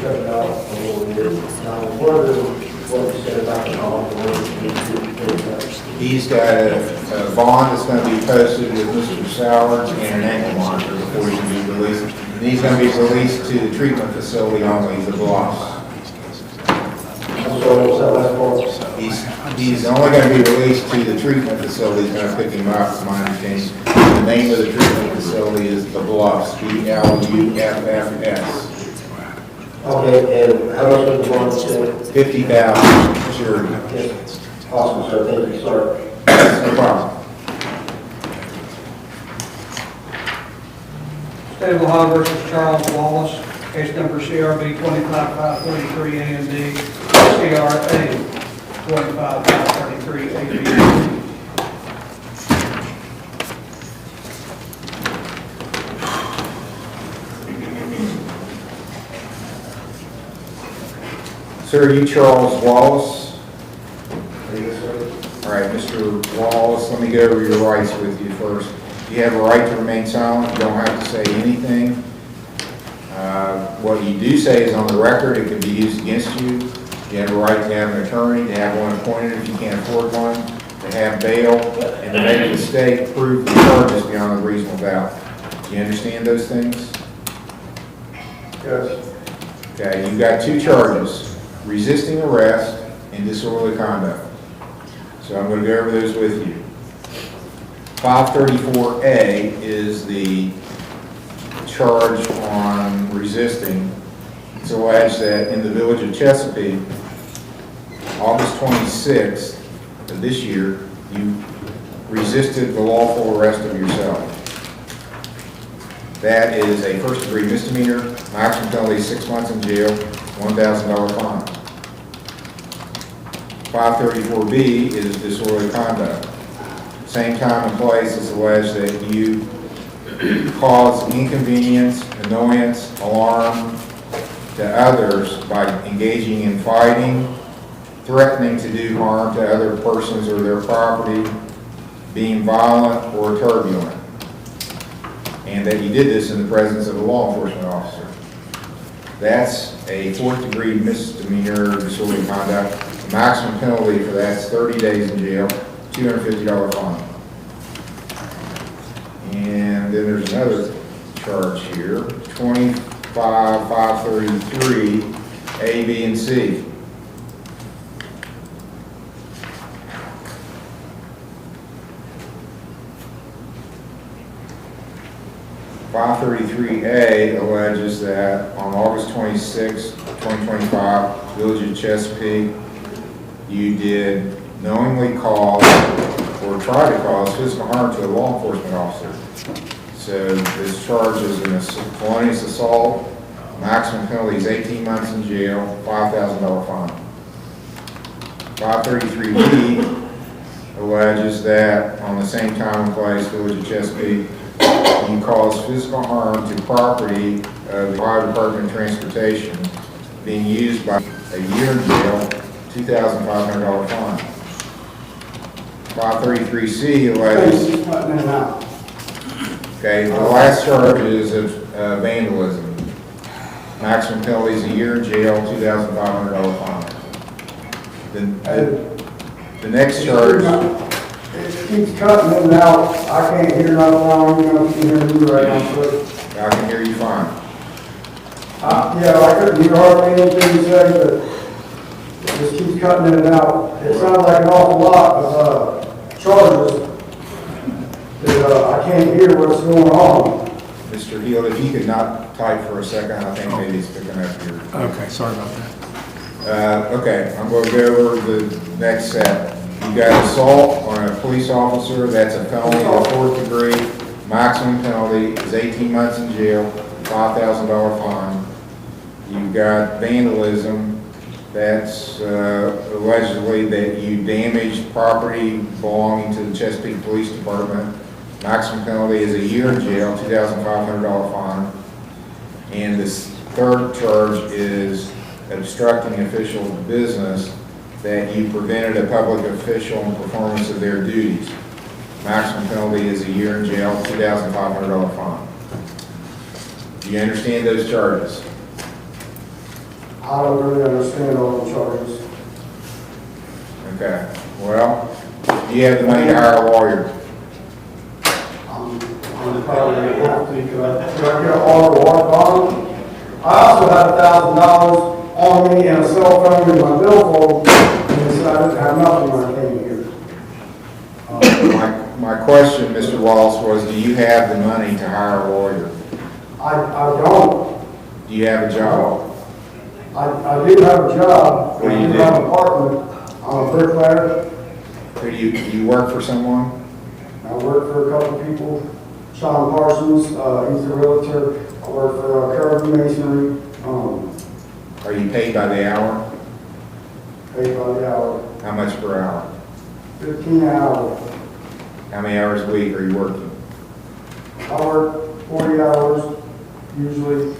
cut it out a little bit. Now, what you said about the He's got a bond that's going to be posted with Mr. Sowers and an ankle monitor before he can be released. And he's going to be released to the treatment facility only, the blocks. He's only going to be released to the treatment facility. He's going to pick him up, is my understanding. The name of the treatment facility is the Bluffs, BLUFFS. Okay, and how much would you want to say? $50,000, sure. Awesome, sir, thank you, sir. No problem. State of Ohio versus Charles Wallace, case number CRB 25/533A and B, CRA 25/533A and B. Sir, are you Charles Wallace? All right, Mr. Wallace, let me go over your rights with you first. You have a right to remain silent. You don't have to say anything. What you do say is on the record. It can be used against you. You have a right to have an attorney, to have one appointed if you can't afford one, to have bail, and to make the state prove the charges beyond a reasonable doubt. Do you understand those things? Yes. Okay, you've got two charges, resisting arrest and disorderly conduct. So I'm going to go over those with you. 534A is the charge on resisting. It's alleged that in the village of Chesapeake, August 26th of this year, you resisted the lawful arrest of yourself. That is a first-degree misdemeanor, maximum penalty is 6 months in jail, $1,000 fine. 534B is disorderly conduct. Same time and place is alleged that you cause inconvenience, annoyance, alarm to others by engaging in fighting, threatening to do harm to other persons or their property, being violent or turbulent, and that you did this in the presence of a law enforcement officer. That's a 4th degree misdemeanor disorderly conduct. The maximum penalty for that is 30 days in jail, $250 fine. And then there's another charge here, 25,533, A, B, and C. (533A) alleges that on August 26, 2025, Village of Chesapeake, you did knowingly cause or try to cause physical harm to a law enforcement officer. So this charge is a felonious assault. Maximum penalty is 18 months in jail, $5,000 fine. 533B alleges that on the same time and place, Village of Chesapeake, you cause physical harm to property of the Ohio Department of Transportation being used by a year in jail, $2,500 fine. 533C alleges. Okay, the last charge is of vandalism. Maximum penalty is a year in jail, $2,500 fine. The next charge. It keeps cutting in and out. I can't hear nothing wrong, you know, can hear you right now, so. I can hear you fine. Yeah, I couldn't hear hardly anything you said, but it just keeps cutting in and out. It sounds like an awful lot of, charges that, I can't hear what's going on. Mr. Heald, if you could not type for a second, I think maybe he's picking up your. Okay, sorry about that. Okay, I'm going to go over the next set. You got assault on a police officer, that's a felony of the 4th degree. Maximum penalty is 18 months in jail, $5,000 fine. You've got vandalism, that's allegedly that you damaged property belonging to the Chesapeake Police Department. Maximum penalty is a year in jail, $2,500 fine. And this third charge is obstructing official business, that you prevented a public official in performance of their duties. Maximum penalty is a year in jail, $2,500 fine. Do you understand those charges? I don't really understand all the charges. Okay. Well, do you have the money to hire a lawyer? I'm probably going to have to, do I get all the water bond? I also had $1,000 on me and a cell phone in my billfold, and so I didn't have nothing when I came here. My question, Mr. Wallace, was do you have the money to hire a lawyer? I don't. Do you have a job? I do have a job. What do you I do? have an apartment. I'm a bricklayer. Do you work for someone? I work for a couple people. Sean Parsons, he's a realtor. I work for Kirby Masonry. Are you paid by the hour? Paid by the hour. How much per hour? 15 an hour. How many hours a week are you working? I work 40 hours, usually,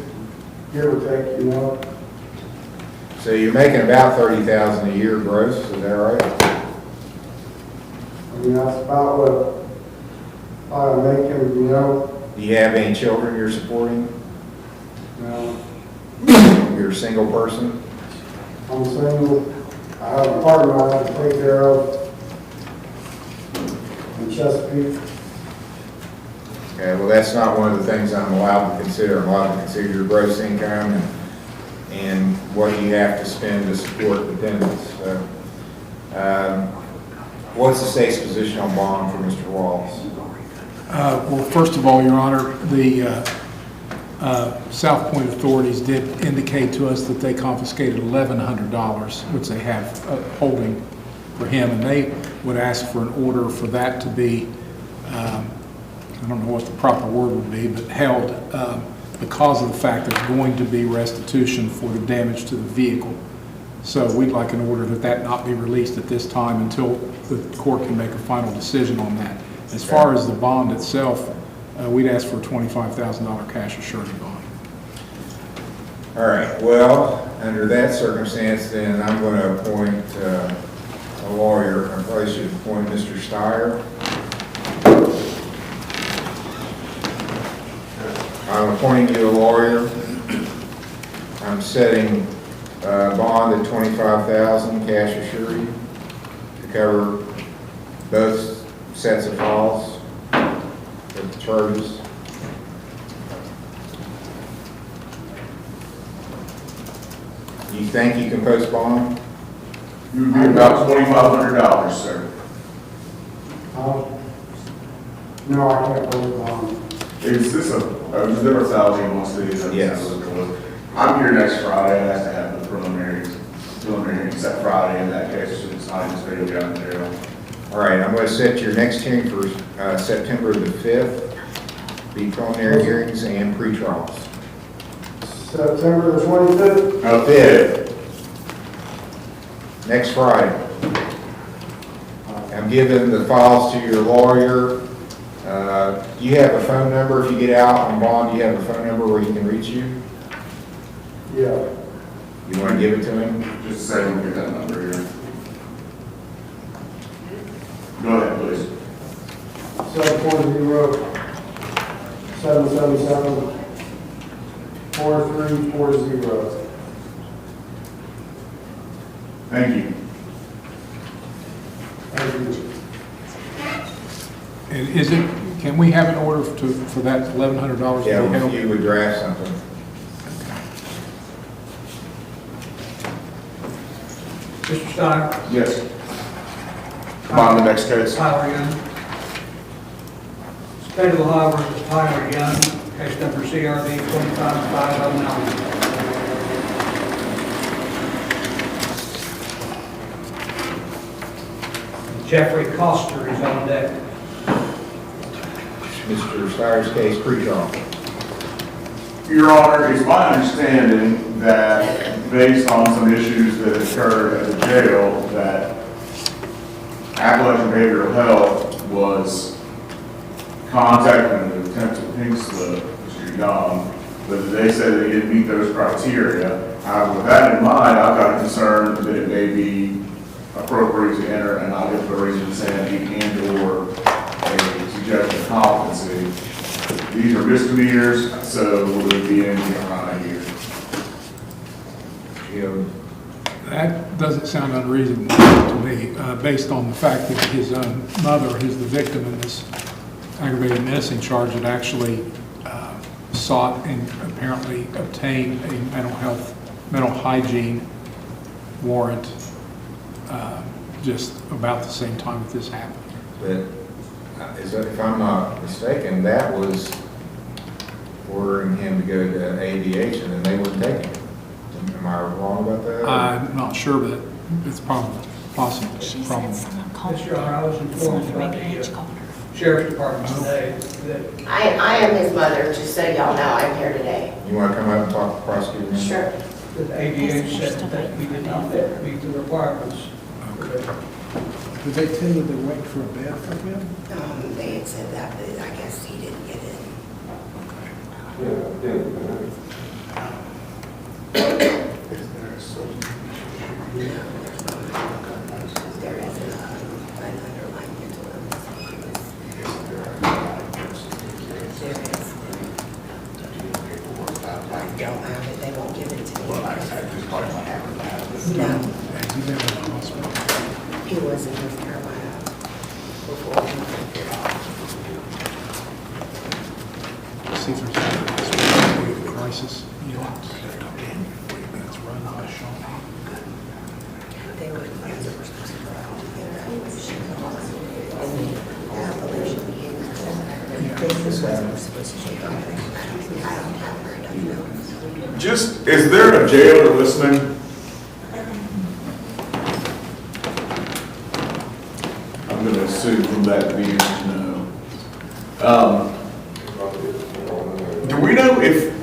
give or take, you know. So you're making about $30,000 a year gross, is that right? I mean, that's about what I'm making, you know. Do you have any children you're supporting? No, You're a single person? I'm single. I have an apartment I have to take care of in Chesapeake. Okay, well, that's not one of the things I'm allowed to consider. I'm allowed to consider your gross income and what you have to spend to support dependents. So, what's the state's position on bond for Mr. Wallace? Well, first of all, Your Honor, the South Point authorities did indicate to us that they confiscated $1,100, which they have holding for him, and they would ask for an order for that to be, I don't know what the proper word would be, but held because of the fact there's going to be restitution for the damage to the vehicle. So we'd like an order that not be released at this time until the court can make a final decision on that. As far as the bond itself, we'd ask for a $25,000 cash surety bond. All right, well, under that circumstance, then I'm going to appoint a lawyer. I probably should appoint Mr. Steyer. I'm appointing you a lawyer. I'm setting bond at $25,000 cash surety to cover both sets of files with the charges. You think you can post bond? It would be about $2,500, sir. No, I can't vote on. Is this is there a salary in one city? Yes. I'm here next Friday, I have to have the preliminary set Friday in that case, so it's not anticipated to be out in jail. All right, I'm going to set your next hearing for September the 5th, the preliminary hearings and pre-trials. September the 25th? No, 5th. Next Friday. I'm giving the files to your lawyer. You have a phone number. If you get out on bond, do you have a phone number where he can reach you? Yeah. You want to give it to him? Just a second, we'll get that number here. Go ahead, please. 740-777-4340. Thank you. Thank you. And is it, can we have an order for that $1,100 to be Yeah, held? if you would draft something. Mr. Steiner? Yes. Come on, the next case. Tyler Young. State of Ohio versus Tyler Young, case number CRD 25509. Jeffrey Coster is on deck. Mr. Steyer's case, pre-trial. Your Honor, it's my understanding that based on some issues that occurred at the jail, that Appalachian Behavioral Health was contacting an attempted pink slip, Mr. Young, but they said they didn't meet those criteria. With that in mind, I've got a concern that it may be appropriate to enter an obligatory insanity and/or a suggestion of competency. These are misdemeanors, so will there be anything around here? That doesn't sound unreasonable to me, based on the fact that his own mother, who's the victim in this aggravated menacing charge, had actually sought and apparently obtained a mental hygiene warrant just about the same time that this happened. But if I'm not mistaken, that was ordering him to go to ADH and then they wouldn't take him. Am I wrong about that? I'm not sure, but it's probably possible. Mr. Honor, I was informed by the Sheriff's Department today that I am his mother, just so y'all know, I'm here today. You want to come up and talk to the prosecutor? now? Sure. that ADH said that we did not meet the requirements. Did they tell you they're waiting for a bed for him? They had said that, but I guess he didn't get in. There is an underlying mental illness. There is. I don't have it, they won't give it to me. No, Has he been in the hospital? he was in North Carolina before he went here. See if there's a crisis unit that's run by Sean. They were the ones that were supposed to go out together. And the Appalachian Behavioral they were the ones that were supposed to take on it. I don't have her, I don't know. Just, is there a jailer listening? I'm going to assume from that the answer is no. Do we know if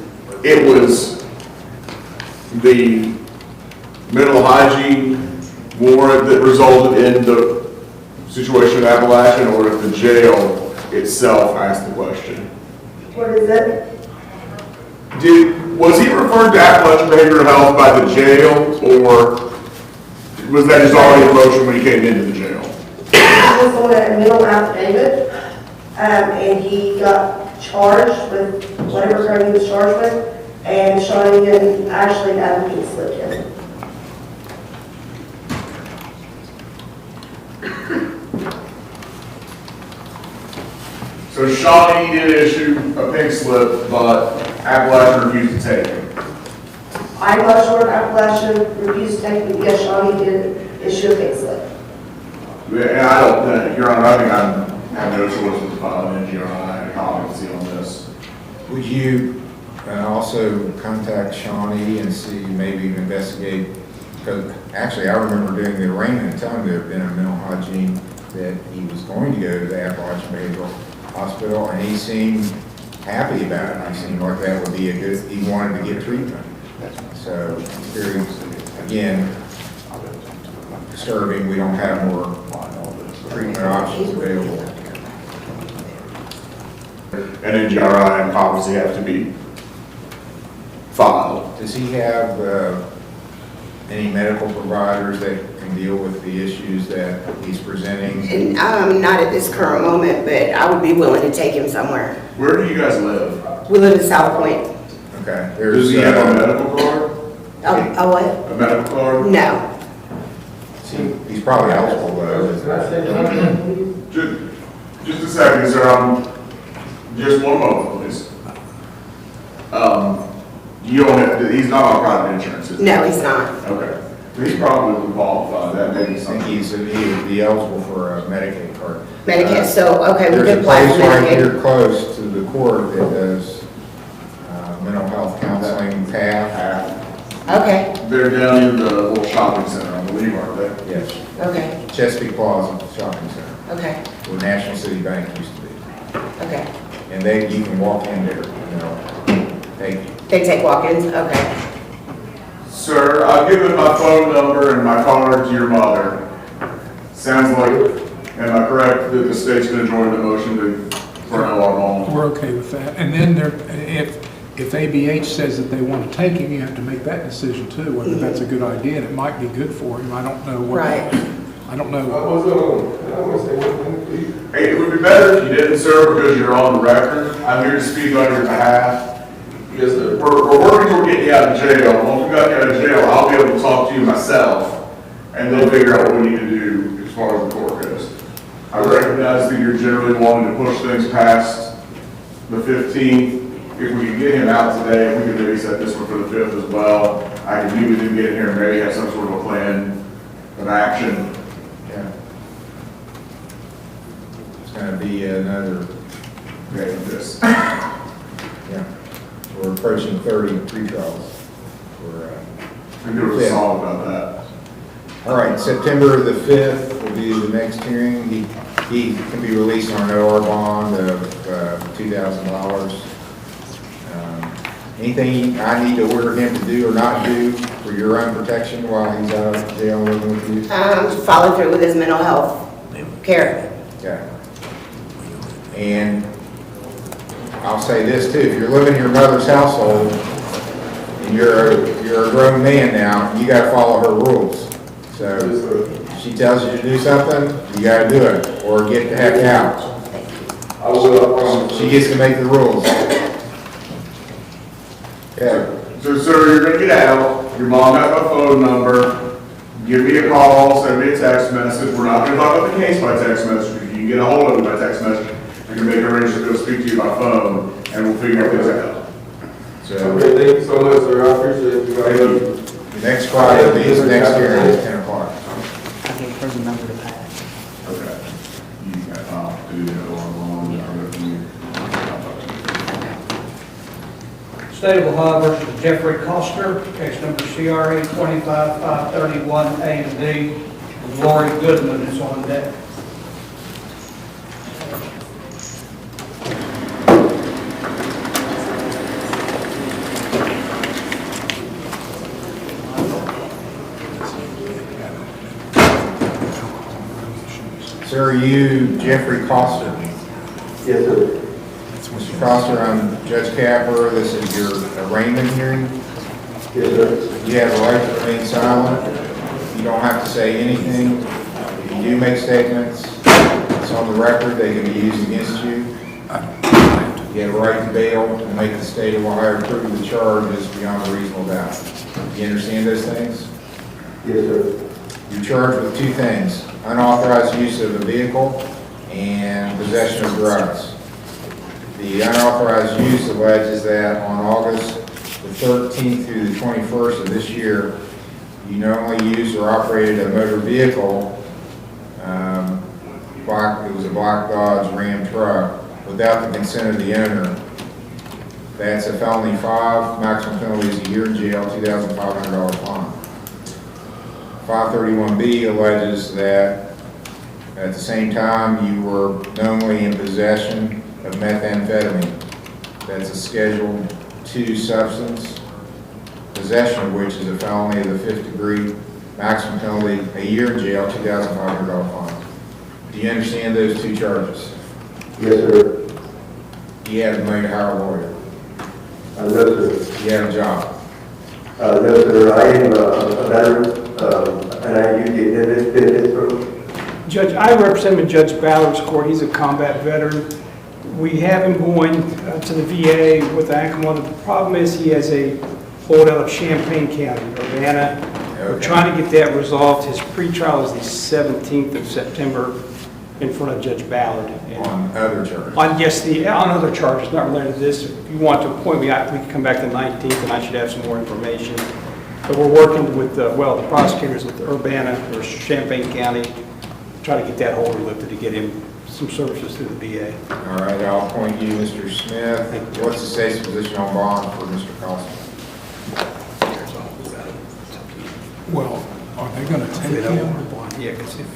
it was the mental hygiene warrant that resulted in the situation in Appalachian, or if the jail itself asked the question? What is it? Was he referred to Appalachian Behavioral Health by the jail, or was that just already in motion when he came into the jail? He was on a mental affidavit, and he got charged with whatever crime he was charged with, and Shawnee and Ashley advocates slipped in. So Shawnee did issue a pink slip, but Appalachian refused to take it. I'm not sure if Appalachian refused to take it, yes, Shawnee did issue a pink slip. And I don't, Your Honor, I think I have no choice but to file an NGRI and competency on this. Would you also contact Shawnee and see, maybe investigate, because actually I remember during the arraignment and telling there had been a mental hygiene that he was going to go to the Appalachian Behavioral Hospital, and he seemed happy about it. He seemed like that would be a good, he wanted to get treatment. So, very, again, disturbing, we don't have more treatment options available. An NGRI and competency have to be filed. Does he have any medical providers that can deal with the issues that he's presenting? Not at this current moment, but I would be willing to take him somewhere. Where do you guys live? We live in South Point. Okay. Does he have a medical card? A what? A medical card? No. He's probably eligible though. Just a second, sir. Just one moment, please. You don't have, he's not on private insurance, is he? No, he's not. Okay. He's probably qualified. That may be I think something. he would be eligible for a Medicaid card. Medicaid, so, okay, we There's could a apply place for right Medicaid. here close to the court that does mental health counseling, TAF. Okay, They're down in the little shopping center, I believe, aren't they? Yes. okay, Chesapeake Plaza Shopping Center, okay, where National City Bank used to be. okay. And you can walk in there, thank you. They take walk-ins, okay. Sir, I've given my phone number and my card to your mother. Sounds like, am I correct, that the state's going to join the motion for an alarm? We're okay with that. And then if ABH says that they want to take him, you have to make that decision too, whether that's a good idea. And it might be good for him. I don't know what. Right. I don't know. Hey, it would be better if you didn't, sir, because you're on the record. I'm here to speak on your behalf. Yes, sir. We're working toward getting you out of jail. Once we got you out of jail, I'll be able to talk to you myself, and they'll figure out what we need to do as far as the court goes. I recognize that you're generally wanting to push things past the 15th. If we can get him out today, we can maybe set this one for the 5th as well. I can meet with him, get in here, and maybe have some sort of a plan of action. Yeah. It's gonna be another, This. yeah. We're approaching 30 pre-trials. I think there was a song about that. All right, September the 5th will be the next hearing. He can be released on an OR bond of $2,000. Anything I need to order him to do or not do for your own protection while he's out of jail living with you? Follow through with his mental health care. Okay. And I'll say this too, if you're living in your mother's household and you're a grown man now, you gotta follow her rules. So if she tells you to do something, you gotta do it or get the heck out. I will. She gets to make the rules. Yeah. So, sir, you're gonna get out. Your mom got my phone number. Give me a call, send me a text message. We're not gonna talk about the case by text message. If you can get a hold of me by text message, I can make arrangements to go speak to you by phone, and we'll figure things out. So, Okay, thank you so much, sir. I appreciate you guys. next Friday will be his next hearing at 10 o'clock. I gave her the number to pass. Okay. You got, do that along, State of Ohio versus Jeffrey Costner, case number CRA 25531A and D. Lori Goodman is on deck. Sir, are you Jeffrey Coster? Yes, sir. Mr. Coster, I'm Judge Capper. This is your arraignment hearing. Yes, sir. You have a right to remain silent. You don't have to say anything. If you do make statements, it's on the record. They can be used against you. You have a right to bail to make the state of Ohio prove the charges beyond a reasonable doubt. You understand those things? Yes, sir. You're charged with two things: unauthorized use of a vehicle and possession of drugs. The unauthorized use alleges that on August the 13th through the 21st of this year, you knowingly used or operated a motor vehicle, it was a black Dodge Ram truck, without the consent of the owner. That's a felony 5, maximum penalty is a year in jail, $2,500 fine. 531B alleges that at the same time you were knowingly in possession of methamphetamine. That's a Schedule II substance, possession of which is a felony of the 5th degree, maximum penalty a year in jail, $2,500 fine. Do you understand those two charges? Yes, sir. You have the money to hire a lawyer. No, sir. You have a job. No, sir. I am a veteran, and I use the benefits program. Judge, I represent Judge Ballard's court. He's a combat veteran. We have him going to the VA with ankle monitor. The problem is he has a holdout of Champaign County, Urbana. We're trying to get that resolved. His pretrial is the 17th of September in front of Judge Ballard. On other charges? On other charges, not related to this. If you want to appoint me, we can come back the 19th and I should have some more information. But we're working with, the prosecutors at Urbana or Champaign County, try to get that holder lifted to get him some services through the VA. All right, I'll appoint you, Mr. Smith. What's the state's position on bond for Mr. Costa? Well, are they going to take him? Yeah, because if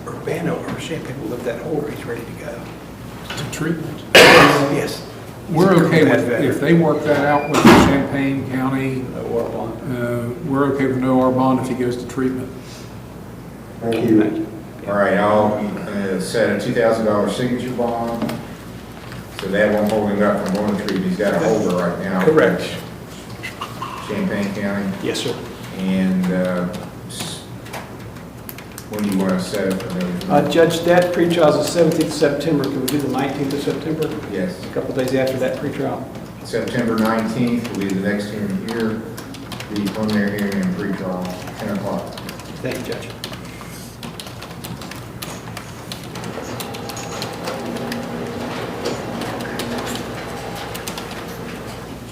Urbana or Champaign will lift that holder, he's ready to go. To treatment? Yes. We're okay with, if they work that out with Champaign County, we're okay with no R bond if he goes to treatment. Thank you. All right, I'll set a $2,000 signature bond, so that won't hold him up from going to treatment. He's got a holder right now. Correct. Champaign County. Yes, sir. And when do you want to set it for those? Judge, that pretrial is the 17th of September. Can we do the 19th of September? Yes. A couple days after that pretrial. September 19th will be the next hearing here, the preliminary hearing and pretrial, 10 o'clock. Thank you, Judge.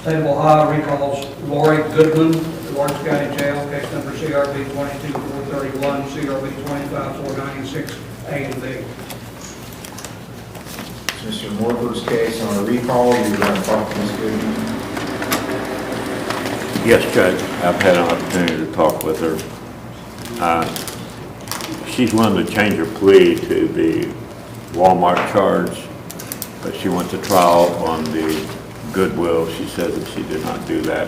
State of Ohio recalls Lori Goodwin, Lawrence County Jail, case number CRB 22431, CRB 25496, A and B. Mr. Morford's case on a recall, you're going to talk to Ms. Goodwin? Yes, Judge, I've had an opportunity to talk with her. She's willing to change her plea to the Walmart charge, but she went to trial on the Goodwill. She says that she did not do that,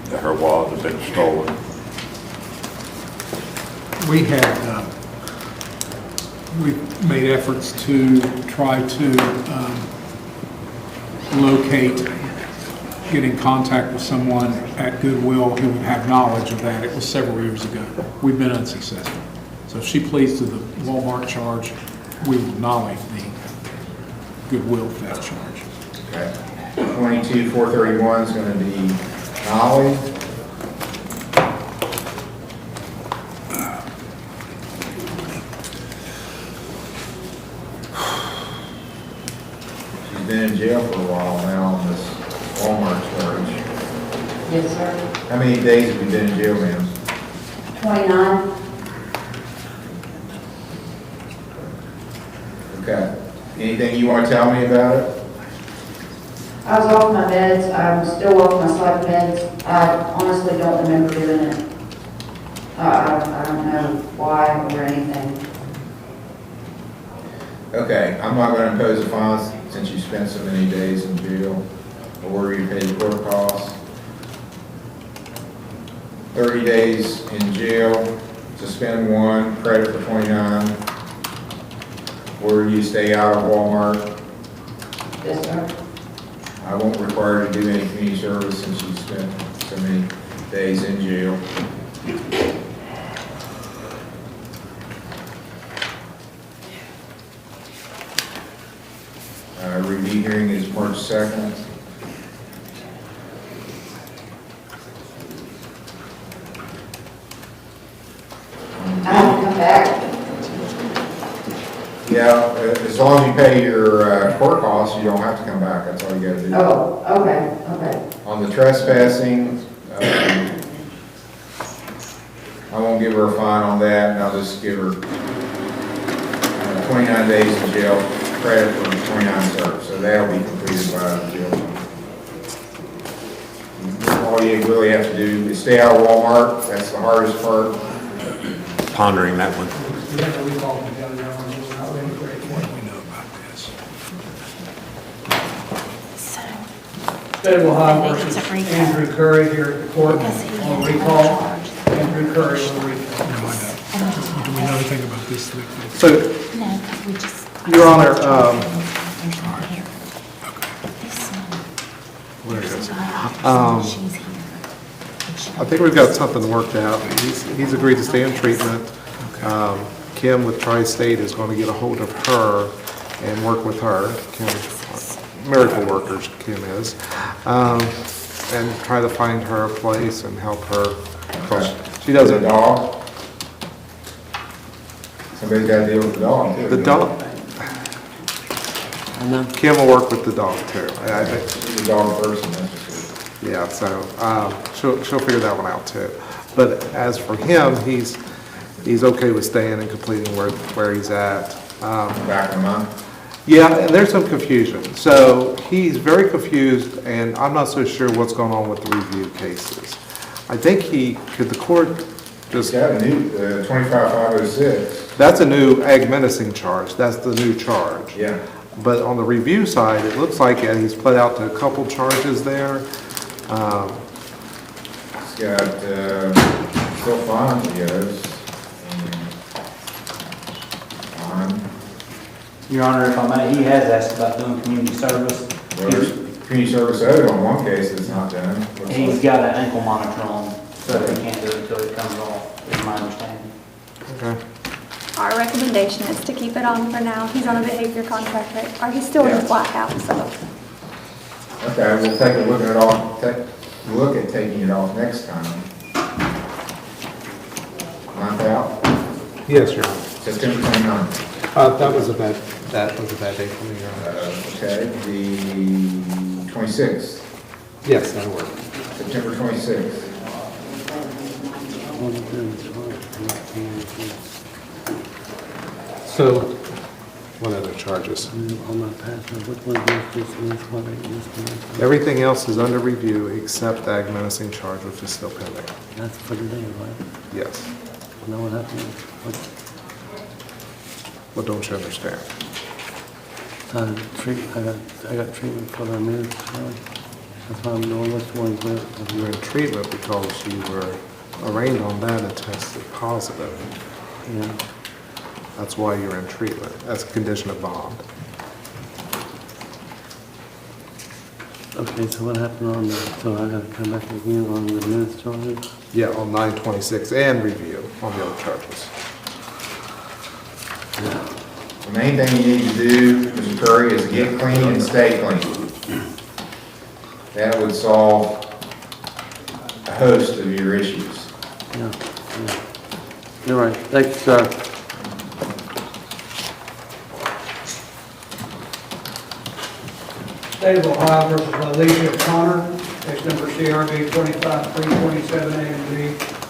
that her wallet had been stolen. We made efforts to try to get in contact with someone at Goodwill who would have knowledge of that. It was several years ago. We've been unsuccessful. So if she pleads to the Walmart charge, we will nolly the Goodwill theft charge. Okay. 22431 is going to be nolly. She's been in jail for a while now on this Walmart charge. Yes, sir. How many days have you been in jail, ma'am? 29. Okay. Anything you want to tell me about it? I was off my meds. I'm still off my psych meds. I honestly don't remember doing it. I don't know why or anything. Okay, I'm not going to impose a fine since you spent so many days in jail. I'll order you to pay the court costs. 30 days in jail, suspend 1, credit for 29. where you stay out of Walmart. Yes, sir. I won't require her to do any community service since she spent so many days in jail. Review hearing is March 2nd. I have to come back. Yeah, as long as you pay your court costs, you don't have to come back. That's all you gotta do. Oh, okay, okay. On the trespassing, I won't give her a fine on that, and I'll just give her 29 days in jail credit for 29 serves, so that'll be completed by the jail. All you really have to do is stay out of Walmart. That's the hardest part. Pondering that one. We have to recall together, we're not ready for it. What do we know about this? State of Ohio versus Andrew Curry here at the court on recall. Andrew Curry on recall. No, I know. Do we know anything about this? So, Your Honor, where is it? I think we've got something worked out. He's agreed to stay in treatment. Kim with Tri-State is going to get a hold of her and work with her. Kim, miracle workers, Kim is, and try to find her a place and help her. She doesn't. The dog. Somebody's got to deal with the dog too. The dog. Kim will work with the dog too. I think. She's a dog person, that's for sure. Yeah, so she'll figure that one out too. But as for him, he's okay with staying and completing where he's at. Back in a month? Yeah, and there's some confusion. So he's very confused, and I'm not so sure what's going on with the review cases. I think could the court just... He's got a new 25506. That's a new ag menacing charge. That's the new charge. Yeah. But on the review side, it looks like he's pled out to a couple charges there. He's got still fines, he has. Your Honor, if I may, he has asked about doing community service. Well, there's community service owed on one case that's not done. He's got an ankle monitor on, so he can't do it until it comes off, is my understanding. Okay. Our recommendation is to keep it on for now. He's on a behavior contract, right? Or he's still in his blackout, so. Okay, we'll take a look at it off, look at taking it off next time. Month out? Yes, Your Honor. September 29th. That was a bad day for me, Your Honor. Okay, the 26th. Yes, that'll work. September 26th. So, what other charges? Everything else is under review except the ag menacing charge, which is still pending. That's for today, right? Yes. Now what happened? What don't you understand? I got treatment for the news. That's why I'm doing this one. You're in treatment because you were arraigned on that and tested positive. Yeah. That's why you're in treatment. That's a condition of bond. Okay, so what happened on the, so I gotta come back again on the news charges? Yeah, on 926 and review on the other charges. The main thing you need to do, Mr. Curry, is get clean and stay clean. That would solve a host of your issues. Yeah. You're right. Thanks, sir. State of Ohio versus Alicia Connor, case number CRB 25327 A and B.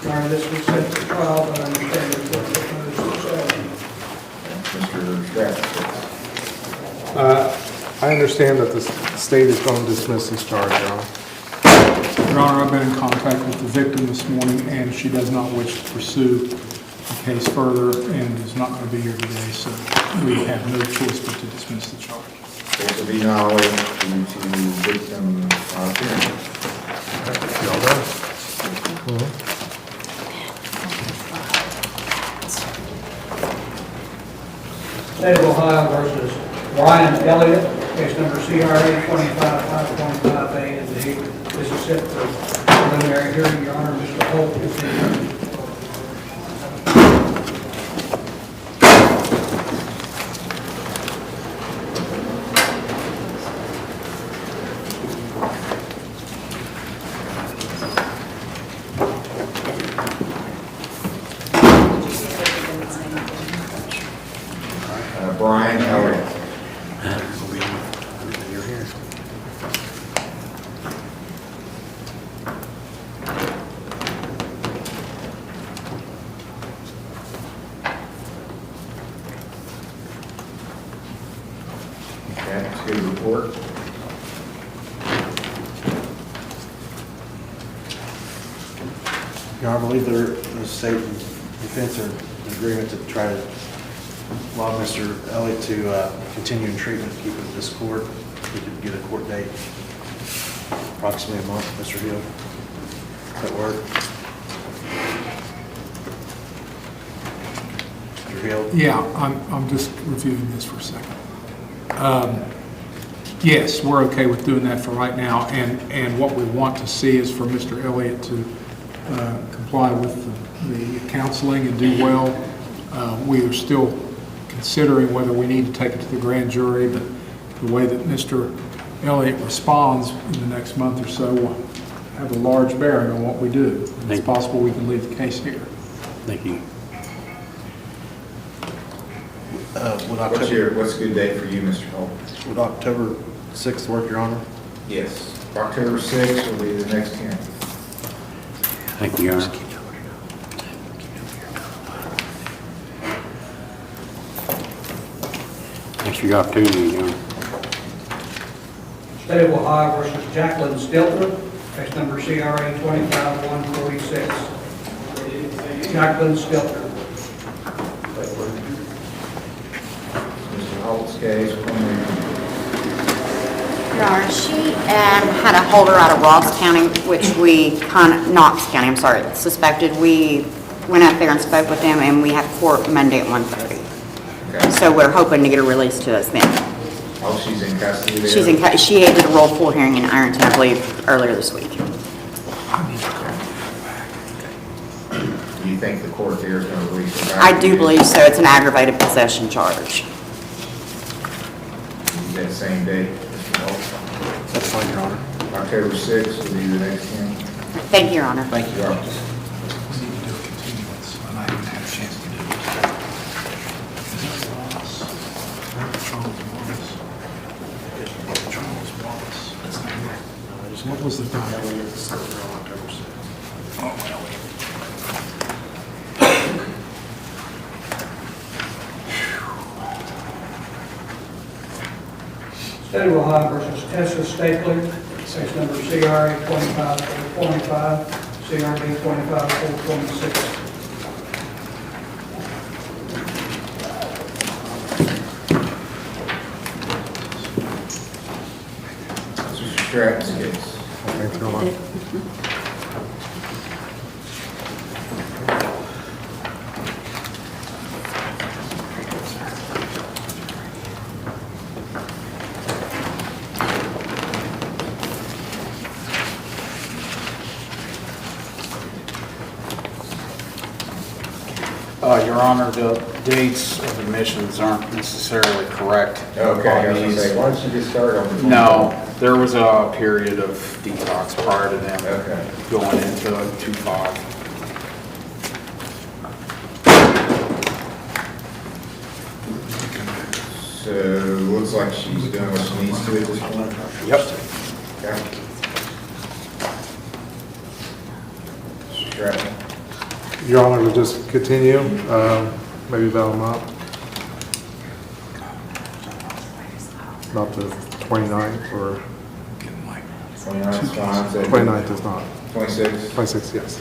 Your Honor, this was set for trial, but I understand the court proposed to settle. Mr. Stratton. I understand that the state is going to dismiss this charge, Your Honor. Your Honor, I've been in contact with the victim this morning, and she does not wish to pursue the case further and is not going to be here today, so we have no choice but to dismiss the charge. This will be knowledge due to victim appearance. Y'all done? State of Ohio versus Brian Elliott, case number CRA 25-525A and D. This is set for preliminary hearing. Your Honor, Mr. Holt is the attorney. Brian Elliott. You're here. Okay, let's get a report. Your Honor, I believe the state and defense are in agreement to try to allow Mr. Elliott to continue in treatment, keep it at this court. We could get a court date, approximately a month, Mr. Hill. Does that work? Mr. Hill? Yeah, I'm just reviewing this for a second. Yes, we're okay with doing that for right now, and what we want to see is for Mr. Elliott to comply with the counseling and do well. We are still considering whether we need to take it to the grand jury, but the way that Mr. Elliott responds in the next month or so will have a large bearing on what we do. It's possible we can leave the case here. Thank you. What's a good date for you, Mr. Holt? Would October 6th work, Your Honor? Yes. October 6th will be the next hearing. Thank you, Your Honor. Thanks for your opportunity, Your Honor. State of Ohio versus Jacqueline Stiltner, case number CRA 25-146. Jacqueline Stiltner. Mr. Holt's case, Your Honor, she had a holder out of Ross County, which we Knox County, I'm sorry, suspected. We went up there and spoke with them, and we have court Monday at 1:30. Okay. So we're hoping to get a release to us then. Oh, she's in custody there? She did a roll full hearing in Ironton, I believe, earlier this week. Do you think the court there is going to release her back? I do believe so. It's an aggravated possession charge. Is that same date, Mr. Holt? That's fine, Your Honor. October 6th will be the next hearing. Thank you, Your Honor. Thank you, Your Honor. What was the time? State of Ohio versus Tessa Stapler, case number CRA 25-425, CRB 25-426. Mr. Stratton's case. Thanks, Your Honor. Your Honor, the dates of admissions aren't necessarily correct. Okay, I was going to say, why don't you just start on the... No, there was a period of detox prior to them Okay. going into 2-5. So, looks like she's doing what she needs to at this point? Yep. Okay. Mr. Stratton. Your Honor, we'll just continue, maybe about a month. Not the 29th or... 29th is fine. So 29th is not. 26th? 26th, yes.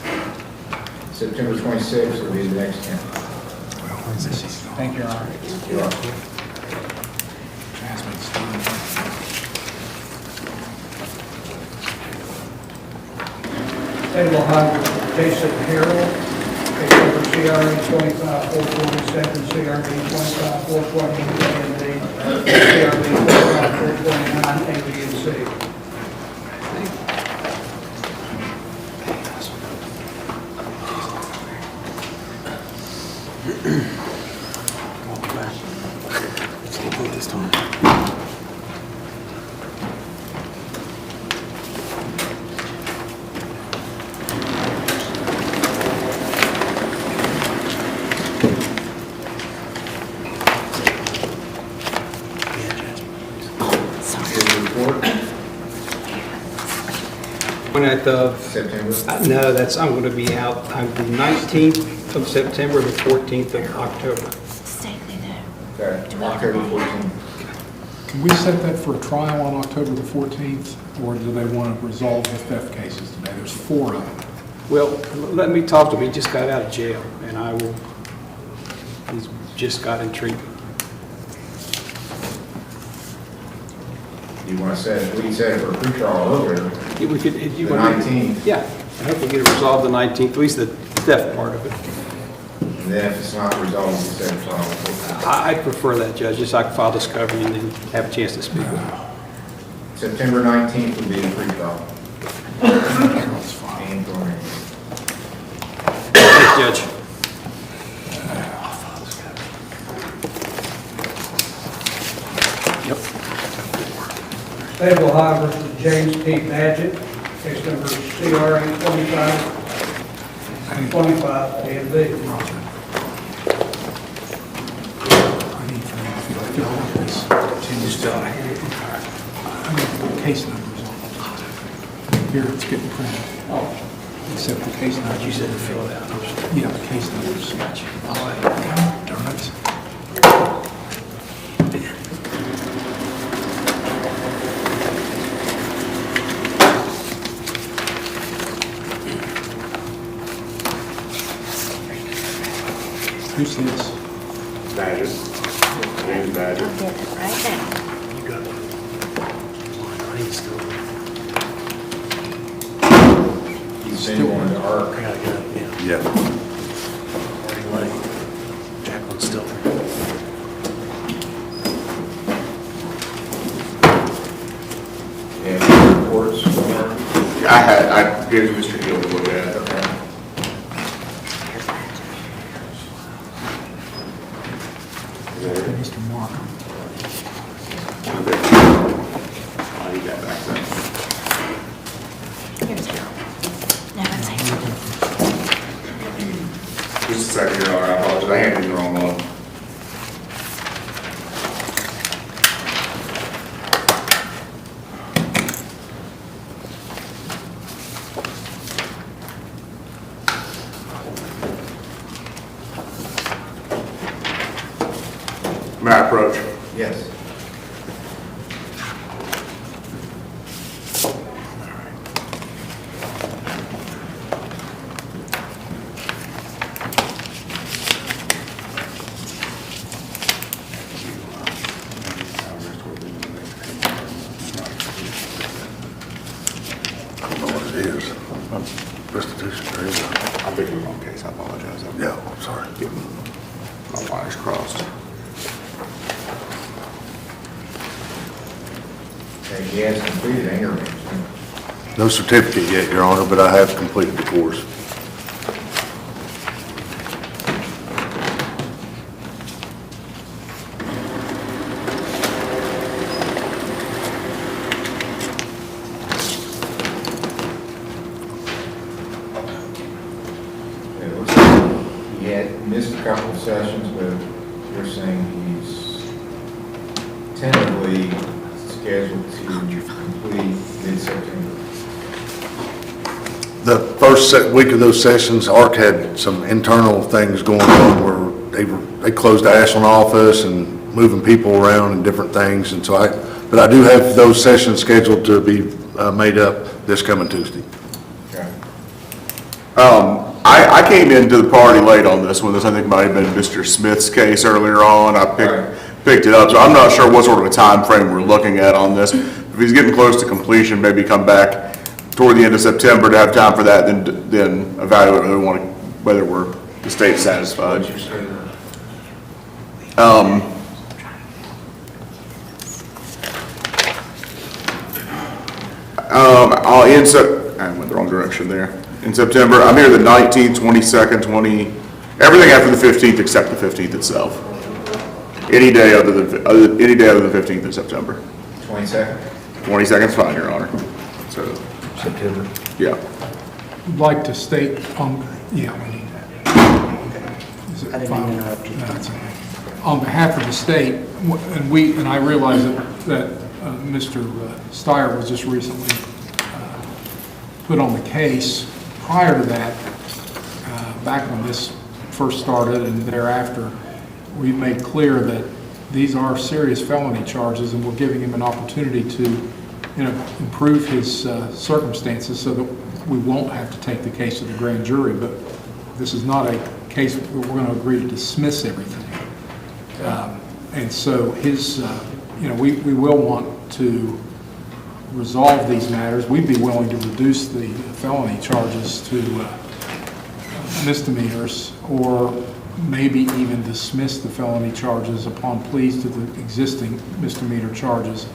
September 26th will be the next hearing. Thank you, Your Honor. You're welcome. State of Ohio versus Jason Harrell, case number CRA 25-447, CRB 25-428, A and D, CRB 25-429, A, B, and C. This time. At the, September? no, I'm going to be out on the 19th of September, the 14th of October. Okay, October 14th. Can we set that for a trial on October the 14th, or do they want to resolve the theft cases today? There's 4 of them. Well, let me talk to him. He just got out of jail, and he's just got in treatment. You want to set, we can set it for a pretrial earlier, Yeah, we could, the 19th, Yeah, I hope we get it resolved the 19th, at least the theft part of it. and then if it's not resolved, we set a trial. I'd prefer that, Judge, just so I can file discovery and then have a chance to speak with him. September 19th would be the pretrial. And for me. Thanks, Judge. State of Ohio versus James P. Badgett, case number CRA 25, A and B. Case numbers on. Here, it's getting printed. Except the case numbers. You said to fill it out. Yeah, the case numbers. Gotcha. All right. Darn it. Who's this? Badger. James Badger. I'll get it right now. You got it. I need still. He's still on the arc. I gotta get it, yeah. Yeah. Jacqueline's still. And reports from I gave Mr. Hill to look at. Okay. Mr. Markham. I need that back then. Here's Joe. Now let's see. Just a second here, I apologize, I handed you the wrong one. May I approach? Yes. I don't know what it is. Restitution, there you go. I picked the wrong case, I apologize. Yeah, I'm sorry. My wires crossed. Okay, he has completed anger management. No certificate yet, Your Honor, but I have completed the course. It looks like he had missed a couple of sessions, but you're saying he's tentatively scheduled to complete mid-September. The first week of those sessions, ARC had some internal things going on where they closed the Ashland office and moving people around and different things, and so but I do have those sessions scheduled to be made up this coming Tuesday. Okay. I came into the party late on this one. This, I think, might have been Mr. Smith's case earlier on. I picked it up, so I'm not sure what sort of a time frame we're looking at on this. If he's getting close to completion, maybe come back toward the end of September to have time for that, then evaluate whether we're the state's satisfied. What's your statement? I went the wrong direction there. In September, I'm here the 19th, 22nd, everything after the 15th except the 15th itself. Any day other than the 15th of September. 22nd? 22nd's fine, Your Honor. So, September? yeah. I'd like to state on, yeah, we need that. Is it I didn't fine? mean to interrupt you. No, it's okay. On behalf of the state, and I realize that Mr. Steyer was just recently put on the case. Prior to that, back when this first started and thereafter, we made clear that these are serious felony charges, and we're giving him an opportunity to, improve his circumstances so that we won't have to take the case to the grand jury. But this is not a case where we're going to agree to dismiss everything. And so his, we will want to resolve these matters. We'd be willing to reduce the felony charges to misdemeanors, or maybe even dismiss the felony charges upon pleas to the existing misdemeanor charges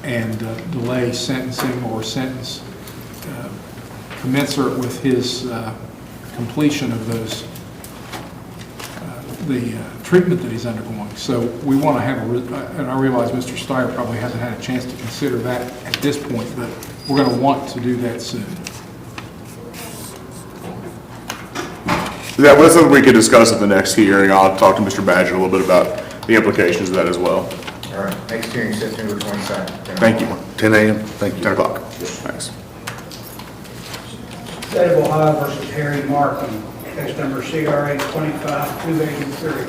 and delay sentencing or sentence commensurate with his completion of those, the treatment that he's undergoing. So we want to have and I realize Mr. Steyer probably hasn't had a chance to consider that at this point, but we're going to want to do that soon. That was something we could discuss at the next hearing. I'll talk to Mr. Badger a little bit about the implications of that as well. All right, next hearing, September 22nd. Thank you. 10 a.m. Thank you. 10 o'clock. Thanks. State of Ohio versus Harry Markham, case number CRA 25-283.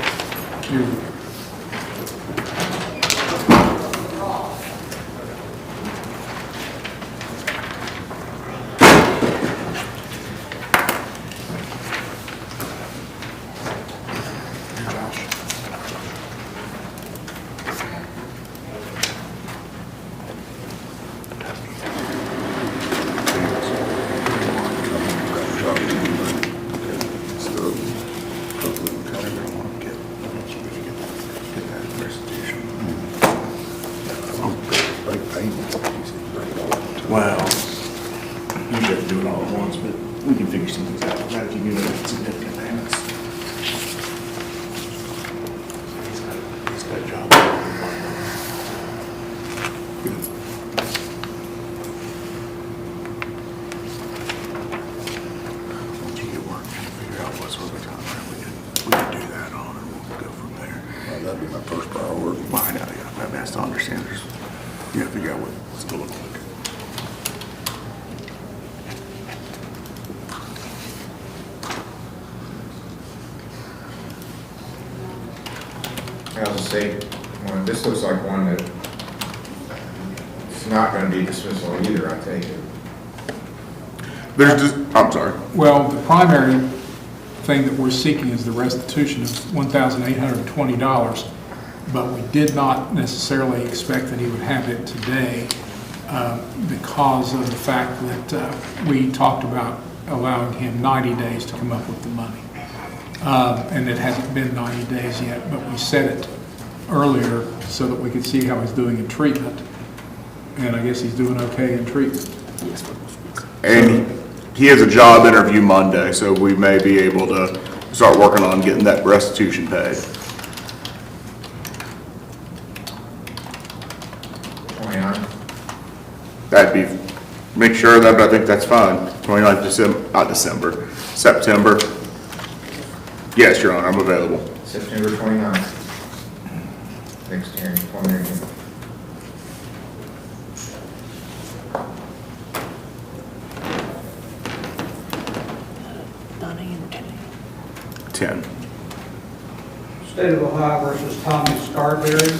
Well, you have to do it all at once, but we can figure some things out. Right, if you give it significant payments. He's got a job. Once you get work, figure out what's overtime, we can do that on, and we'll go from there. Well, that'd be my first priority. Well, I know, yeah, that has to understand there's, you have to figure out what's going to look like. I'll just say, this looks like one that it's not going to be dismissal either, I take it. I'm sorry. Well, the primary thing that we're seeking is the restitution of $1,820, but we did not necessarily expect that he would have it today because of the fact that we talked about allowing him 90 days to come up with the money. And it hasn't been 90 days yet, but we set it earlier so that we could see how he's doing in treatment. And I guess he's doing okay in treatment. And he has a job interview Monday, so we may be able to start working on getting that restitution paid. 29. That'd be, make sure of that, but I think that's fine. 29th December, not December, September. Yes, Your Honor, I'm available. September 29th. Next hearing, preliminary hearing. State of Ohio versus Tommy Scarberry.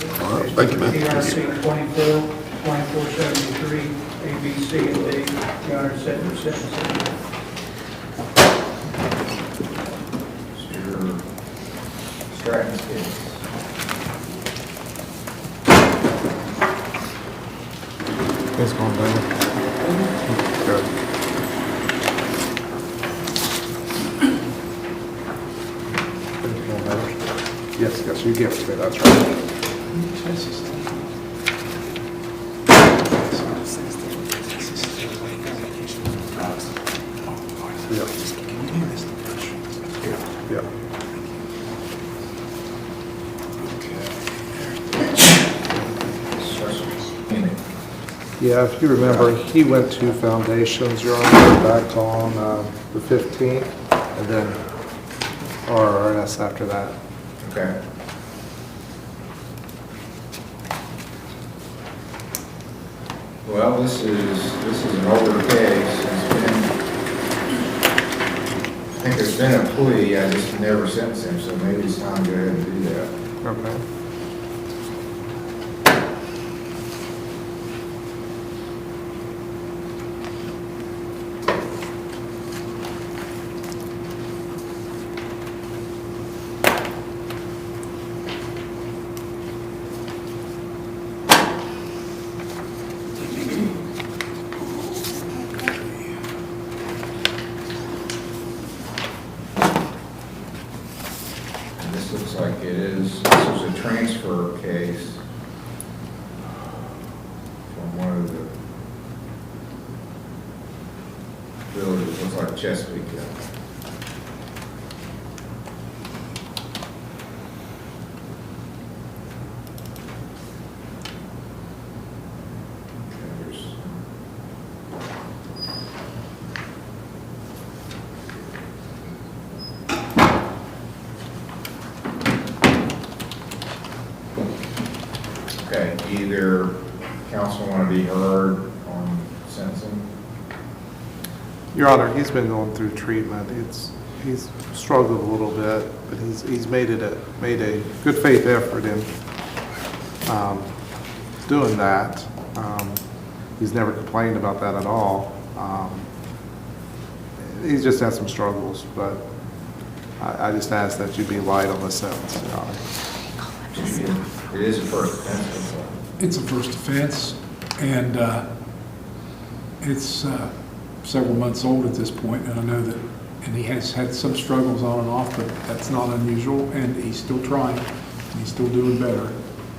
Thank you, man. TRC 2473, A, B, C, and D. Your Honor, set your sentence. Mr. Stratton's case. It's going down. Good. Yes, you give it to me, that's right. Yeah. Yeah, if you remember, he went to foundations, you're on back on the 15th, and then RRS after that. Okay. Well, this is an older case. I think there's been a plea, I just never sentenced him, so maybe it's time to go ahead and do that. Okay. This looks like it is, this is a transfer case from one of the villages, looks like Chesapeake. Okay, either council want to be heard on sentencing? Your Honor, he's been going through treatment. He's struggled a little bit, but he's made a good faith effort in doing that. He's never complained about that at all. He's just had some struggles, but I just ask that you be light on the sentence, Your Honor. It is a first offense. It's a first offense, and it's several months old at this point, and I know that, and he has had some struggles on and off, but that's not unusual, and he's still trying, and he's still doing better.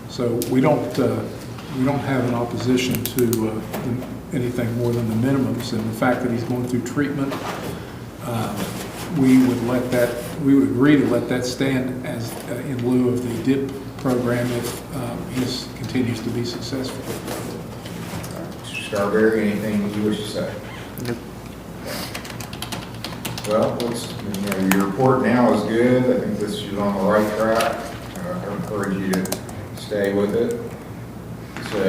So we don't have an opposition to anything more than the minimums, and the fact that he's going through treatment, we would agree to let that stand as in lieu of the DIP program if he continues to be successful. Mr. Scarberry, anything you wish to say? Yep. Well, your report now is good. I think this is on the right track. I encourage you to stay with it. So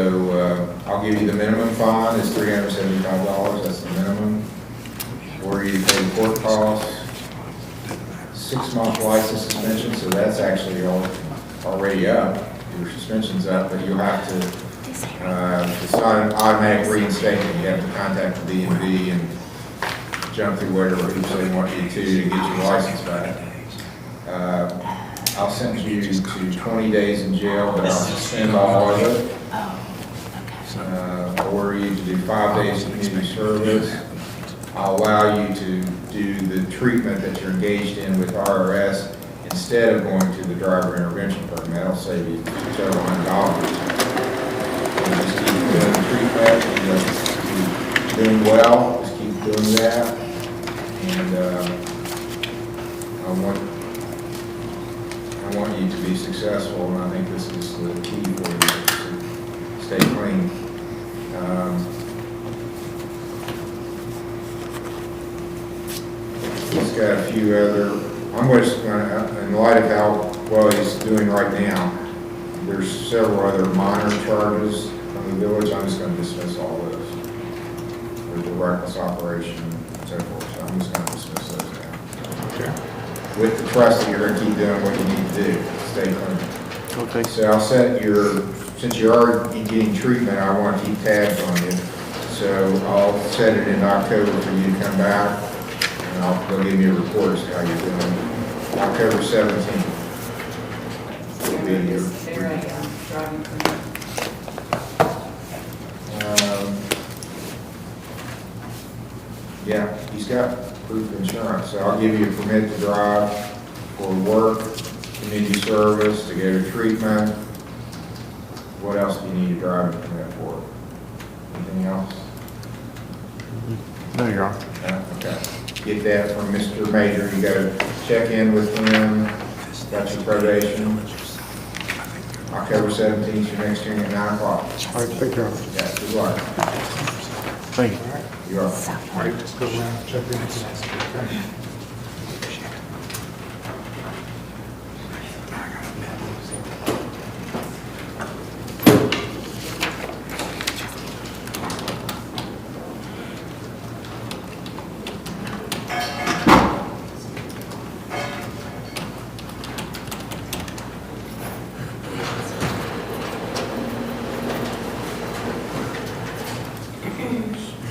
I'll give you the minimum fine is $375. That's the minimum. Or you pay the court costs. 6-month license suspension, so that's actually already up. Your suspension's up, but you'll have to, it's not an automatic reinstatement. You have to contact the DMV and jump through whatever hoops they want you to get your license back. I'll send you to 20 days in jail, but I'll suspend all of it. Order you to do 5 days of community service. I'll allow you to do the treatment that you're engaged in with RRS instead of going to the driver intervention program. That'll save you several $100. And just keep doing the treatment, keep doing well, just keep doing that. And I want you to be successful, and I think this is the key for you to stay clean. He's got a few other, I'm just going to, in light of how well he's doing right now, there's several other minor charges from the village. I'm just going to dismiss all those. With the reckless operation and so forth. So I'm just going to dismiss those now. Okay. With the trust that you're going to keep doing what you need to do, stay clean. Okay. So I'll set since you are getting treatment, I want to keep tabs on you. So I'll set it in October for you to come back. They'll give me a report as to how you're doing. October 17th. Will be your driving permit? Yeah, he's got proof of insurance, so I'll give you a permit to drive for work. community service, to go to treatment. What else do you need to drive a permit for? Anything else? No, Your Honor. No? Okay. Get that from Mr. Major. You got to check in with him. Got your probation. October 17th, your next hearing at 9 o'clock. All right, thank you, Your Honor. Yes, good luck. Thank you. You're welcome. All right, just go around, check in.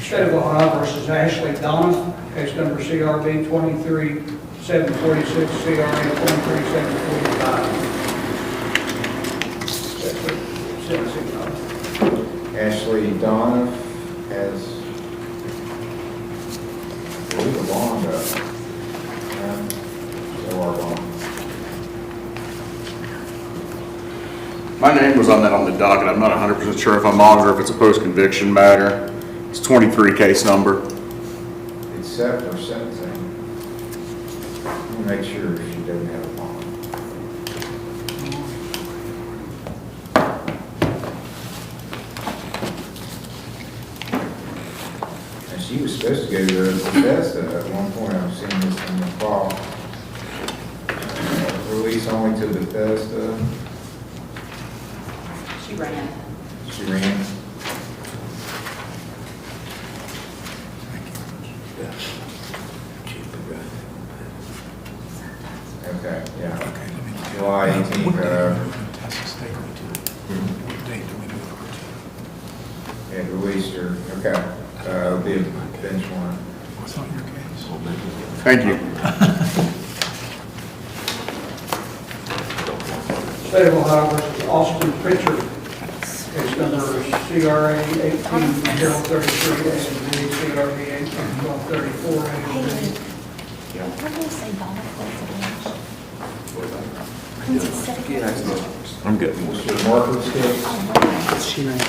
State of Ohio versus Ashley Donna, case number CRB 23-746, CRA 23-745. Ashley Donna has, I believe, a bond up. So our bond. My name was on that on the docket. I'm not 100% sure if I'm on or if it's a post-conviction matter. It's 23 case number. It's set for sentencing. We'll make sure she doesn't have a bond. And she was supposed to go to Bethesda at one point. I've seen this in the fall. Release only to Bethesda. She ran. She ran. Okay, yeah. July 18th, yeah, released her, okay. It'll be a bench warrant. Thank you. State of Ohio versus Austin Pritchard, case number CRA 18-033, and CRB 18-1234, and What do you say, Donna? I'm good. Mr. Marcus case. She ran.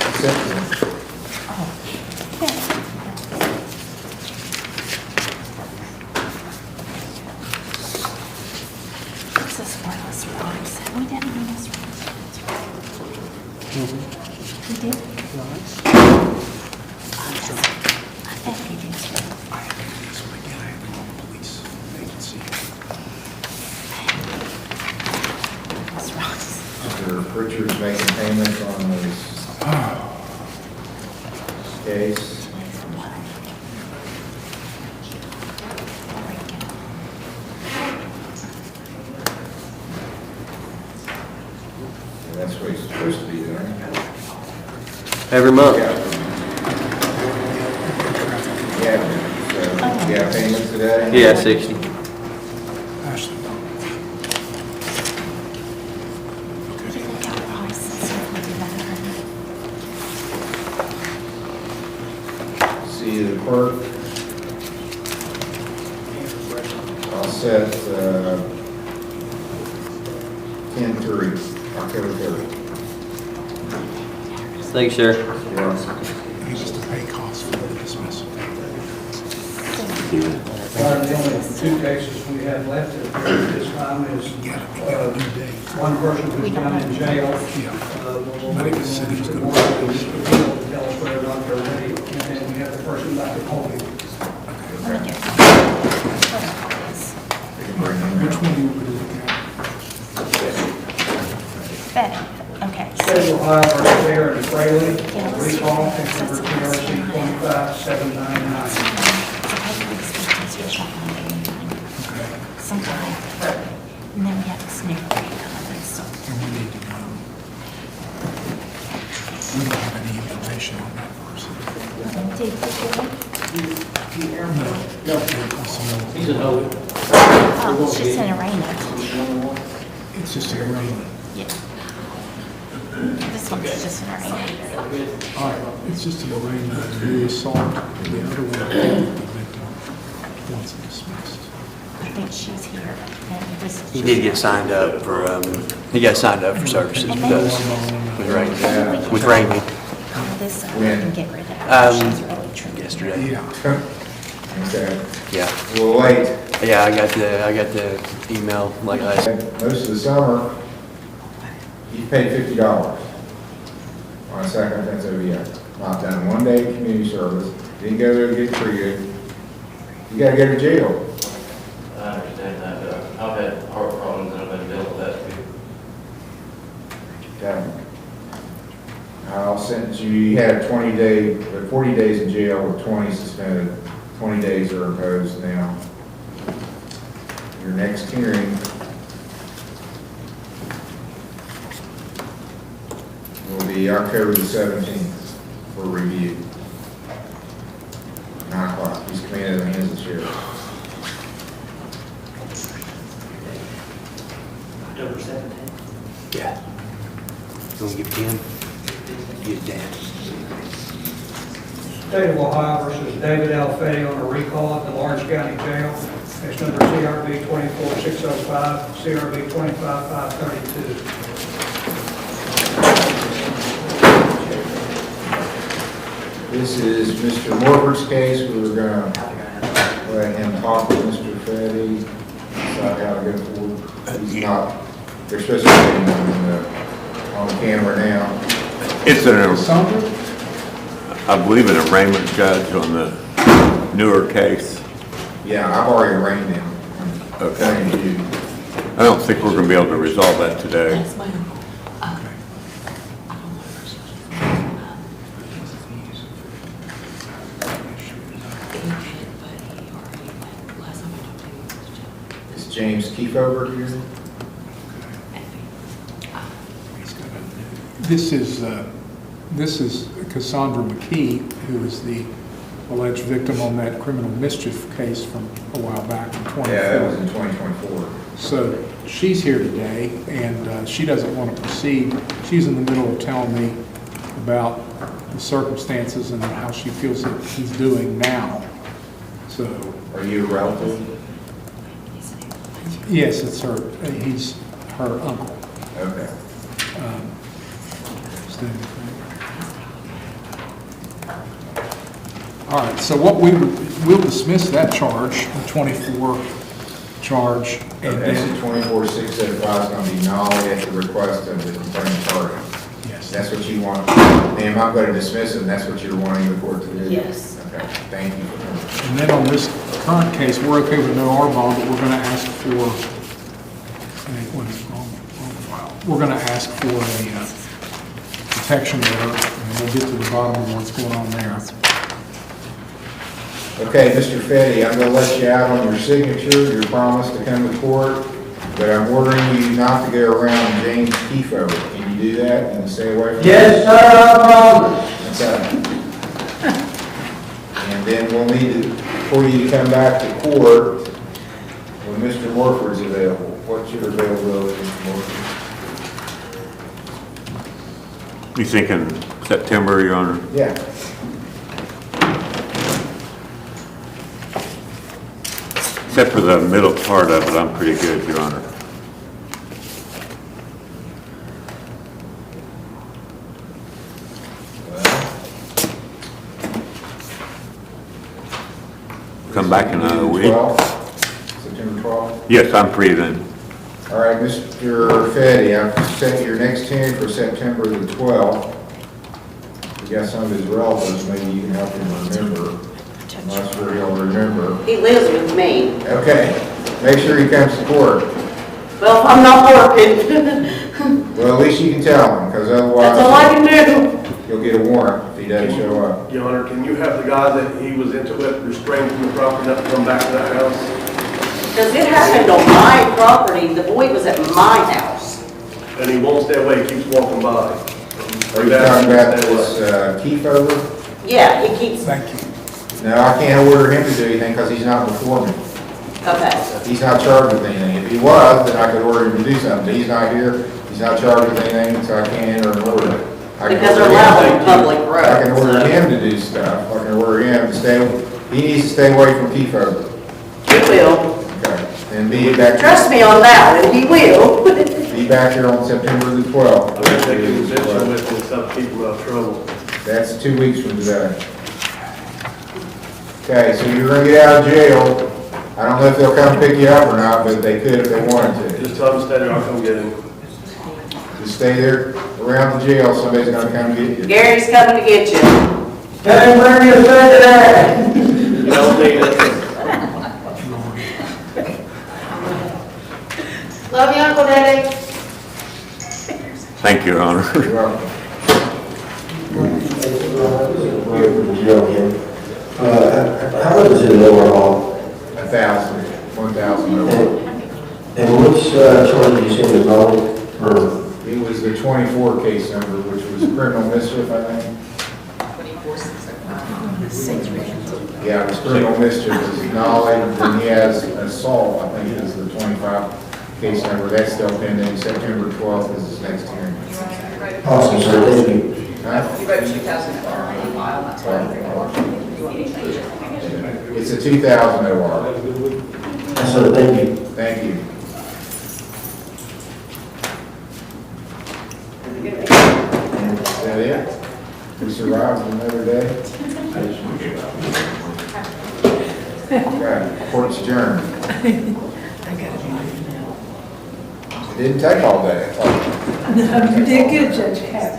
This is Marcus Rose. We didn't mean this Rose. We did? I think he did. Mr. Pritchard's making payments on his case. Yeah, that's what he's supposed to be doing. Every month. Yeah, so, yeah, payments today? Yeah, 60. See the clerk. I'll set 10/3, October 3rd. Thanks, Sheriff. Yes. the only two cases we have left at this time is one person who's down in jail. Tell us whether or not they're ready, and then we have the person back at home. Which one do you look at? Betty, okay. State of Ohio versus Aaron Fraley, recall, case number TRC 25799. Sometime. And then we have to sneak break on this. And we need to know. We don't have any information on that person. No. He's an old. Oh, it's just an arraignment. It's just an arraignment. Yeah. This one's just an arraignment. All right, it's just an arraignment, new assault, and the other one, the victim, wants it dismissed. I think she's here. And this is He did get signed up for, he got signed up for services with us, with Rainey, This, When? can get rid of. She's really tricky. yesterday. Okay, Yeah, a little late. yeah, I got the email like last. Most of the summer, you paid $50 on a second offense OVI. Not done one day of community service, didn't go there to get treated. You gotta go to jail. I understand that, I've had heart problems and I've been dealing with that too. Okay. I'll sentence you, you had 40 days in jail with 20 suspended, 20 days are imposed now. Your next hearing will be October the 17th for review. 9 o'clock, he's coming in the hands of the sheriff. October 17th. Yeah. You want to give 10? Get it down. State of Ohio versus David Alfetti on a recall at the Lawrence County Jail. It's number CRB 24605, CRB 25532. This is Mr. Morford's case. We were going to let him talk with Mr. Fetty, decide how to go forward. He's not, they're supposed to be on camera now. It's I believe an arraignment judge on the newer case. Yeah, I've already arraigned him. Okay. I don't think we're going to be able to resolve that today. That's my uncle. Is James Kiefover here? This is Cassandra McKee, who is the alleged victim on that criminal mischief case from a while back in 2024. Yeah, that was in 2024. So she's here today, and she doesn't want to proceed. She's in the middle of telling me about the circumstances and how she feels that he's doing now. So. Are you a relative? Yes, it's her. He's her uncle. Okay. All right, so what we'll dismiss that charge, the 24 charge. And Okay, then, so 24605 is going to be null at the request of the complaining party. Yes. That's what you want. Ma'am, I'm going to dismiss it, and that's what you're wanting the court to do? Yes. Okay, thank you. and then on this current case, we're okay with no R bond, but we're going to ask for, what is it, wrong file. We're going to ask for a protection order, and we'll get to the bottom of what's going on there. Okay, Mr. Fetty, I'm going to let you out on your signature, your promise to come to court, but I'm ordering you not to go around James Kiefover. Can you do that and stay away from Yes, sir, I promise. Okay. And then we'll need to, for you to come back to court when Mr. Morford's available. What's your availability, Mr. Morford? You thinking September, Your Honor? Yeah. Except for the middle part of it, I'm pretty good, Your Honor. Come back in another week. September 12th? Yes, I'm free then. All right, Mr. Fetty, I've set your next hearing for September the 12th. You got some of his relatives, maybe you can help him remember. I'm not sure he'll remember. He lives with me. Okay, make sure he comes to court. Well, if I'm not working. Well, at least you can tell him, because otherwise. That's all I can do. You'll get a warrant if he doesn't show up. Your Honor, can you have the guy that he was into it restrained from the property not to come back to that house? Because it happened on my property, the boy was at my house. And he won't stay away, he keeps walking by. Are you talking about this Kiefover? Yeah, he keeps, Thank you. No, I can't order him to do anything because he's not before me. okay. He's not charged with anything. If he was, then I could order him to do something. But he's not here. He's not charged with anything, so I can't enter an order. Because they're allowed on public roads. I can order him to do stuff. I can order him to stay, he needs to stay away from Kiefover. He will. Okay. And be back. Trust me on that, and he will. Be back here on September the 12th. I'm gonna take a position with this, I'll keep him out of trouble. That's 2 weeks from today. Okay, so you're gonna get out of jail. I don't know if they'll come pick you up or not, but they could if they wanted to. Just tell him to stay there, I'll come get him. Just stay there around the jail, somebody's gonna come get you. Gary's coming to get you. Tell him bring me a set of that. You don't need it. Love you, Uncle Daddy. Thank you, Your Honor. You're welcome. How much is it overall? 1,000 over. And which charge did you say was on? It was the 24 case number, which was criminal mischief, I think. 24/6. Yeah, it was criminal mischief, is acknowledged, and he has assault, I think is the 25 case number. That's still pending. September 12th is his next hearing. Awesome, sir, thank you. Huh? You wrote 2,000 on the file, that's why you want to change it. It's a 2000 OR. Yes, sir, thank you. Thank you. Is that it? We survived another day? Okay, court's adjourned. It didn't take all day. No, you did good, Judge Cap.